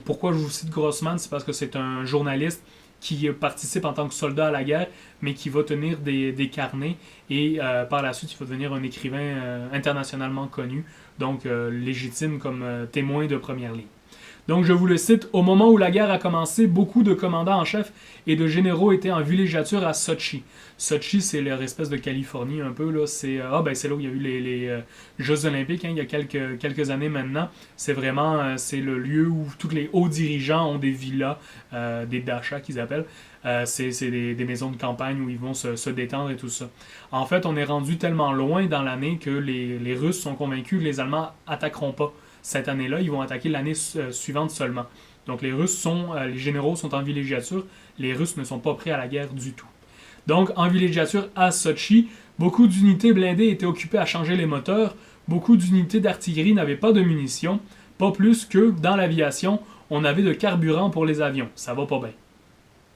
Pourquoi je vous cite Grossman? C'est parce que c'est un journaliste qui participe en tant que soldat à la guerre, mais qui va tenir des carnets. Et par la suite, il va devenir un écrivain internationalement connu, donc légitime comme témoin de première ligne. Donc je vous le cite, au moment où la guerre a commencé, beaucoup de commandants en chef et de généraux étaient en villégiature à Sochi. Sochi, c'est leur espèce de Californie un peu, là. C'est là où il y a eu les Jeux Olympiques, hein, il y a quelques années maintenant. C'est vraiment c'est le lieu où tous les hauts dirigeants ont des villas, des dachas qu'ils appellent. C'est des maisons de campagne où ils vont se détendre et tout ça. En fait, on est rendu tellement loin dans l'année que les Russes sont convaincus que les Allemands attaqueront pas cette année-là, ils vont attaquer l'année suivante seulement. Donc les généraux sont en villégiature, les Russes ne sont pas prêts à la guerre du tout. Donc en villégiature à Sochi, beaucoup d'unités blindées étaient occupées à changer les moteurs, beaucoup d'unités d'artillerie n'avaient pas de munitions, pas plus que dans l'aviation, on avait de carburant pour les avions, ça va pas bien.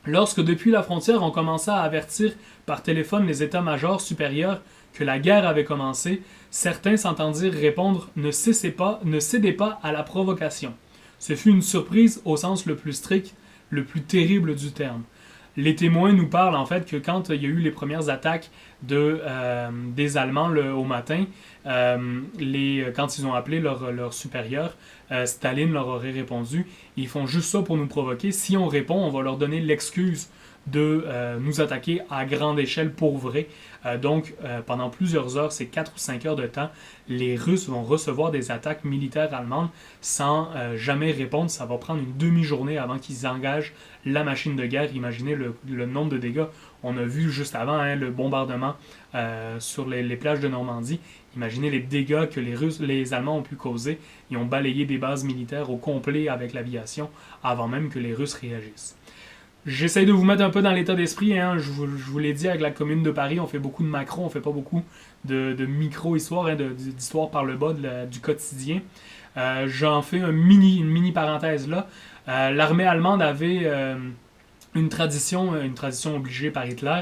Lorsque depuis la frontière on commença à avertir par téléphone les états-majors supérieurs que la guerre avait commencé, certains s'entendirent répondre « Ne cédez pas à la provocation ». Ce fut une surprise au sens le plus strict, le plus terrible du terme. Les témoins nous parlent en fait que quand il y a eu les premières attaques des Allemands au matin, quand ils ont appelé leur supérieur, Staline leur aurait répondu « Ils font juste ça pour nous provoquer. Si on répond, on va leur donner l'excuse de nous attaquer à grande échelle pour vrai. » Donc, pendant plusieurs heures, c'est 4 ou 5 heures de temps, les Russes vont recevoir des attaques militaires allemandes sans jamais répondre. Ça va prendre une demi-journée avant qu'ils engagent la machine de guerre. Imaginez le nombre de dégâts. On a vu juste avant le bombardement sur les plages de Normandie. Imaginez les dégâts que les Allemands ont pu causer. Ils ont balayé des bases militaires au complet avec l'aviation avant même que les Russes réagissent. J'essaie de vous mettre un peu dans l'état d'esprit. Hein. Je vous l'ai dit, avec la Commune de Paris, on fait beaucoup de macro, on fait pas beaucoup de micro-histoires, hein, d'histoires par le bas du quotidien. J'en fais une mini parenthèse là. L'armée allemande avait une tradition obligée par Hitler,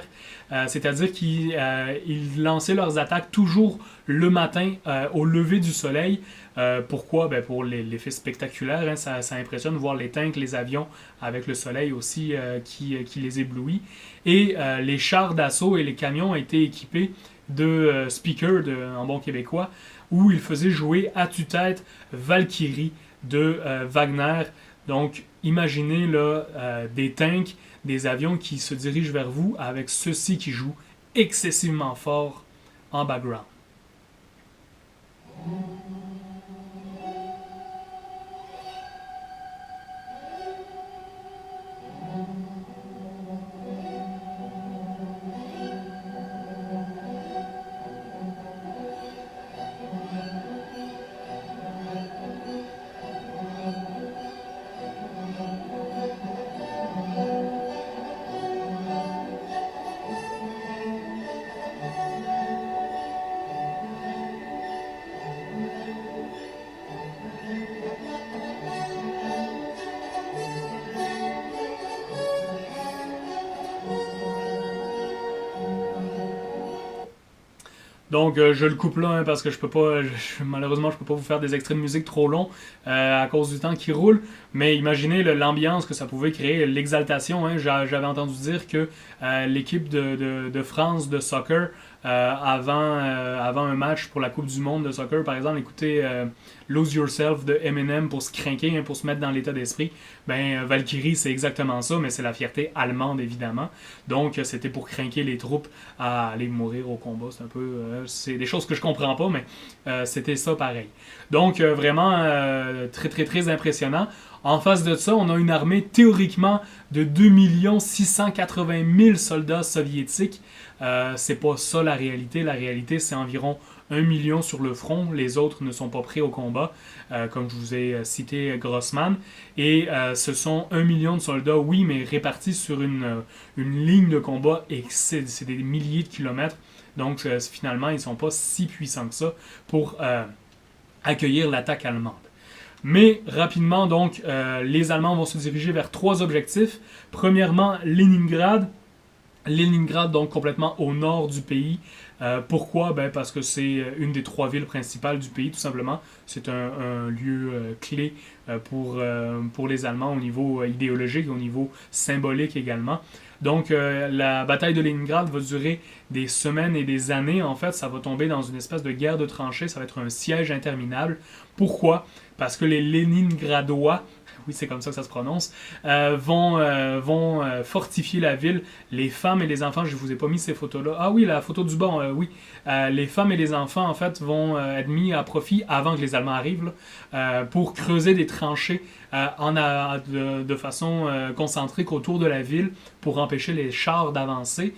c'est-à-dire qu'ils lançaient leurs attaques toujours le matin au lever du soleil. Pourquoi? Pour l'effet spectaculaire, hein, ça impressionne de voir les tanks, les avions avec le soleil aussi qui les éblouit. Et les chars d'assaut et les camions étaient équipés de speakers en bon québécois où ils faisaient jouer à tue-tête Valkyrie de Wagner. Donc imaginez là des tanks, des avions qui se dirigent vers vous avec ceci qui joue excessivement fort en background. Donc je le coupe là hein, parce que malheureusement je peux pas vous faire des extraits de musique trop longs à cause du temps qui roule, mais imaginez l'ambiance que ça pouvait créer, l'exaltation. Hein. J'avais entendu dire que l'équipe de France de soccer avant un match pour la Coupe du Monde de soccer par exemple, écoutez Lose Yourself de Eminem pour se craquer, hein, pour se mettre dans l'état d'esprit. Valkyrie c'est exactement ça, mais c'est la fierté allemande évidemment. Donc c'était pour craquer les troupes à aller mourir au combat. C'est un peu c'est des choses que je comprends pas, mais c'était ça pareil. Donc vraiment très très très impressionnant. En face de ça, on a une armée théoriquement de 2 680 000 soldats soviétiques. C'est pas ça la réalité. La réalité, c'est environ 1 million sur le front. Les autres ne sont pas prêts au combat, comme je vous ai cité Grossman. Et ce sont 1 million de soldats, oui, mais répartis sur une ligne de combat et c'est des milliers de kilomètres. Donc finalement, ils ne sont pas si puissants que ça pour accueillir l'attaque allemande. Mais rapidement, donc, les Allemands vont se diriger vers 3 objectifs. Premièrement, Leningrad. Leningrad, donc complètement au nord du pays. Pourquoi? Parce que c'est une des 3 villes principales du pays, tout simplement. C'est un lieu clé pour les Allemands au niveau idéologique, au niveau symbolique également. Donc, la bataille de Leningrad va durer des semaines et des années. En fait, ça va tomber dans une espèce de guerre de tranchées. Ça va être un siège interminable. Pourquoi? Parce que les Léningradois, oui, c'est comme ça que ça se prononce, vont fortifier la ville. Les femmes et les enfants, je vous ai pas mis ces photos-là. Ah oui, la photo du bas, oui. Les femmes et les enfants, en fait, vont être mis à profit avant que les Allemands arrivent, là, pour creuser des tranchées de façon concentrique autour de la ville pour empêcher les chars d'avancer.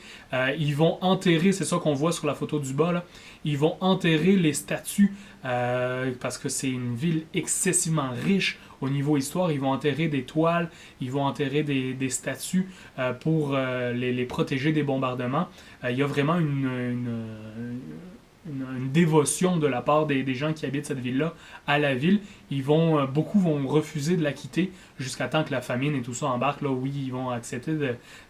Ils vont enterrer, c'est ça qu'on voit sur la photo du bas, là, ils vont enterrer les statues parce que c'est une ville excessivement riche au niveau histoire. Ils vont enterrer des toiles, ils vont enterrer des statues pour les protéger des bombardements. Il y a vraiment une dévotion de la part des gens qui habitent cette ville-là à la ville. Beaucoup vont refuser de la quitter jusqu'à temps que la famine et tout ça embarque. Là, oui, ils vont accepter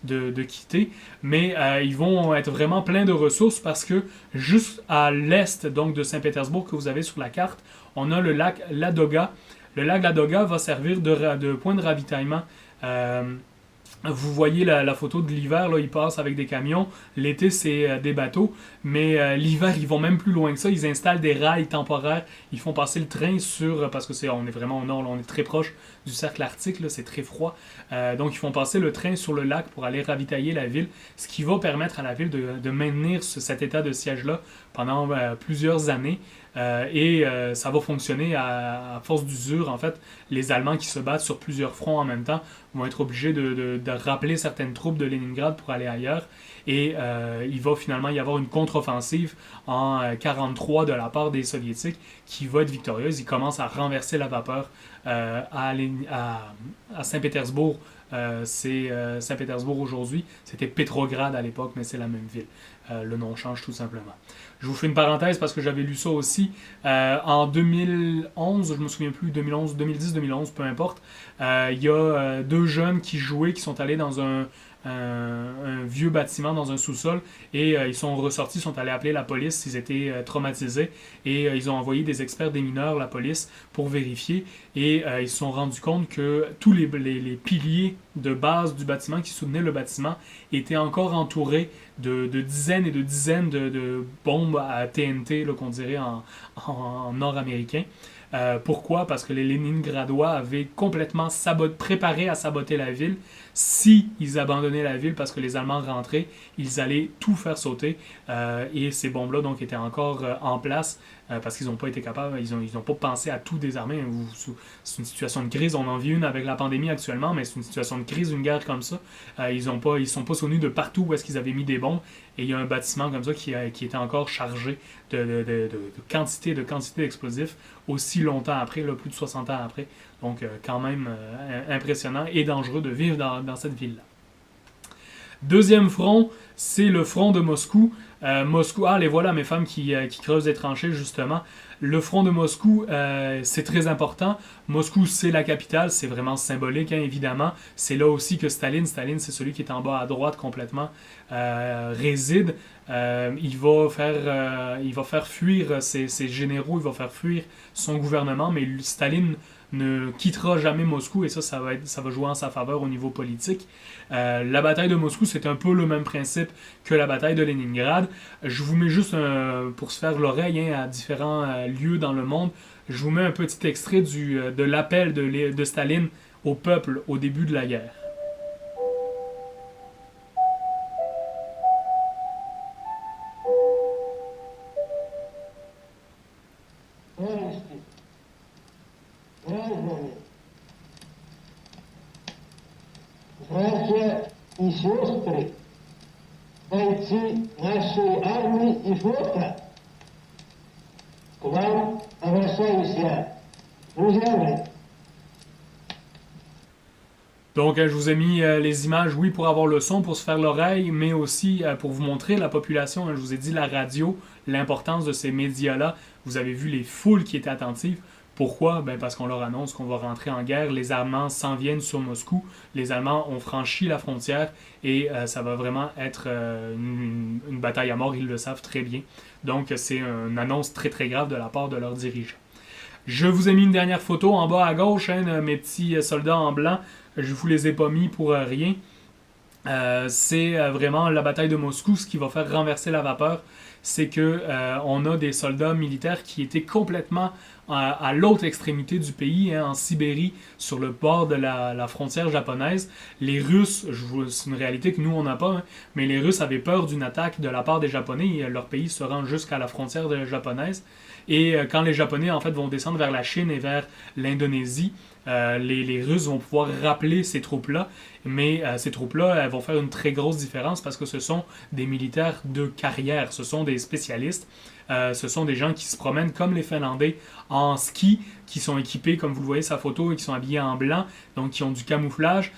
de quitter, mais ils vont être vraiment pleins de ressources parce que juste à l'est donc de Saint-Pétersbourg que vous avez sur la carte, on a le lac Ladoga. Le lac Ladoga va servir de point de ravitaillement. Vous voyez la photo de l'hiver, là, ils passent avec des camions. L'été, c'est des bateaux. Mais l'hiver, ils vont même plus loin que ça. Ils installent des rails temporaires. Ils font passer le train parce que on est vraiment au nord, là, on est très proche du cercle arctique, là, c'est très froid. Donc, ils font passer le train sur le lac pour aller ravitailler la ville, ce qui va permettre à la ville de maintenir cet état de siège-là pendant plusieurs années. Ça va fonctionner à force d'usure. En fait, les Allemands qui se battent sur plusieurs fronts en même temps vont être obligés de rappeler certaines troupes de Leningrad pour aller ailleurs. Et il va finalement y avoir une contre-offensive en 1943 de la part des Soviétiques qui va être victorieuse. Ils commencent à renverser la vapeur à Saint-Pétersbourg. C'est Saint-Pétersbourg aujourd'hui. C'était Pétrograd à l'époque, mais c'est la même ville. Le nom change tout simplement. Je vous fais une parenthèse parce que j'avais lu ça aussi. En 2011, je me souviens plus, 2011, 2010, 2011, peu importe, il y a deux jeunes qui jouaient, qui sont allés dans un vieux bâtiment dans un sous-sol et ils sont ressortis, sont allés appeler la police, ils étaient traumatisés et ils ont envoyé des experts des mineurs, la police, pour vérifier et ils se sont rendus compte que tous les piliers de base du bâtiment qui soutenaient le bâtiment étaient encore entourés de dizaines et de dizaines de bombes à TNT, là, qu'on dirait en nord-américain. Pourquoi? Parce que les Léningradois avaient complètement préparé à saboter la ville. Si ils abandonnaient la ville parce que les Allemands rentraient, ils allaient tout faire sauter. Et ces bombes-là donc étaient encore en place parce qu'ils n'ont pas été capables, ils n'ont pas pensé à tout désarmer. C'est une situation de crise. On en vit une avec la pandémie actuellement, mais c'est une situation de crise, une guerre comme ça. Ils sont pas sauvés de partout où est-ce qu'ils avaient mis des bombes. Et il y a un bâtiment comme ça qui était encore chargé de quantité d'explosifs aussi longtemps après, là, plus de 60 ans après. Donc, quand même impressionnant et dangereux de vivre dans cette ville-là. Deuxième front, c'est le front de Moscou. Moscou, les voilà mes femmes qui creusent des tranchées, justement. Le front de Moscou, c'est très important. Moscou, c'est la capitale, c'est vraiment symbolique, hein, évidemment. C'est là aussi que Staline, c'est celui qui est en bas à droite complètement, réside. Il va faire fuir ses généraux, il va faire fuir son gouvernement, mais Staline ne quittera jamais Moscou et ça va jouer en sa faveur au niveau politique. La bataille de Moscou, c'est un peu le même principe que la bataille de Leningrad. Je vous mets juste, pour se faire l'oreille, hein, à différents lieux dans le monde, je vous mets un petit extrait de l'appel de Staline au peuple au début de la guerre. Братья и сестры, бойцы нашей армии и флота, к вам обращаюсь я, друзья мои. Donc, je vous ai mis les images, oui, pour avoir le son, pour se faire l'oreille, mais aussi pour vous montrer la population. Je vous ai dit la radio, l'importance de ces médias-là. Vous avez vu les foules qui étaient attentives. Pourquoi? Parce qu'on leur annonce qu'on va rentrer en guerre. Les Allemands s'en viennent sur Moscou. Les Allemands ont franchi la frontière et ça va vraiment être une bataille à mort. Ils le savent très bien. Donc, c'est une annonce très, très grave de la part de leurs dirigeants. Je vous ai mis une dernière photo en bas à gauche, hein, mes petits soldats en blanc. Je vous les ai pas mis pour rien. C'est vraiment la bataille de Moscou. Ce qui va faire renverser la vapeur, c'est que on a des soldats militaires qui étaient complètement à l'autre extrémité du pays, hein, en Sibérie, sur le bord de la frontière japonaise. Les Russes, c'est une réalité que nous, on n'a pas, hein, mais les Russes avaient peur d'une attaque de la part des Japonais. Et leur pays se rend jusqu'à la frontière japonaise. Et quand les Japonais, en fait, vont descendre vers la Chine et vers l'Indonésie, les Russes vont pouvoir rappeler ces troupes-là, mais ces troupes-là, elles vont faire une très grosse différence parce que ce sont des militaires de carrière, ce sont des spécialistes, ce sont des gens qui se promènent comme les Finlandais en ski, qui sont équipés, comme vous le voyez sa photo, et qui sont habillés en blanc, donc qui ont du camouflage.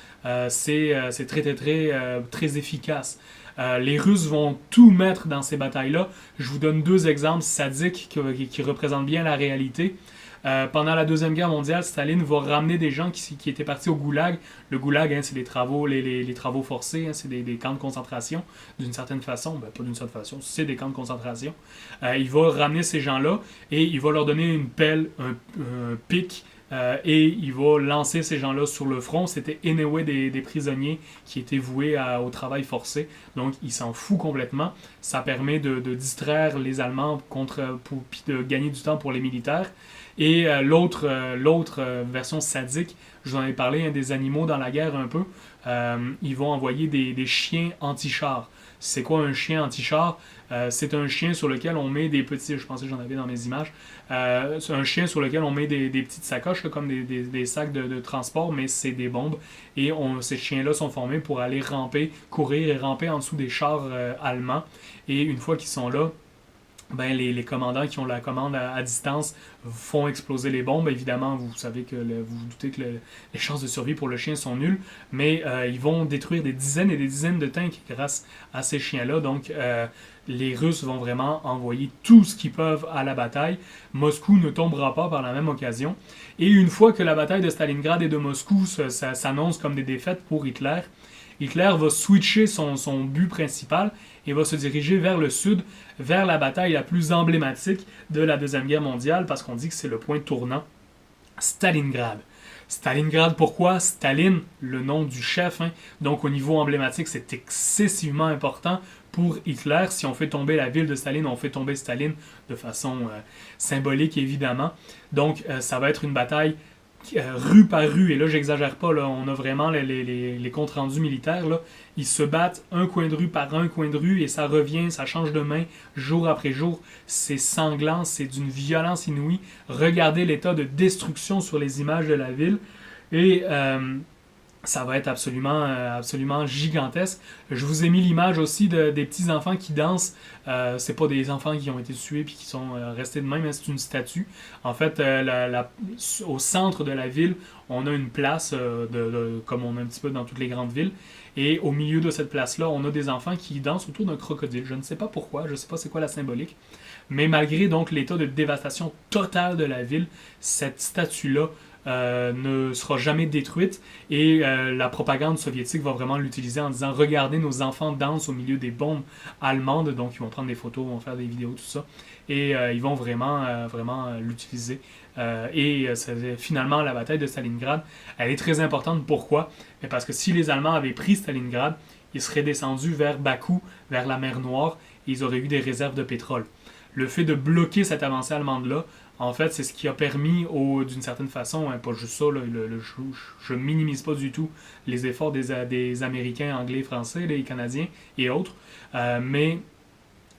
C'est très efficace. Les Russes vont tout mettre dans ces batailles-là. Je vous donne deux exemples sadiques qui représentent bien la réalité. Pendant la Deuxième Guerre mondiale, Staline va ramener des gens qui étaient partis au Goulag. Le Goulag, hein, c'est les travaux forcés, hein, c'est des camps de concentration, d'une certaine façon. Ben, pas d'une certaine façon, c'est des camps de concentration. Il va ramener ces gens-là et il va leur donner une pelle, un pic, et il va lancer ces gens-là sur le front. C'était anyway des prisonniers qui étaient voués au travail forcé. Donc, il s'en fout complètement. Ça permet de distraire les Allemands puis de gagner du temps pour les militaires. Et l'autre version sadique, je vous en ai parlé, hein, des animaux dans la guerre un peu. Ils vont envoyer des chiens anti-chars. C'est quoi un chien anti-char? C'est un chien sur lequel on met des petits... Je pensais que j'en avais dans mes images. C'est un chien sur lequel on met des petites sacoches, là, comme des sacs de transport, mais c'est des bombes. Et ces chiens-là sont formés pour aller courir et ramper en dessous des chars allemands. Et une fois qu'ils sont là, ben, les commandants qui ont la commande à distance font exploser les bombes. Évidemment, vous savez que vous vous doutez que les chances de survie pour le chien sont nulles, mais ils vont détruire des dizaines et des dizaines de tanks grâce à ces chiens-là. Donc, les Russes vont vraiment envoyer tout ce qu'ils peuvent à la bataille. Moscou ne tombera pas par la même occasion. Et une fois que la bataille de Stalingrad et de Moscou s'annonce comme des défaites pour Hitler, Hitler va switcher son but principal et va se diriger vers le sud, vers la bataille la plus emblématique de la Deuxième Guerre mondiale, parce qu'on dit que c'est le point tournant, Stalingrad. Stalingrad, pourquoi? Staline, le nom du chef, hein. Donc au niveau emblématique, c'est excessivement important pour Hitler. Si on fait tomber la ville de Staline, on fait tomber Staline de façon symbolique, évidemment. Donc ça va être une bataille rue par rue, et là j'exagère pas, là, on a vraiment les comptes rendus militaires, là. Ils se battent un coin de rue par un coin de rue et ça revient, ça change de main jour après jour. C'est sanglant, c'est d'une violence inouïe. Regardez l'état de destruction sur les images de la ville et ça va être absolument gigantesque. Je vous ai mis l'image aussi des petits enfants qui dansent. C'est pas des enfants qui ont été tués puis qui sont restés de même, hein, c'est une statue. En fait, au centre de la ville, on a une place, comme on a un petit peu dans toutes les grandes villes. Et au milieu de cette place-là, on a des enfants qui dansent autour d'un crocodile. Je ne sais pas pourquoi, je ne sais pas c'est quoi la symbolique. Mais malgré donc l'état de dévastation totale de la ville, cette statue-là ne sera jamais détruite et la propagande soviétique va vraiment l'utiliser en disant regardez, nos enfants dansent au milieu des bombes allemandes, donc ils vont prendre des photos, vont faire des vidéos, tout ça, et ils vont vraiment l'utiliser. Finalement, la bataille de Stalingrad, elle est très importante. Pourquoi? Parce que si les Allemands avaient pris Stalingrad, ils seraient descendus vers Bakou, vers la mer Noire, et ils auraient eu des réserves de pétrole. Le fait de bloquer cette avancée allemande-là, en fait, c'est ce qui a permis, d'une certaine façon, hein, pas juste ça, là, je minimise pas du tout les efforts des Américains, Anglais, Français, les Canadiens et autres, mais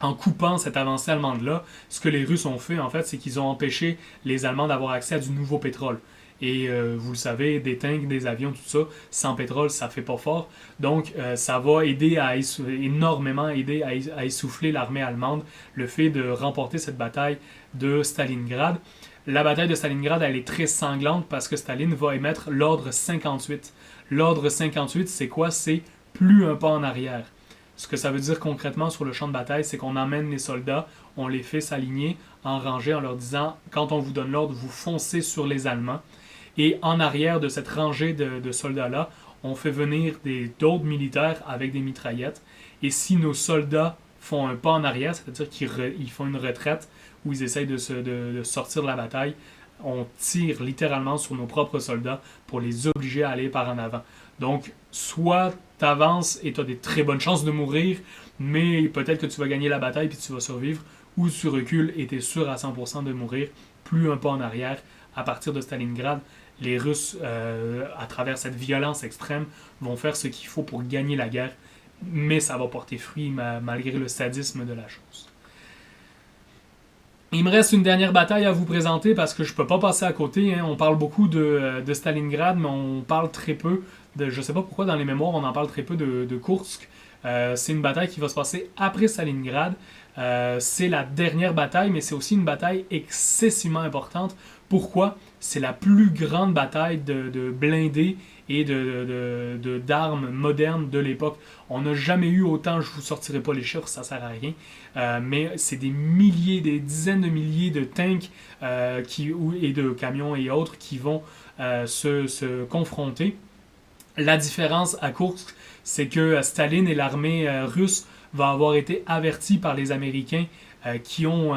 en coupant cette avancée allemande-là, ce que les Russes ont fait, en fait, c'est qu'ils ont empêché les Allemands d'avoir accès à du nouveau pétrole. Et vous le savez, des tanks, des avions, tout ça, sans pétrole, ça fait pas fort. Donc, ça va aider énormément aider à essouffler l'armée allemande, le fait de remporter cette bataille de Stalingrad. La bataille de Stalingrad, elle est très sanglante parce que Staline va émettre l'ordre 58. L'ordre 58, c'est quoi? C'est plus un pas en arrière. Ce que ça veut dire concrètement sur le champ de bataille, c'est qu'on emmène les soldats, on les fait s'aligner en rangée en leur disant, quand on vous donne l'ordre, vous foncez sur les Allemands. Et en arrière de cette rangée de soldats-là, on fait venir d'autres militaires avec des mitraillettes. Et si nos soldats font un pas en arrière, c'est-à-dire qu'ils font une retraite où ils essayent de sortir de la bataille, on tire littéralement sur nos propres soldats pour les obliger à aller par en avant. Donc, soit tu avances et tu as des très bonnes chances de mourir, mais peut-être que tu vas gagner la bataille puis tu vas survivre, ou tu recules et tu es sûr à 100% de mourir. plus un pas en arrière. À partir de Stalingrad, les Russes, à travers cette violence extrême, vont faire ce qu'il faut pour gagner la guerre, mais ça va porter fruit malgré le sadisme de la chose. Il me reste une dernière bataille à vous présenter parce que je ne peux pas passer à côté. Hein. On parle beaucoup de Stalingrad, mais on parle très peu je ne sais pas pourquoi dans les mémoires on en parle très peu de Kursk. C'est une bataille qui va se passer après Stalingrad. C'est la dernière bataille, mais c'est aussi une bataille excessivement importante. Pourquoi? C'est la plus grande bataille de blindés et d'armes modernes de l'époque. On n'a jamais eu autant, je ne vous sortirai pas les chiffres, ça ne sert à rien, mais c'est des milliers, des dizaines de milliers de tanks et de camions et autres qui vont se confronter. La différence à Kursk, c'est que Staline et l'armée russe vont avoir été avertis par les Américains qui ont,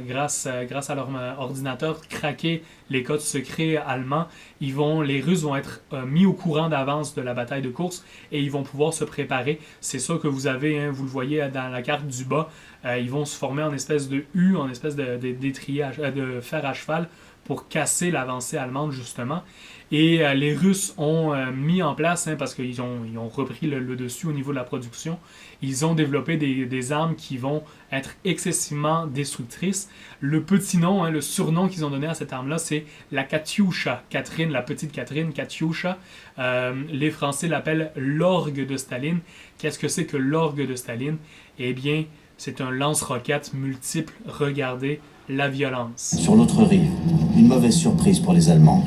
grâce à leur ordinateur, craqué les codes secrets allemands. Les Russes vont être mis au courant d'avance de la bataille de Kursk et ils vont pouvoir se préparer. C'est ça que vous avez, vous le voyez dans la carte du bas. Ils vont se former en espèce de U, en espèce de fer à cheval pour casser l'avancée allemande, justement. Et les Russes ont mis en place, parce qu'ils ont repris le dessus au niveau de la production, ils ont développé des armes qui vont être excessivement destructrices. Le petit nom, le surnom qu'ils ont donné à cette arme-là, c'est la Katyusha. Catherine, la petite Catherine, Katyusha. Les Français l'appellent l'orgue de Staline. Qu'est-ce que c'est que l'orgue de Staline? Eh bien, c'est un lance-roquettes multiple. Regardez la violence. Sur l'autre rive, une mauvaise surprise pour les Allemands.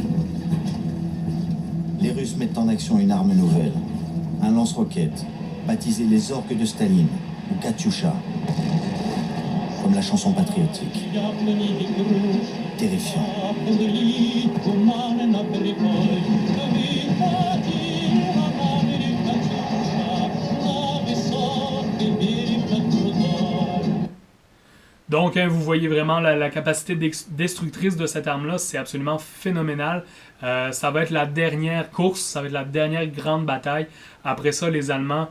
Les Russes mettent en action une arme nouvelle, un lance-roquettes, baptisé les orgues de Staline, ou Katyusha, comme la chanson patriotique. Terrifiant. Donc, vous voyez vraiment la capacité destructrice de cette arme-là, c'est absolument phénoménal. Ça va être la dernière course, ça va être la dernière grande bataille. Après ça, les Allemands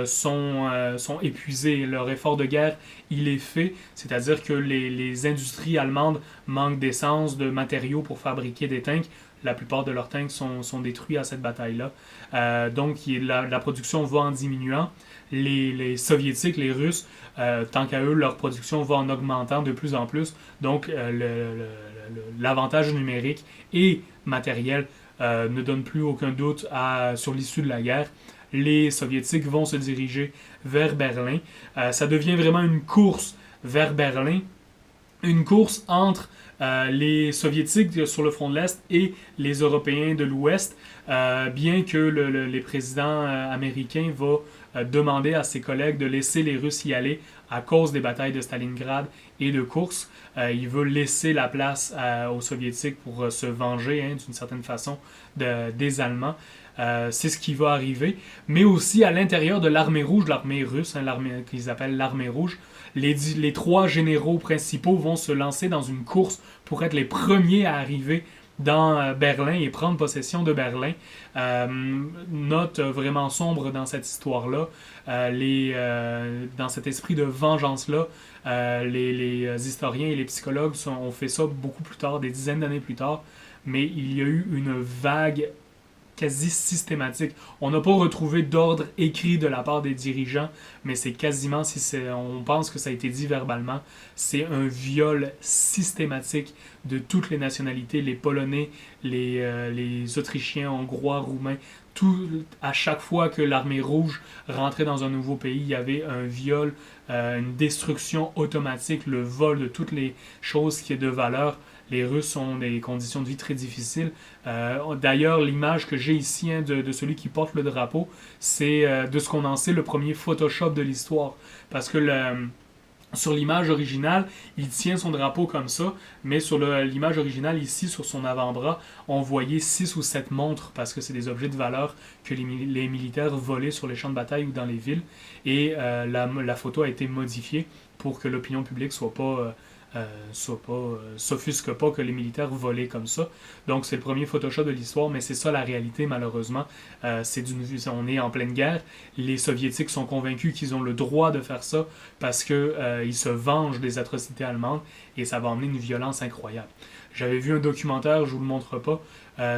sont épuisés. Leur effort de guerre, il est fait. C'est-à-dire que les industries allemandes manquent d'essence, de matériaux pour fabriquer des tanks. La plupart de leurs tanks sont détruits à cette bataille-là. Donc, la production va en diminuant. Les Soviétiques, les Russes, tant qu'à eux, leur production va en augmentant de plus en plus. Donc, l'avantage numérique et matériel ne donne plus aucun doute sur l'issue de la guerre. Les Soviétiques vont se diriger vers Berlin. Ça devient vraiment une course vers Berlin. Une course entre les Soviétiques sur le front de l'Est et les Européens de l'Ouest, bien que les présidents américains vont demander à ses collègues de laisser les Russes y aller à cause des batailles de Stalingrad et de Kursk. Il veut laisser la place aux Soviétiques pour se venger d'une certaine façon des Allemands. C'est ce qui va arriver. Mais aussi à l'intérieur de l'armée rouge, l'armée russe, l'armée qu'ils appellent l'armée rouge, les trois généraux principaux vont se lancer dans une course pour être les premiers à arriver dans Berlin et prendre possession de Berlin. Note vraiment sombre dans cette histoire-là. Dans cet esprit de vengeance-là, les historiens et les psychologues ont fait ça beaucoup plus tard, des dizaines d'années plus tard, mais il y a eu une vague quasi systématique. On n'a pas retrouvé d'ordre écrit de la part des dirigeants, mais c'est quasiment, on pense que ça a été dit verbalement, c'est un viol systématique de toutes les nationalités, les Polonais, les Autrichiens, Hongrois, Roumains. À chaque fois que l'armée rouge rentrait dans un nouveau pays, il y avait un viol, une destruction automatique, le vol de toutes les choses qui est de valeur. Les Russes ont des conditions de vie très difficiles. D'ailleurs, l'image que j'ai ici de celui qui porte le drapeau, c'est de ce qu'on en sait le premier Photoshop de l'histoire. Parce que sur l'image originale, il tient son drapeau comme ça, mais sur l'image originale, ici, sur son avant-bras, on voyait 6 ou 7 montres, parce que c'est des objets de valeur que les militaires volaient sur les champs de bataille ou dans les villes. Et la photo a été modifiée pour que l'opinion publique soit pas s'offusquent pas que les militaires volaient comme ça. Donc c'est le premier Photoshop de l'histoire, mais c'est ça la réalité malheureusement. On est en pleine guerre. Les Soviétiques sont convaincus qu'ils ont le droit de faire ça parce que ils se vengent des atrocités allemandes et ça va emmener une violence incroyable. J'avais vu un documentaire, je vous le montre pas.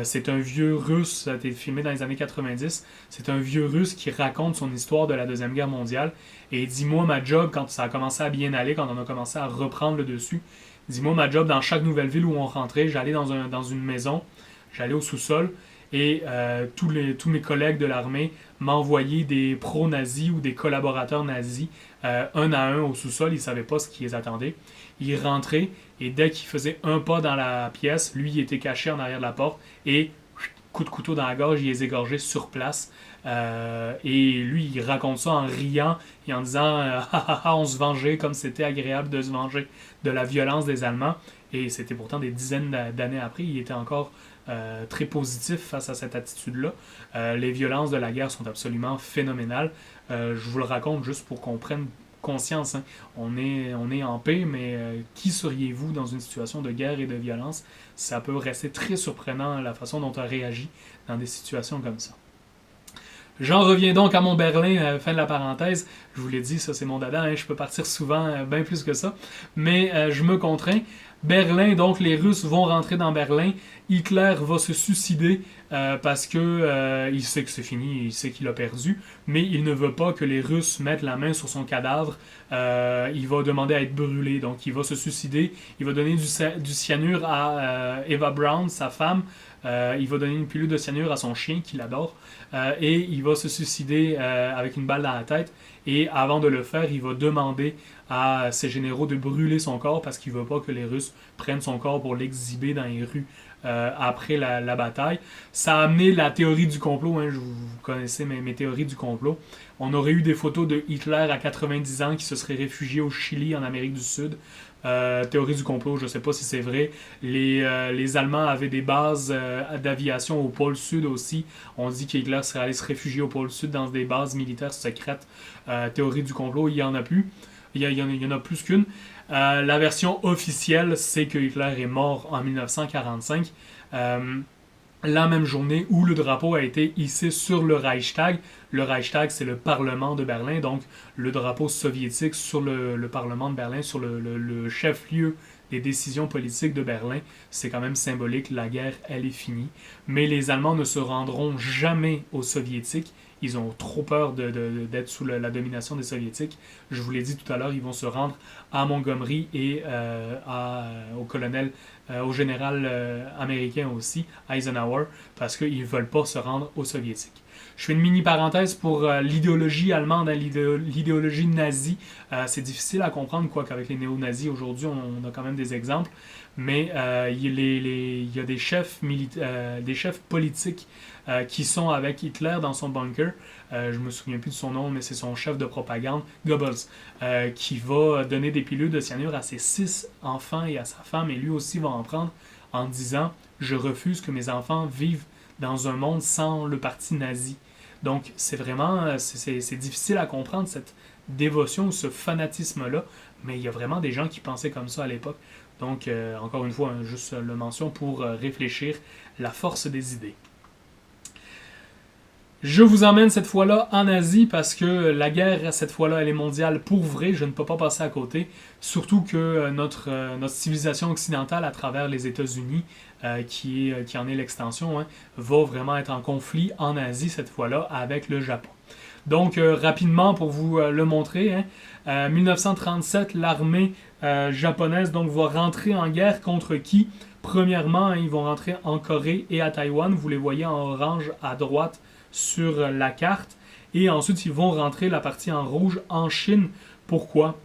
C'est un vieux russe, ça a été filmé dans les années 90. C'est un vieux russe qui raconte son histoire de la Deuxième Guerre mondiale. Et il dit, moi, ma job, quand ça a commencé à bien aller, quand on a commencé à reprendre le dessus, il dit, moi, ma job, dans chaque nouvelle ville où on rentrait, j'allais dans une maison, j'allais au sous-sol, et tous mes collègues de l'armée m'envoyaient des pro-nazis ou des collaborateurs nazis, un à un au sous-sol, ils ne savaient pas ce qui les attendait. Ils rentraient, et dès qu'il faisait un pas dans la pièce, lui, il était caché en arrière de la porte, et coup de couteau dans la gorge, il les égorgeait sur place. Et lui, il raconte ça en riant et en disant on se vengeait comme c'était agréable de se venger de la violence des Allemands. Et c'était pourtant des dizaines d'années après, il était encore très positif face à cette attitude-là. Les violences de la guerre sont absolument phénoménales. Je vous le raconte juste pour qu'on prenne conscience. Hein. On est en paix, mais qui seriez-vous dans une situation de guerre et de violence? Ça peut rester très surprenant la façon dont on réagit dans des situations comme ça. J'en reviens donc à mon Berlin, fin de la parenthèse. Je vous l'ai dit, ça c'est mon dada, hein, je peux partir souvent, bien plus que ça. Mais je me contrains. Berlin, donc les Russes vont rentrer dans Berlin. Hitler va se suicider parce que il sait que c'est fini, il sait qu'il a perdu, mais il ne veut pas que les Russes mettent la main sur son cadavre. Il va demander à être brûlé, donc il va se suicider. Il va donner du cyanure à Eva Braun, sa femme. Il va donner une pilule de cyanure à son chien qu'il adore et il va se suicider avec une balle dans la tête. Et avant de le faire, il va demander à ses généraux de brûler son corps parce qu'il ne veut pas que les Russes prennent son corps pour l'exhiber dans les rues après la bataille. Ça a amené la théorie du complot. Hein, vous connaissez mes théories du complot. On aurait eu des photos de Hitler à 90 ans qui se serait réfugié au Chili, en Amérique du Sud. Théorie du complot, je ne sais pas si c'est vrai. Les Allemands avaient des bases d'aviation au pôle Sud aussi. On dit qu'Hitler serait allé se réfugier au pôle Sud dans des bases militaires secrètes. Théorie du complot, il y en a plus. Il y en a plus qu'une. La version officielle, c'est que Hitler est mort en 1945. La même journée où le drapeau a été hissé sur le Reichstag. Le Reichstag, c'est le Parlement de Berlin, donc le drapeau soviétique sur le Parlement de Berlin, sur le chef-lieu des décisions politiques de Berlin. C'est quand même symbolique, la guerre, elle est finie. Mais les Allemands ne se rendront jamais aux Soviétiques. Ils ont trop peur d'être sous la domination des Soviétiques. Je vous l'ai dit tout à l'heure, ils vont se rendre à Montgomery et au général américain aussi, Eisenhower, parce qu'ils ne veulent pas se rendre aux Soviétiques. Je fais une mini parenthèse pour l'idéologie allemande, hein, l'idéologie nazie. C'est difficile à comprendre, quoi qu'avec les néo-nazis, aujourd'hui, on a quand même des exemples. Mais il y a des chefs politiques qui sont avec Hitler dans son bunker. Je me souviens plus de son nom, mais c'est son chef de propagande, Goebbels, qui va donner des pilules de cyanure à ses 6 enfants et à sa femme, et lui aussi va en prendre en disant « Je refuse que mes enfants vivent dans un monde sans le parti nazi ». Donc c'est vraiment, c'est difficile à comprendre cette dévotion, ce fanatisme-là, mais il y a vraiment des gens qui pensaient comme ça à l'époque. Donc, encore une fois, hein, juste le mention pour réfléchir la force des idées. Je vous emmène cette fois-là en Asie parce que la guerre, cette fois-là, elle est mondiale pour vrai. Je ne peux pas passer à côté. Surtout que notre civilisation occidentale, à travers les États-Unis, qui en est l'extension, hein, va vraiment être en conflit en Asie, cette fois-là, avec le Japon. Donc, rapidement, pour vous le montrer, hein, 1937, l'armée japonaise donc, va rentrer en guerre contre qui? Premièrement, hein, ils vont rentrer en Corée et à Taïwan. Vous les voyez en orange à droite sur la carte. Et ensuite, ils vont rentrer la partie en rouge en Chine. Pourquoi?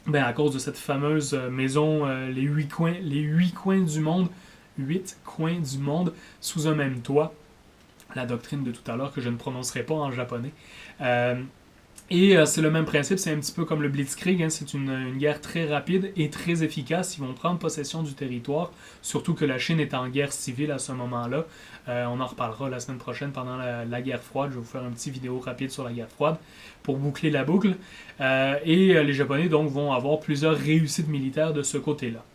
Ben, à cause de cette fameuse maison, les 8 coins du monde, 8 coins du monde sous un même toit. La doctrine de tout à l'heure que je ne prononcerai pas en japonais. Et c'est le même principe, c'est un petit peu comme le Blitzkrieg, hein, c'est une guerre très rapide et très efficace. Ils vont prendre possession du territoire, surtout que la Chine est en guerre civile à ce moment-là. On en reparlera la semaine prochaine pendant la guerre froide. Je vais vous faire une petite vidéo rapide sur la guerre froide pour boucler la boucle. Et les Japonais donc vont avoir plusieurs réussites militaires de ce côté-là.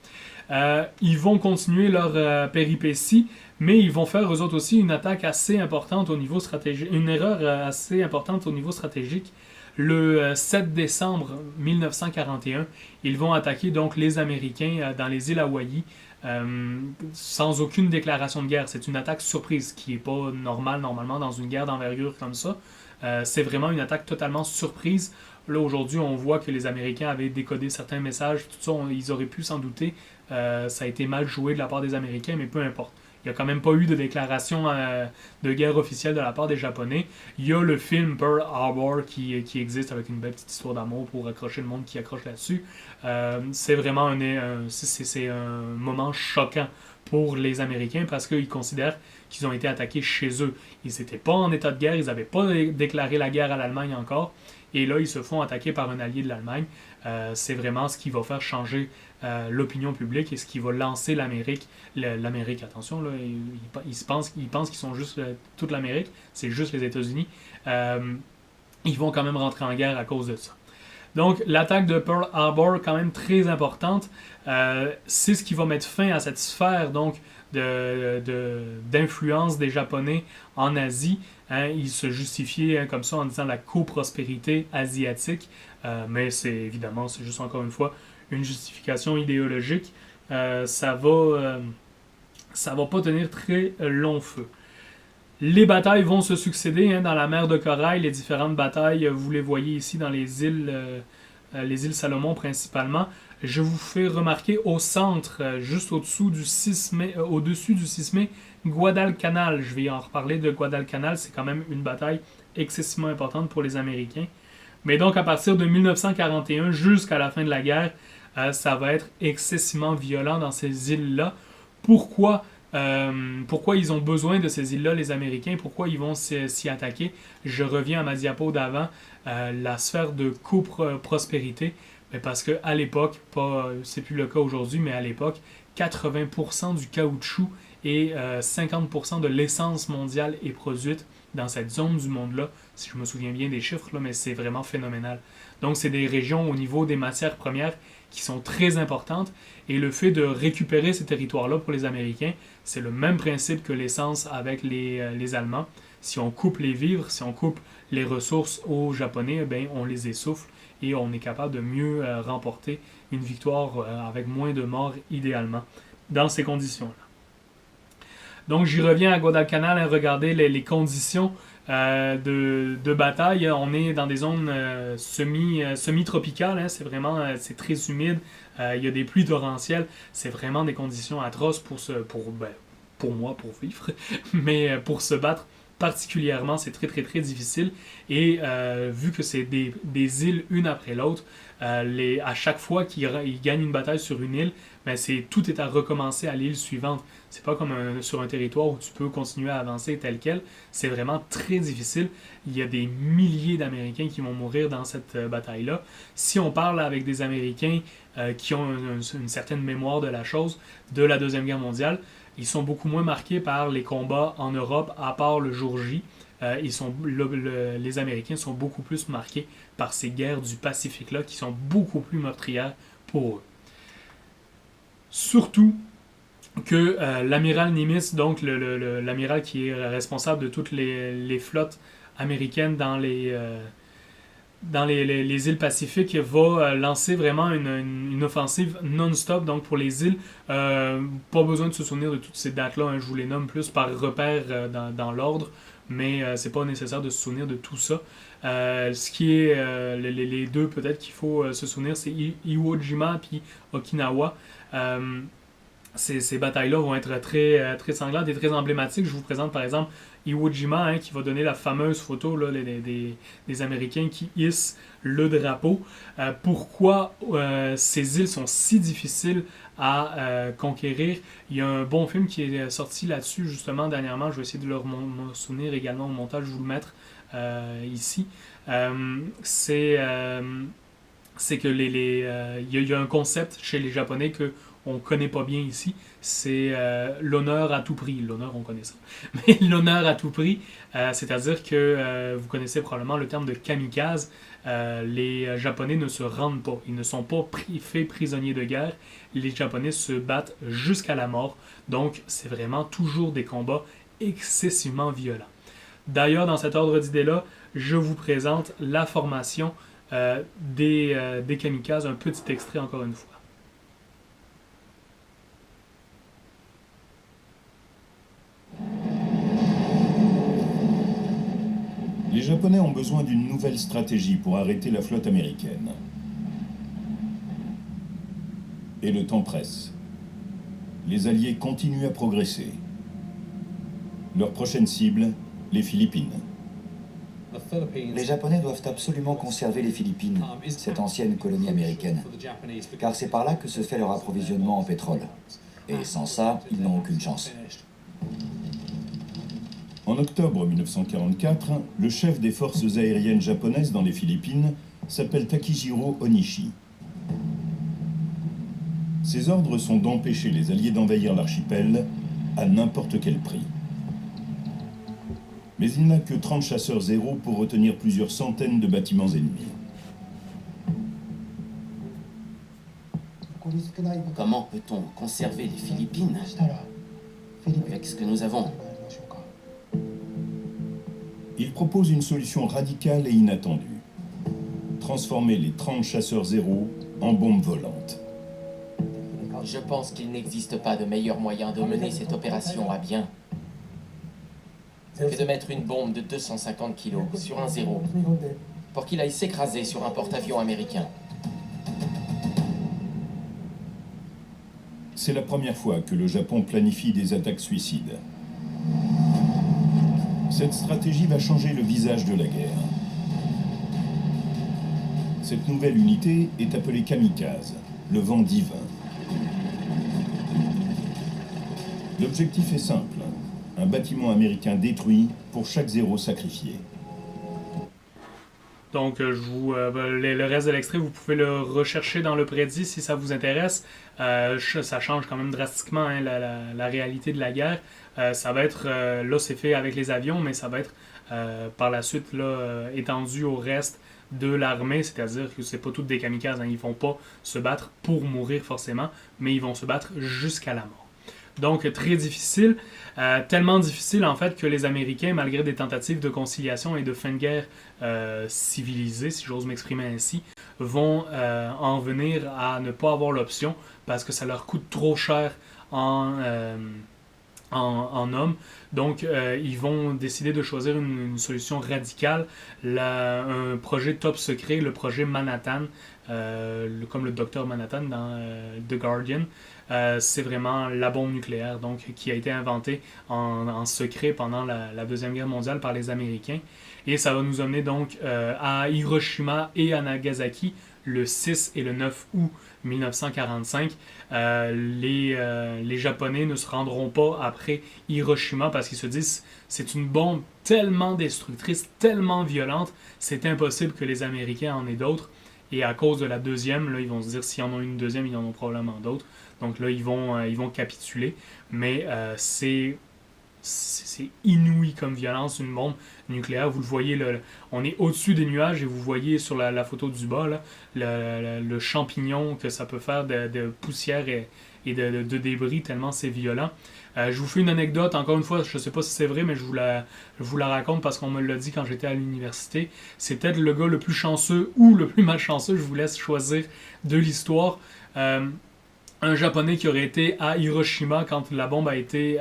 Ils vont continuer leur péripétie, mais ils vont faire eux autres aussi une attaque assez importante au niveau stratégique, une erreur assez importante au niveau stratégique. Le 7 décembre 1941, ils vont attaquer donc les Américains dans les îles Hawaï sans aucune déclaration de guerre. C'est une attaque surprise qui n'est pas normale normalement dans une guerre d'envergure comme ça. C'est vraiment une attaque totalement surprise. Là, aujourd'hui, on voit que les Américains avaient décodé certains messages, tout ça, ils auraient pu s'en douter. Ça a été mal joué de la part des Américains, mais peu importe. Il n'y a quand même pas eu de déclaration de guerre officielle de la part des Japonais. Il y a le film Pearl Harbor qui existe avec une belle petite histoire d'amour pour accrocher le monde qui accroche là-dessus. C'est vraiment c'est un moment choquant pour les Américains parce qu'ils considèrent qu'ils ont été attaqués chez eux. Ils n'étaient pas en état de guerre, ils n'avaient pas déclaré la guerre à l'Allemagne encore. Et là, ils se font attaquer par un allié de l'Allemagne. C'est vraiment ce qui va faire changer l'opinion publique et ce qui va lancer l'Amérique. L'Amérique, attention, là, ils pensent qu'ils sont juste toute l'Amérique, c'est juste les États-Unis. Ils vont quand même rentrer en guerre à cause de ça. Donc, l'attaque de Pearl Harbor, quand même très importante. C'est ce qui va mettre fin à cette sphère donc, d'influence des Japonais en Asie. Hein, ils se justifiaient comme ça en disant la coprospérité asiatique, mais c'est juste encore une fois une justification idéologique. Ça va pas tenir très long feu. Les batailles vont se succéder dans la mer de Corail, les différentes batailles, vous les voyez ici dans les îles Salomon principalement. Je vous fais remarquer au centre, juste au-dessus du 6 mai, Guadalcanal. Je vais en reparler de Guadalcanal, c'est quand même une bataille excessivement importante pour les Américains. Mais donc à partir de 1941 jusqu'à la fin de la guerre, ça va être excessivement violent dans ces îles-là. Pourquoi ils ont besoin de ces îles-là, les Américains? Pourquoi ils vont s'y attaquer? Je reviens à ma diapo d'avant, la sphère de coprospérité. Mais parce qu'à l'époque, c'est plus le cas aujourd'hui, mais à l'époque, 80% du caoutchouc et 50% de l'essence mondiale est produite dans cette zone du monde-là. Si je me souviens bien des chiffres, là, mais c'est vraiment phénoménal. Donc, c'est des régions au niveau des matières premières qui sont très importantes. Et le fait de récupérer ces territoires-là pour les Américains, c'est le même principe que l'essence avec les Allemands. Si on coupe les vivres, si on coupe les ressources aux Japonais, ben, on les essouffle et on est capable de mieux remporter une victoire avec moins de morts idéalement dans ces conditions-là. Donc j'y reviens à Guadalcanal, regardez les conditions de bataille. On est dans des zones semi-tropicales, c'est très humide, il y a des pluies torrentielles, c'est vraiment des conditions atroces pour vivre, mais pour se battre particulièrement, c'est très très très difficile. Et vu que c'est des îles une après l'autre, à chaque fois qu'ils gagnent une bataille sur une île, ben tout est à recommencer à l'île suivante. C'est pas comme sur un territoire où tu peux continuer à avancer tel quel. C'est vraiment très difficile. Il y a des milliers d'Américains qui vont mourir dans cette bataille-là. Si on parle avec des Américains qui ont une certaine mémoire de la chose, de la Deuxième Guerre mondiale, ils sont beaucoup moins marqués par les combats en Europe, à part le jour J. Les Américains sont beaucoup plus marqués par ces guerres du Pacifique-là, qui sont beaucoup plus meurtrières pour eux. Surtout que l'amiral Nimitz, donc l'amiral qui est responsable de toutes les flottes américaines dans les îles Pacifiques, va lancer vraiment une offensive non-stop donc pour les îles. Pas besoin de se souvenir de toutes ces dates-là, je vous les nomme plus par repère dans l'ordre, mais c'est pas nécessaire de se souvenir de tout ça. Ce qui est les deux peut-être qu'il faut se souvenir, c'est Iwo Jima puis Okinawa. Ces batailles-là vont être très, très sanglantes et très emblématiques. Je vous présente par exemple Iwo Jima, qui va donner la fameuse photo là, des Américains qui hissent le drapeau. Pourquoi ces îles sont si difficiles à conquérir? Il y a un bon film qui est sorti là-dessus justement dernièrement. Je vais essayer de me souvenir également au montage, je vais vous le mettre ici. C'est que y a un concept chez les Japonais que on connaît pas bien ici, c'est l'honneur à tout prix. L'honneur, on connaît ça. Mais l'honneur à tout prix, c'est-à-dire que vous connaissez probablement le terme de kamikaze. Les Japonais ne se rendent pas. Ils ne sont pas faits prisonniers de guerre. Les Japonais se battent jusqu'à la mort. Donc, c'est vraiment toujours des combats excessivement violents. D'ailleurs, dans cet ordre d'idées-là, je vous présente la formation des kamikazes. Un petit extrait encore une fois. Les Japonais ont besoin d'une nouvelle stratégie pour arrêter la flotte américaine. Et le temps presse. Les Alliés continuent à progresser. Leur prochaine cible, les Philippines. Les Japonais doivent absolument conserver les Philippines, cette ancienne colonie américaine, car c'est par là que se fait leur approvisionnement en pétrole. Et sans ça, ils n'ont aucune chance. En octobre 1944, le chef des forces aériennes japonaises dans les Philippines s'appelle Takijiro Onishi. Ses ordres sont d'empêcher les Alliés d'envahir l'archipel à n'importe quel prix. Mais il n'a que 30 chasseurs zéro pour retenir plusieurs centaines de bâtiments ennemis. Comment peut-on conserver les Philippines avec ce que nous avons? Il propose une solution radicale et inattendue. Transformer les 30 chasseurs zéro en bombes volantes. Je pense qu'il n'existe pas de meilleur moyen de mener cette opération à bien que de mettre une bombe de 250 kilos sur un zéro pour qu'il aille s'écraser sur un porte-avions américain. C'est la première fois que le Japon planifie des attaques suicides. Cette stratégie va changer le visage de la guerre. Cette nouvelle unité est appelée kamikaze, le vent divin. L'objectif est simple, un bâtiment américain détruit pour chaque zéro sacrifié. Donc, le reste de l'extrait, vous pouvez le rechercher dans le prédit si ça vous intéresse. Ça change quand même drastiquement la réalité de la guerre. Ça va être, là c'est fait avec les avions, mais ça va être par la suite là, étendu au reste de l'armée, c'est-à-dire que c'est pas toutes des kamikazes, hein. Ils vont pas se battre pour mourir forcément, mais ils vont se battre jusqu'à la mort. Donc très difficile, tellement difficile en fait que les Américains, malgré des tentatives de conciliation et de fin de guerre civilisée, si j'ose m'exprimer ainsi, vont en venir à ne pas avoir l'option parce que ça leur coûte trop cher en hommes. Donc, ils vont décider de choisir une solution radicale, un projet top secret, le projet Manhattan, comme le docteur Manhattan dans The Guardian. C'est vraiment la bombe nucléaire donc, qui a été inventée en secret pendant la Deuxième Guerre mondiale par les Américains. Et ça va nous amener donc à Hiroshima et à Nagasaki le 6 et le 9 août 1945. Les Japonais ne se rendront pas après Hiroshima parce qu'ils se disent c'est une bombe tellement destructrice, tellement violente, c'est impossible que les Américains en aient d'autres. Et à cause de la deuxième, là, ils vont se dire s'ils en ont une deuxième, ils en ont probablement d'autres. Donc là, ils vont capituler. Mais c'est inouï comme violence, une bombe nucléaire. Vous le voyez, on est au-dessus des nuages et vous voyez sur la photo du bas là, le champignon que ça peut faire de poussière et de débris, tellement c'est violent. Je vous fais une anecdote, encore une fois, je ne sais pas si c'est vrai, mais je vous la raconte parce qu'on me l'a dit quand j'étais à l'université. C'est peut-être le gars le plus chanceux ou le plus malchanceux, je vous laisse choisir de l'histoire. Un Japonais qui aurait été à Hiroshima quand la bombe a été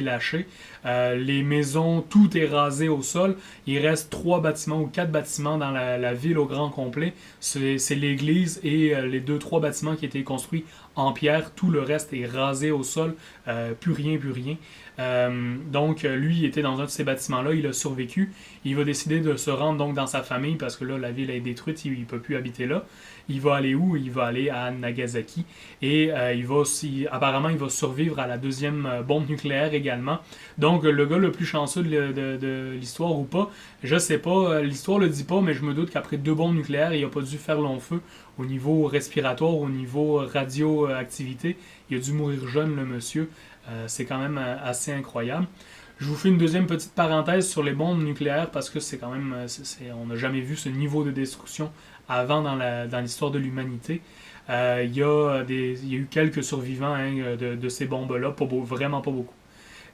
lâchée. Les maisons, tout est rasé au sol. Il reste 3 bâtiments ou 4 bâtiments dans la ville au grand complet. C'est l'église et les 2-3 bâtiments qui étaient construits en pierre. Tout le reste est rasé au sol. Plus rien, plus rien. Donc, lui, il était dans un de ces bâtiments-là, il a survécu. Il va décider de se rendre donc dans sa famille parce que là, la ville est détruite, il ne peut plus habiter là. Il va aller où? Il va aller à Nagasaki. Et apparemment, il va survivre à la deuxième bombe nucléaire également. Donc, le gars le plus chanceux de l'histoire ou pas, je sais pas, l'histoire le dit pas, mais je me doute qu'après 2 bombes nucléaires, il n'a pas dû faire long feu au niveau respiratoire, au niveau radioactivité. Il a dû mourir jeune, le monsieur. C'est quand même assez incroyable. Je vous fais une deuxième petite parenthèse sur les bombes nucléaires parce que c'est quand même, on n'a jamais vu ce niveau de destruction avant dans l'histoire de l'humanité. Il y a eu quelques survivants de ces bombes-là, vraiment pas beaucoup.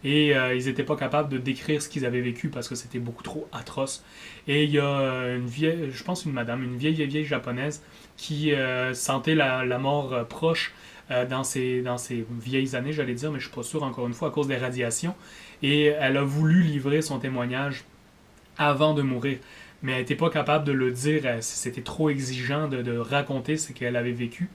Et ils n'étaient pas capables de décrire ce qu'ils avaient vécu parce que c'était beaucoup trop atroce. Et il y a une vieille japonaise qui sentait la mort proche dans ses vieilles années, j'allais dire, mais je suis pas sûr, encore une fois, à cause des radiations. Et elle a voulu livrer son témoignage avant de mourir. Mais elle n'était pas capable de le dire, c'était trop exigeant de raconter ce qu'elle avait vécu.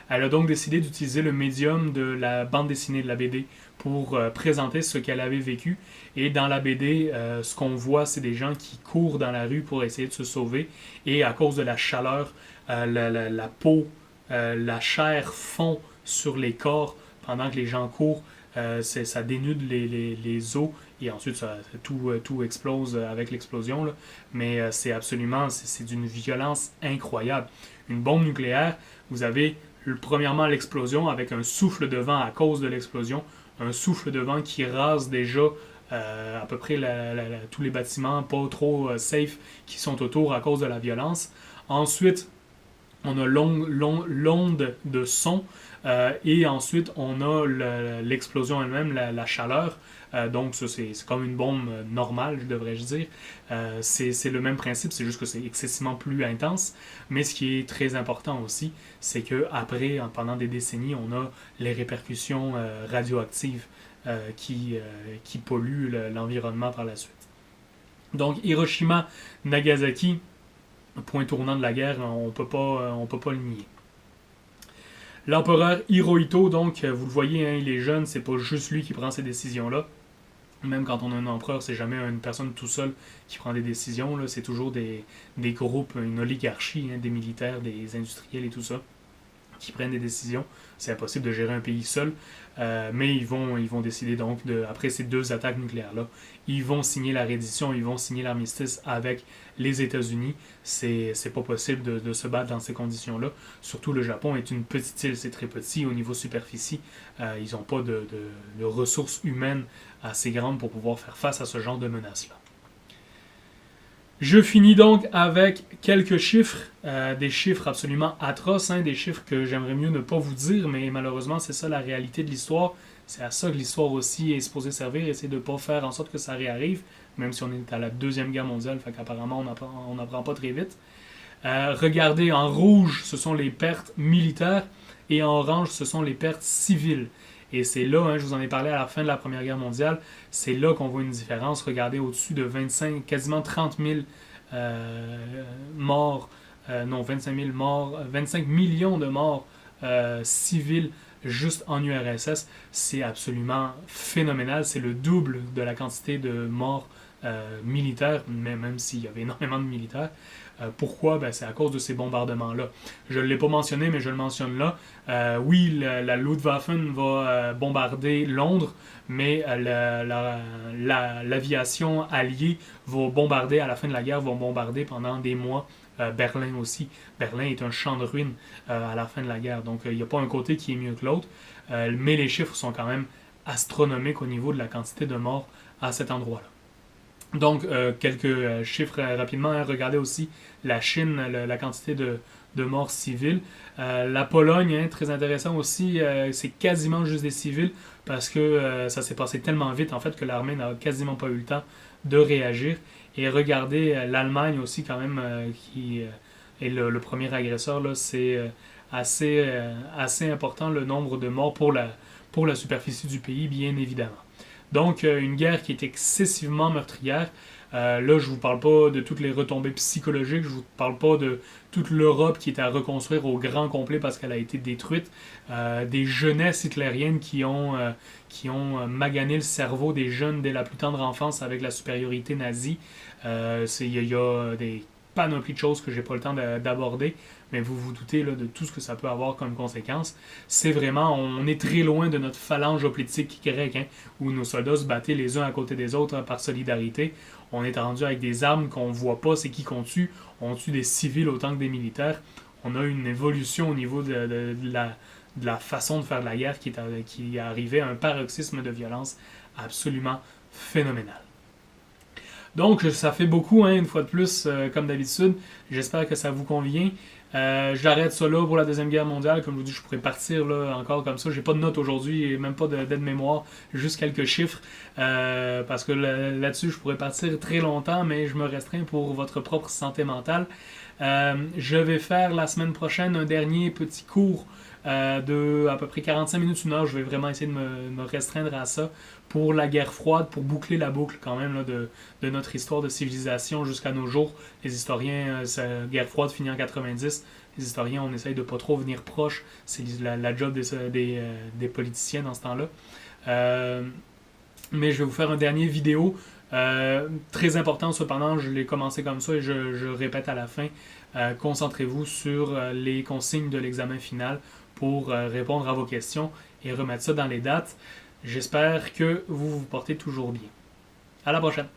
Elle a donc décidé d'utiliser le médium de la bande dessinée, de la BD, pour présenter ce qu'elle avait vécu. Et dans la BD, ce qu'on voit, c'est des gens qui courent dans la rue pour essayer de se sauver. Et à cause de la chaleur, la peau, la chair fond sur les corps pendant que les gens courent. Ça dénude les os et ensuite tout explose avec l'explosion. Là. Mais c'est d'une violence incroyable. Une bombe nucléaire, vous avez premièrement l'explosion avec un souffle de vent à cause de l'explosion, un souffle de vent qui rase déjà à peu près tous les bâtiments pas trop safe qui sont autour à cause de la violence. Ensuite, on a l'onde de son et ensuite on a l'explosion elle-même, la chaleur. Donc ça, c'est comme une bombe normale, devrais-je dire. C'est le même principe, c'est juste que c'est excessivement plus intense. Mais ce qui est très important aussi, c'est qu'après, pendant des décennies, on a les répercussions radioactives qui polluent l'environnement par la suite. Donc Hiroshima, Nagasaki, point tournant de la guerre, on peut pas le nier. L'empereur Hirohito, donc, vous le voyez, hein, il est jeune, c'est pas juste lui qui prend ces décisions-là. Même quand on a un empereur, c'est jamais une personne tout seul qui prend des décisions, là, c'est toujours des groupes, une oligarchie, hein, des militaires, des industriels et tout ça, qui prennent des décisions. C'est impossible de gérer un pays seul, mais ils vont décider donc, après ces 2 attaques nucléaires-là, ils vont signer la reddition, ils vont signer l'armistice avec les États-Unis. C'est pas possible de se battre dans ces conditions-là. Surtout le Japon est une petite île, c'est très petit au niveau superficie. Ils n'ont pas de ressources humaines assez grandes pour pouvoir faire face à ce genre de menaces-là. Je finis donc avec quelques chiffres, des chiffres absolument atroces, hein, des chiffres que j'aimerais mieux ne pas vous dire, mais malheureusement c'est ça la réalité de l'histoire. C'est à ça que l'histoire aussi est supposée servir, essayer de ne pas faire en sorte que ça réarrive, même si on est à la Deuxième Guerre mondiale, fait qu'apparemment on n'apprend pas très vite. Regardez, en rouge, ce sont les pertes militaires, et en orange, ce sont les pertes civiles. Et c'est là, hein, je vous en ai parlé à la fin de la Première Guerre mondiale, c'est là qu'on voit une différence. Regardez, au-dessus de 25, quasiment 30 000 morts, 25 000 morts, 25 millions de morts civils juste en URSS. C'est absolument phénoménal. C'est le double de la quantité de morts militaires, mais même s'il y avait énormément de militaires. Pourquoi? C'est à cause de ces bombardements-là. Je ne l'ai pas mentionné, mais je le mentionne là. Oui, la Luftwaffe va bombarder Londres, mais l'aviation alliée va bombarder, à la fin de la guerre, va bombarder pendant des mois Berlin aussi. Berlin est un champ de ruines à la fin de la guerre, donc il n'y a pas un côté qui est mieux que l'autre, mais les chiffres sont quand même astronomiques au niveau de la quantité de morts à cet endroit-là. Donc, quelques chiffres rapidement. Hein. Regardez aussi la Chine, la quantité de morts civiles. La Pologne, hein, très intéressant aussi, c'est quasiment juste des civils parce que ça s'est passé tellement vite en fait que l'armée n'a quasiment pas eu le temps de réagir. Et regardez l'Allemagne aussi quand même, qui est le premier agresseur. Là, c'est assez important le nombre de morts pour la superficie du pays, bien évidemment. Donc, une guerre qui est excessivement meurtrière. Là, je vous parle pas de toutes les retombées psychologiques, je vous parle pas de toute l'Europe qui est à reconstruire au grand complet parce qu'elle a été détruite, des jeunesses hitlériennes qui ont magané le cerveau des jeunes dès la plus tendre enfance avec la supériorité nazie. Il y a des panoplie de choses que j'ai pas le temps d'aborder, mais vous vous doutez là, de tout ce que ça peut avoir comme conséquence. C'est vraiment, on est très loin de notre phalange hoplitique grecque, hein, où nos soldats se battaient les uns à côté des autres par solidarité. On est rendu avec des armes qu'on voit pas, c'est qui qu'on tue. On tue des civils autant que des militaires. On a une évolution au niveau de la façon de faire de la guerre qui est arrivé à un paroxysme de violence absolument phénoménal. Donc, ça fait beaucoup, hein, une fois de plus, comme d'habitude. J'espère que ça vous convient. J'arrête ça là pour la Deuxième Guerre mondiale. Comme je vous dis, je pourrais partir là, encore comme ça. J'ai pas de notes aujourd'hui et même pas d'aide-mémoire, juste quelques chiffres. Parce que là-dessus, je pourrais partir très longtemps, mais je me restreins pour votre propre santé mentale. Je vais faire la semaine prochaine un dernier petit cours de à peu près 45 minutes, 1 heure. Je vais vraiment essayer de me restreindre à ça pour la guerre froide, pour boucler la boucle quand même là, de notre histoire de civilisation jusqu'à nos jours. Les historiens, la guerre froide finit en 90. Les historiens, on essaye de pas trop venir proche. C'est la job des politiciens dans ce temps-là. Mais je vais vous faire un dernier vidéo. Très important cependant, je l'ai commencé comme ça et je répète à la fin. Concentrez-vous sur les consignes de l'examen final pour répondre à vos questions et remettre ça dans les dates. J'espère que vous vous portez toujours bien. À la prochaine!